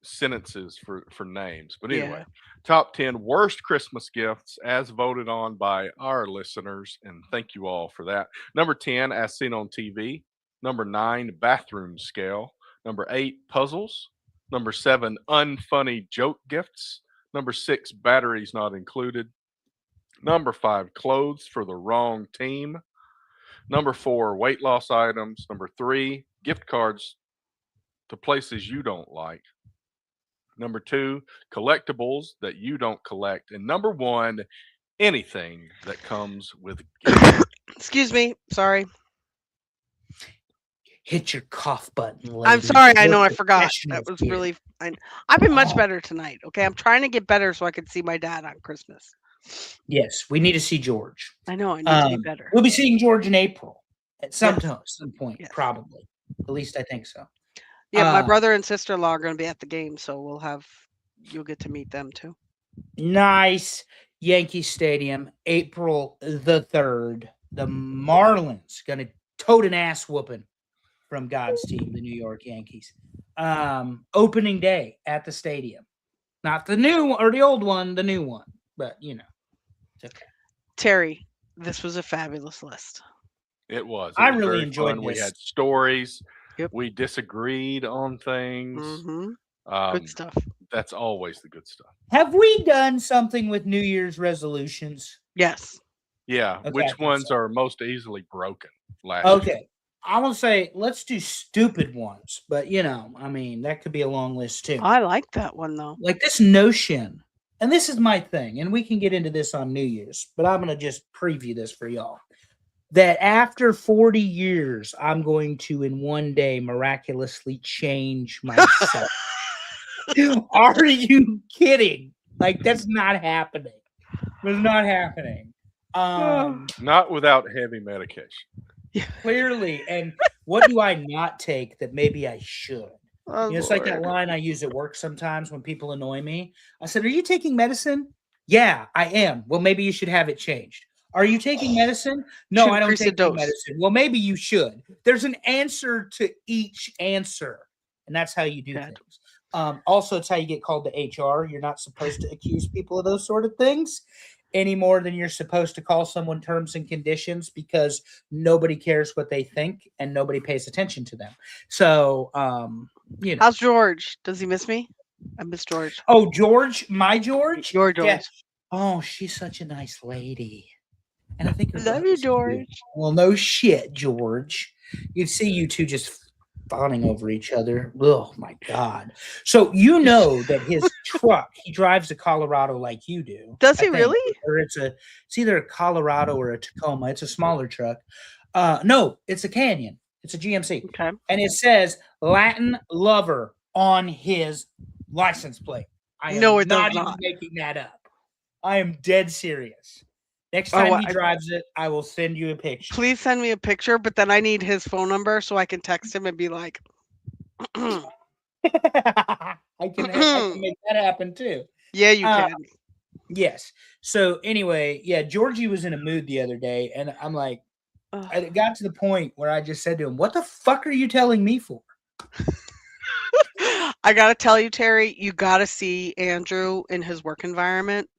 sentences for names. But anyway, Yeah. top 10 worst Christmas gifts as voted on by our listeners, and thank you all for that. Number 10, as seen on TV. Number 9, bathroom scale. Number 8, puzzles. Number 7, unfunny joke gifts. Number 6, batteries not included. Number 5, clothes for the wrong team. Number 4, weight loss items. Number 3, gift cards to places you don't like. Number 2, collectibles that you don't collect. And number 1, anything that comes with gifts. Excuse me. Sorry. Hit your cough button, ladies. I'm sorry. I We're know I forgot. professionals That was here. really. I've been much Oh. better tonight. Okay, I'm trying to get better so I can see my dad on Christmas. Yes, we need to see George. I know. I need to be better. We'll be seeing George in April at some point, Yes. probably. At least I think so. Yeah, my brother and sister-in-law are going to be at the game, so you'll get to meet them too. Nice. Yankee Stadium, April the 3rd. The Marlins going to tote an ass whooping from God's team, the New York Yankees. Opening day at the stadium. Not the new or the old one, the new one. But, it's okay. Terry, this was a fabulous list. It was. I was really very enjoyed fun. We this. had stories. Yep. We disagreed on things. Mm-hmm. Good stuff. That's always the good stuff. Have we done something with New Year's resolutions? Yes. Yeah. Okay, I Which think ones so. are most easily broken last year? Okay. I'm going to say let's do stupid ones. But, that could be a long list too. I like that one, though. Like this notion, and this is my thing, and we can get into this on New Year's, but I'm going to just preview this for y'all. That after 40 years, I'm going to, in one day, miraculously change myself. Are you kidding? Like, that's not happening. It's not happening. Not without heavy medication. Clearly. And what do I not take that maybe I should? Oh, It's like that line I use at work sometimes when people annoy me. I said, "Are you taking medicine?" "Yeah, I am." "Well, maybe you should have it changed." "Are you taking medicine?" "No, Should I don't increase the take dose. medicine." "Well, maybe you should." There's an answer to each answer, and that's how you do Good. things. Also, it's how you get called to HR. You're not supposed to accuse people of those sort of things. any more than you're supposed to call someone terms and conditions because nobody cares what they think and nobody pays attention to them. So, How's George? Does he miss me? I miss George. Oh, George, my George? Your George. Yeah. Oh, she's such a nice lady. And I think I love you, George. Well, no shit, George. You'd see you two just fawning over each other. Oh my God. So you know that his truck, he drives a Colorado like you do. Does he really? Or it's either a Colorado or a Tacoma. It's a smaller truck. No, it's a Canyon. It's a GMC. Okay. And it says Latin Lover on his license plate. I am it not does even not. making that up. I am dead serious. Next time he drives it, I will send you a picture. Please send me a picture, but then I need his phone number so I can text him and be like, I can make that happen too. yeah, you can. Yes. So anyway, yeah, Georgie was in a mood the other day, and I'm like, it got to the point where I just said to him, "What the fuck are you telling me for?" I gotta tell you, Terry, you gotta see Andrew in his work environment.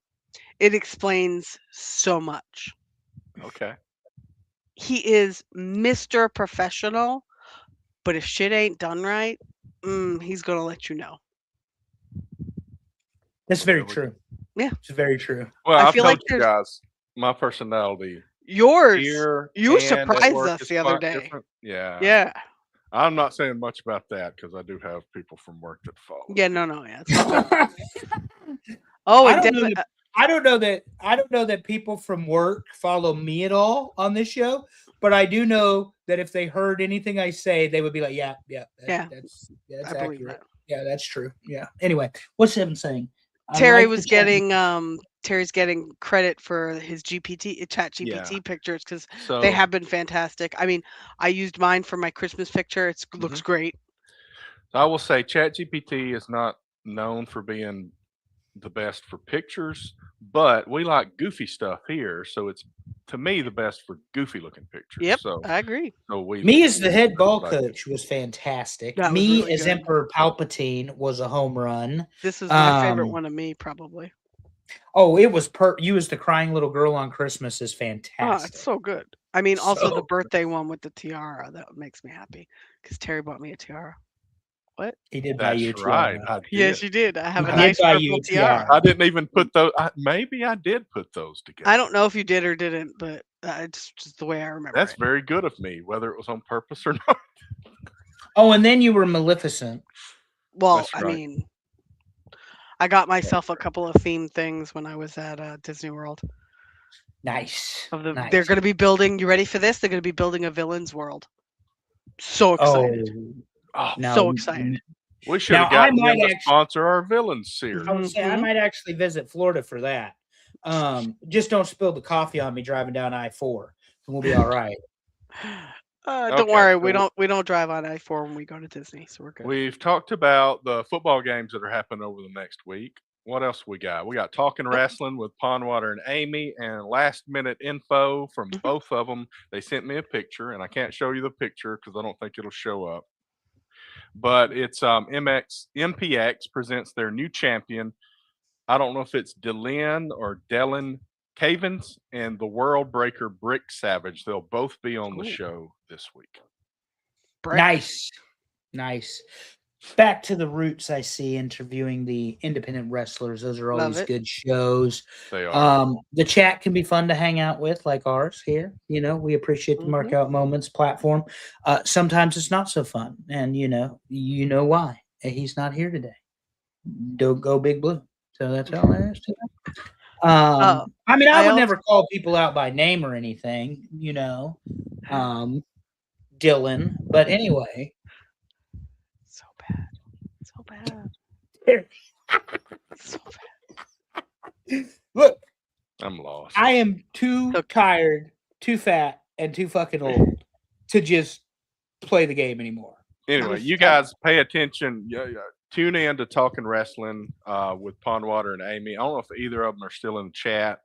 It explains so much. Okay. He is Mr. Professional, but if shit ain't done right, he's gonna let you know. That's very true. Yeah, it's very true. Well, I I've feel told like you guys my personality. yours. Here You and at surprised work us is the other quite day. different. Yeah. Yeah. I'm not saying much about that because I do have people from work that follow. Yeah, no, yeah. Oh, I and don't know that people from work follow me at all on this show, but I do know that if they heard anything I say, they would be like, that's accurate. That. Yeah, that's true. Yeah. Anyway, what's Evan saying? Terry's getting credit for his ChatGPT pictures because they have been fantastic. I mean, I used mine for my Christmas picture. It looks great. I will say ChatGPT is not known for being the best for pictures, but we like goofy stuff here, so it's to me the best for goofy looking pictures. Yep, so I agree. So me as the head ball coach was fantastic. That me was really as good. Emperor Palpatine was a home run. This is my favorite one of me, probably. Oh, it was you as the crying little girl on Christmas is fantastic. Oh, it's so good. I mean, also the birthday one with the tiara, that makes me happy because Terry bought me a tiara. What? He did buy you a tiara. Right. Yes, you did. I have a nice purple tiara. I didn't even put those. Maybe I did put those together. I don't know if you did or didn't, but it's just the way I remember. That's very good of me, whether it was on purpose or not. Oh, and then you were Maleficent. Well, I mean, I got myself a couple of themed things when I was at Disney World. Nice. They're going to be building. You ready for this? They're going to be building a villain's world. So excited! So excited! We should have gotten them to sponsor our villains series. I would say I might actually visit Florida for that. Just don't spill the coffee on me driving down I-4, and we'll be all right. Don't worry, we don't drive on I-4 when we go to Disney, so we're good. We've talked about the football games that are happening over the next week. What else we got? We got Talking Wrestling with Pondwater and Amy, and last minute info from both of them. They sent me a picture, and I can't show you the picture because I don't think it'll show up. But it's MPX presents their new champion. I don't know if it's Dylan or Dylan Cavens and the World Breaker Brick Savage. They'll both be on the show this week. Nice. Back to the roots, I see, interviewing the independent wrestlers. Those are always good shows. They are. The chat can be fun to hang out with, like ours here. You know, we appreciate the Mark Out Moments platform. Sometimes it's not so fun, and you know why. He's not here today. Don't go Big Blue. So that's all there is to that. I mean, I would never call people out by name or anything, you know, Dylan. But anyway. So bad. So bad. Look. I'm lost. I am too tired, too fat, and too fucking old to just play the game anymore. Anyway, you guys pay attention. Tune in to Talking Wrestling with Pondwater and Amy. I don't know if either of them are still in the chat.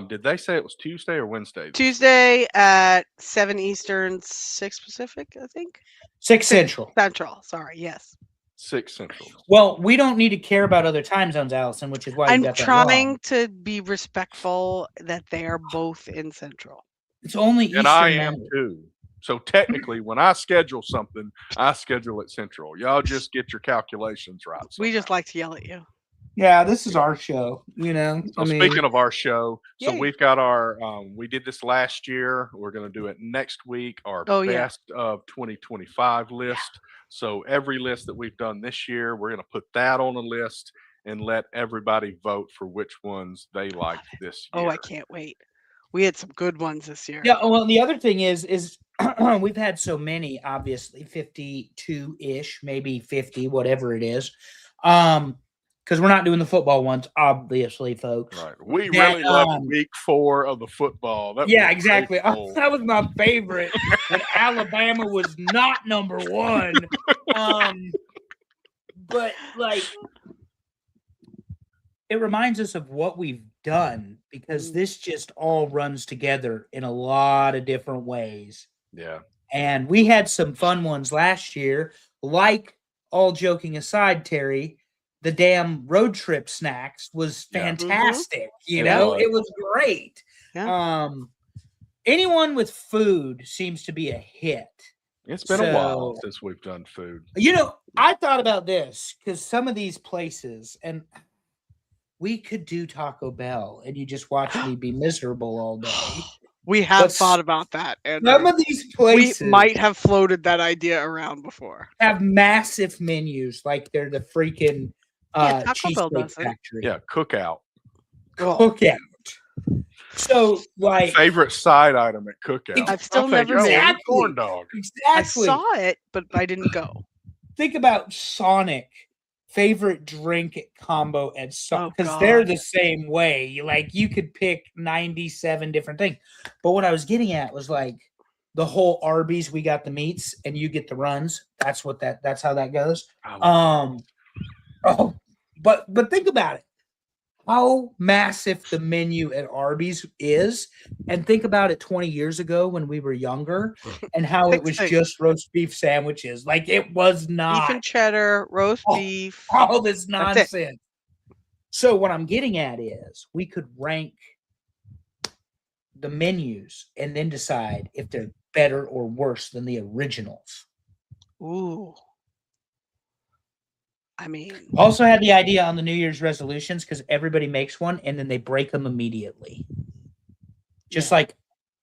Did they say it was Tuesday or Wednesday? Tuesday at 7 Eastern, 6 Pacific, I think. 6 Central. Central, sorry, yes. 6 Central. Well, we don't need to care about other time zones, Allison, which is why you I'm got that wrong. trying to be respectful that they are both in Central. It's only And I Eastern am Mountain. too. So technically, when I schedule something, I schedule it Central. Y'all just get your calculations right. We just somehow. like to yell at you. Yeah, this is our show. You know, So speaking of our show, so Yay. we've got our we did this last year. We're going to do it next week. Our Oh, yeah. best of 2025 list. So every list that we've done this year, we're going to put that on a list and let everybody vote for which ones they liked this year. Oh, I can't wait. We had some good ones this year. Yeah. Well, the other thing is we've had so many, obviously 52-ish, maybe 50, whatever it is. Because we're not doing the football ones, obviously, folks. Right. We That, really loved week 4 of the football. That Yeah, was exactly. great goal. That was my favorite. When Alabama was not number 1. But like, it reminds us of what we've done because this just all runs together in a lot of different ways. Yeah. And we had some fun ones last year, like, all joking aside, Terry, the damn road trip snacks was fantastic. You know, it was great. Yeah. Anyone with food seems to be a hit. It's been a while since we've done food. You know, I thought about this because some of these places, and we could do Taco Bell, and you just watch me be miserable all day. We have thought about that. And some of these places we might have floated that idea around before. Have massive menus like they're the freaking Taco Bell Cheesecake does it. Factory. Yeah, cookout. Cookout. So, like, favorite side item at cookout. I've still never been. Corn dog. Exactly. I saw it, but I didn't go. Think about Sonic favorite drink combo at Sonic because God. they're the same way. You could pick 97 different things. But what I was getting at was like the whole Arby's, we got the meats and you get the runs. That's how that goes. But think about it. How massive the menu at Arby's is, and think about it 20 years ago when we were younger, and how it was just roast beef sandwiches. Like, it was not beef and cheddar, roast beef, all this nonsense. So what I'm getting at is we could rank the menus and then decide if they're better or worse than the originals. Ooh. I mean, also had the idea on the New Year's resolutions because everybody makes one and then they break them immediately. Just like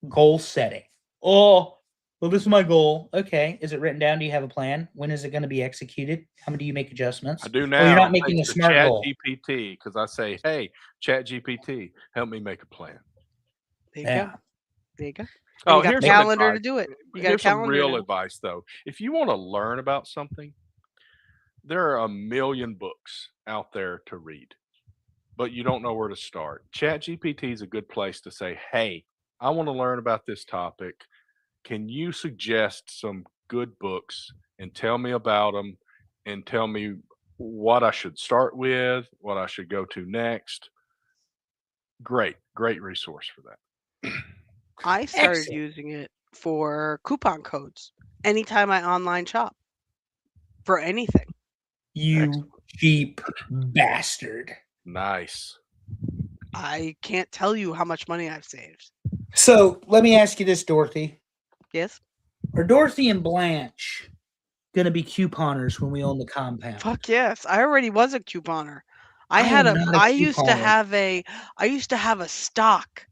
goal setting. Oh, well, this is my goal. Okay. Is it written down? Do you have a plan? When is it going to be executed? How many do you make adjustments? I do now. Oh, you're not making a smart goal. ChatGPT, because I say, hey, ChatGPT, help me make a plan. There you go. There you go. Oh, you got here's a calendar to do it. You got here's a calendar. Some real advice, though. If you want to learn about something, there are a million books out there to read, but you don't know where to start. ChatGPT is a good place to say, hey, I want to learn about this topic. Can you suggest some good books and tell me about them and tell me what I should start with, what I should go to next? Great resource for that. I started using it for coupon codes anytime I online shop for anything. You cheap bastard. Nice. I can't tell you how much money I've saved. So let me ask you this, Dorothy. Yes? Are Dorothy and Blanche going to be couponers when we own the compound? Fuck yes. I already was a couponer. I used to have a stock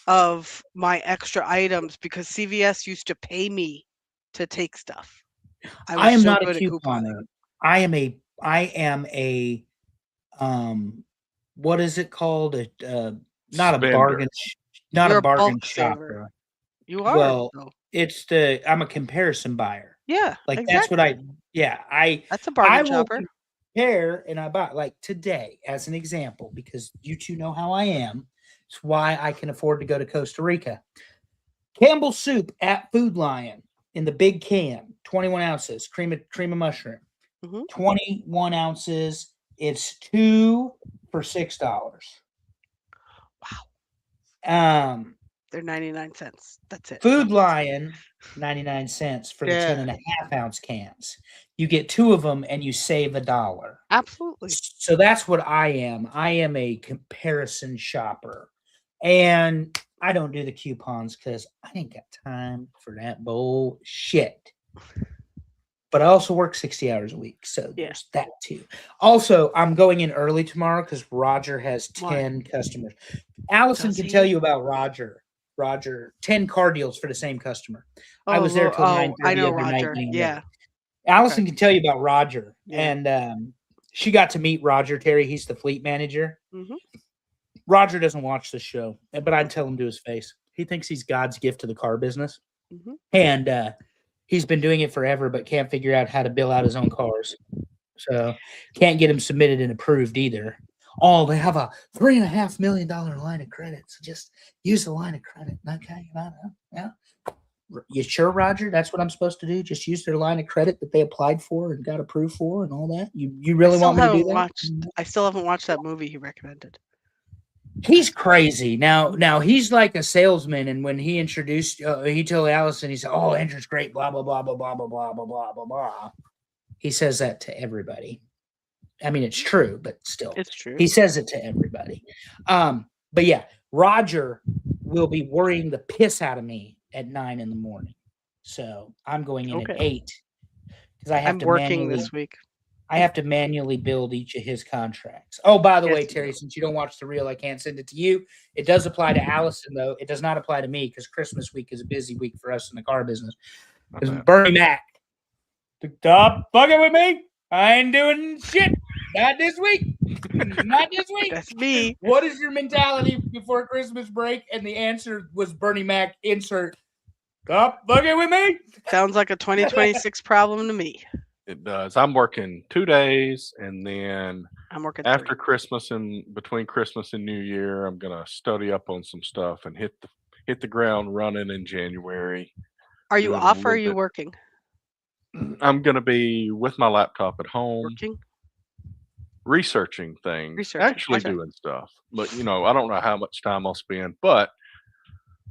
of my extra items because CVS used to pay me to take stuff. I am not a couponer. I am a what is it called? Not Spender. a bargain, not You're a bargain bulk shopper. saver. You are. Well, though. I'm a comparison buyer. Yeah, like exactly. That's a bargain I will shopper. Compare and I buy, like today as an example, because you two know how I am. It's why I can afford to go to Costa Rica. Campbell soup at Food Lion in the big can, 21 ounces, cream of mushroom. 21 ounces. It's 2 for $6. Wow. They're 99 cents. That's it. Food Lion, 99 cents for the 10.5 ounce cans. You get 2 of them and you save $1. Absolutely. So that's what I am. I am a comparison shopper. And I don't do the coupons because I ain't got time for that bullshit. But I also work 60 hours a week. So there's that too. Also, I'm going in early tomorrow because Roger has 10 customers. Allison can tell you about Roger. 10 car deals for the same customer. I was there till 9:30 I know every Roger. night. Yeah. Allison can tell you about Roger. Yeah. And she got to meet Roger, Terry. He's the fleet manager. Mm-hmm. Roger doesn't watch this show, but I'd tell him to his face. He thinks he's God's gift to the car business. Mm-hmm. And he's been doing it forever, but can't figure out how to bill out his own cars. So can't get them submitted and approved either. Oh, they have a $3.5 million line of credit. So just use the line of credit. Okay. Yeah. You sure, Roger? That's what I'm supposed to do? Just use their line of credit that they applied for and got approved for and all that? You really want me to do that? I still haven't watched that movie he recommended. He's crazy. Now he's like a salesman, and when he introduced, he told Allison, he said, "Oh, Andrew's great." Blah blah blah blah blah blah blah blah blah blah blah. He says that to everybody. I mean, it's true, but still, it's true. He says it to everybody. But yeah, Roger will be worrying the piss out of me at 9 a.m. So I'm going in at 8 because I have to working this week. I have to manually build each of his contracts. Oh, by the way, Terry, since you don't watch the reel, I can't send it to you. It does apply to Allison, though. It does not apply to me because Christmas week is a busy week for us in the car business. Because Bernie Mac, stop fucking with me. I ain't doing shit. Not this week. Not this week. That's me. What is your mentality before Christmas break? And the answer was Bernie Mac, insert, stop fucking with me. Sounds like a 2026 problem to me. It does. I'm working 2 days, and then I'm working after Christmas and between Christmas and New Year, I'm gonna study up on some stuff and hit the ground running in January. Are you off or are you working? I'm gonna be with my laptop at home, working, researching things, actually doing stuff. But I don't know how much time I'll spend, but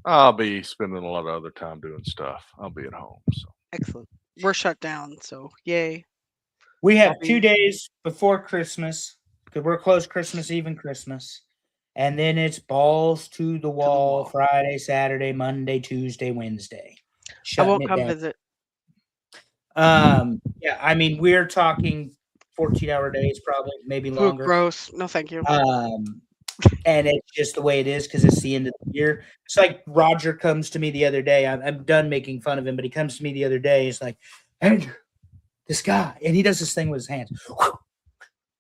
I'll be spending a lot of other time doing stuff. I'll be at home. So excellent. We're shut down, so yay. We have 2 days before Christmas because we're closed Christmas Eve and Christmas. And then it's balls to the wall Friday, Saturday, Monday, Tuesday, Wednesday. I won't come visit. Yeah, I mean, we're talking 14-hour days, probably, maybe longer. Gross. No, thank you. And it's just the way it is because it's the end of the year. It's like Roger comes to me the other day. I'm done making fun of him, but he comes to me the other day. He's like, Andrew, this guy. And he does this thing with his hands.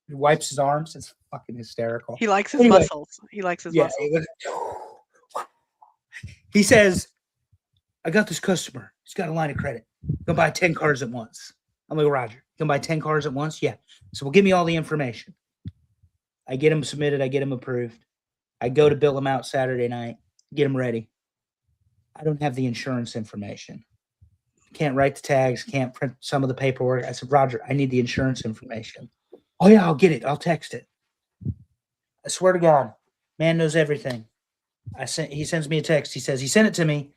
He wipes his arms. It's fucking hysterical. He likes his muscles. He likes his muscles. He says, I got this customer. He's got a line of credit. Go buy 10 cars at once. I'm like, Roger, you can buy 10 cars at once? Yeah. So well, give me all the information. I get them submitted. I get them approved. I go to bill them out Saturday night, get them ready. I don't have the insurance information. Can't write the tags, can't print some of the paperwork. I said, Roger, I need the insurance information. Oh, yeah, I'll get it. I'll text it. I swear to God, man knows everything. He sends me a text. He says, he sent it to me,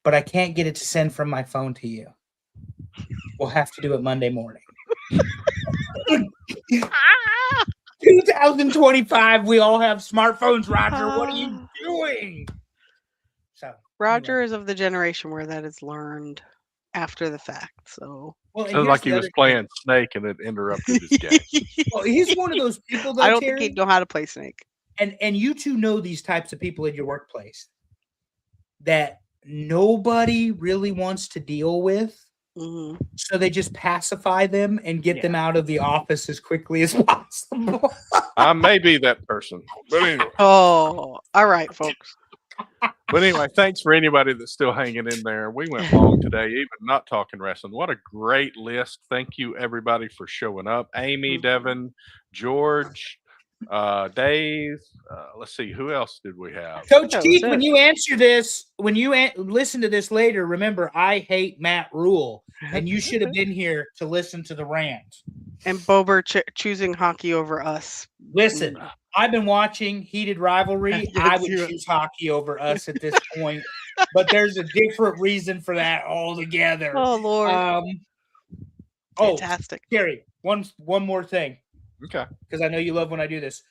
but I can't get it to send from my phone to you. We'll have to do it Monday morning. 2025, we all have smartphones, Roger. What are you doing? So Roger is of the generation where that is learned after the fact. So sounds like he was playing Snake and it interrupted his game. Well, he's one of those people that I don't think he'd know how to play Snake. And you two know these types of people in your workplace that nobody really wants to deal with. Mm-hmm. So they just pacify them and get them out of the office as quickly as possible. I may be that person. But anyway. Oh, all right, folks. But anyway, thanks for anybody that's still hanging in there. We went long today, even not talking wrestling. What a great list. Thank you, everybody, for showing up. Amy, Devin, George, Dave. Let's see, who else did we have? Coach Keith, when you answer this, when you listen to this later, remember, I hate Matt Rule, and you should have been here to listen to the rant. And Bober choosing hockey over us. Listen, I've been watching Heated Rivalry. I would choose hockey over us at this point, but there's a different reason for that altogether. Oh, Lord. Fantastic. Gary, one more thing, Okay. because I know you love when I do this.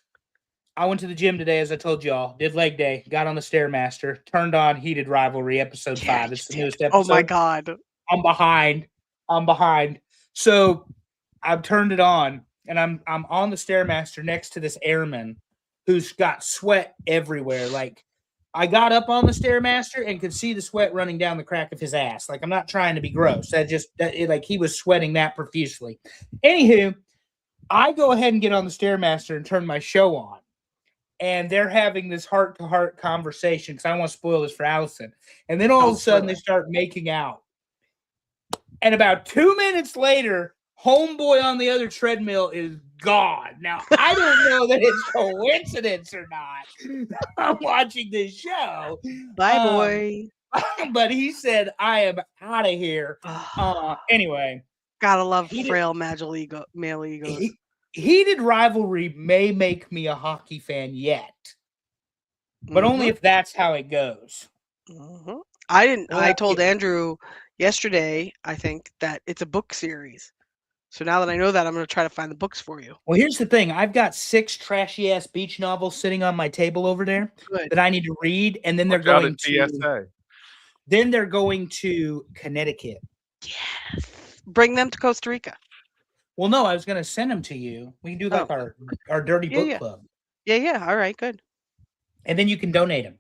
I went to the gym today, as I told y'all. Did leg day. Got on the Stairmaster. Turned on Heated Rivalry episode 5. It's the newest episode. Oh my god. I'm behind. So I've turned it on, and I'm on the Stairmaster next to this airman who's got sweat everywhere. Like, I got up on the Stairmaster and could see the sweat running down the crack of his ass. Like, I'm not trying to be gross. Like, he was sweating that profusely. Anywho, I go ahead and get on the Stairmaster and turn my show on. And they're having this heart-to-heart conversation, because I don't want to spoil this for Allison. And then all of a sudden, they start making out. And about 2 minutes later, homeboy on the other treadmill is gone. Now, I don't know that it's coincidence or not. I'm watching this show. Bye, boy. But he said, I am out of here. Anyway. Gotta love frail male egos. Heated Rivalry may make me a hockey fan yet. But only if that's how it goes. I told Andrew yesterday, I think, that it's a book series. So now that I know that, I'm going to try to find the books for you. Well, here's the thing. I've got 6 trashy-ass beach novels sitting on my table over there that I need to read, and then they're going to TSA. Then they're going to Connecticut. Yes. Bring them to Costa Rica. Well, no, I was going to send them to you. We can do like our dirty book club. Yeah. All right, good. And then you can donate them.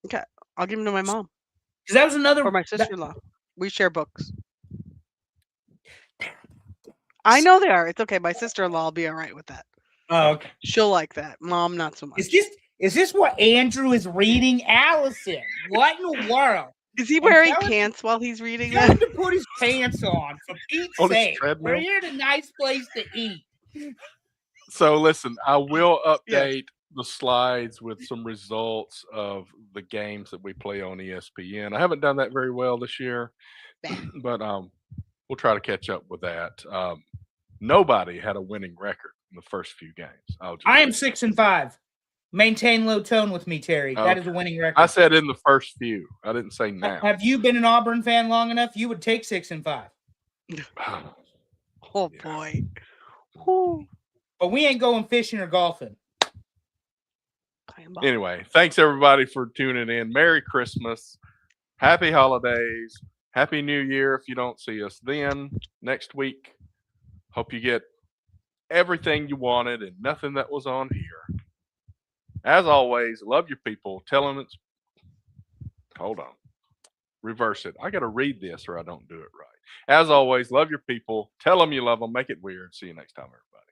Okay. I'll give them to my mom. Because that was another... Or my sister-in-law. We share books. I know they are. It's okay. My sister-in-law will be all right with that. Oh, okay. She'll like that. Mom, not so much. Is this what Andrew is reading? Allison, what in the world? Is he wearing pants while he's reading that? Tell him to put his pants on, for Pete's sake. We're here at a nice place to eat. So listen, I will update the slides with some results of the games that we play on ESPN. I haven't done that very well this year, but we'll try to catch up with that. Nobody had a winning record in the first few games. I am 6-5. Maintain low tone with me, Terry. That is a winning record. I said in the first few. I didn't say now. Have you been an Auburn fan long enough? You would take 6-5. Oh boy. But we ain't going fishing or golfing. Anyway, thanks everybody for tuning in. Merry Christmas. Happy holidays. Happy New Year if you don't see us then next week. Hope you get everything you wanted and nothing that was on here. As always, love your people. Tell them it's... Hold on. Reverse it. I got to read this or I don't do it right. As always, love your people. Tell them you love them. Make it weird. See you next time, everybody.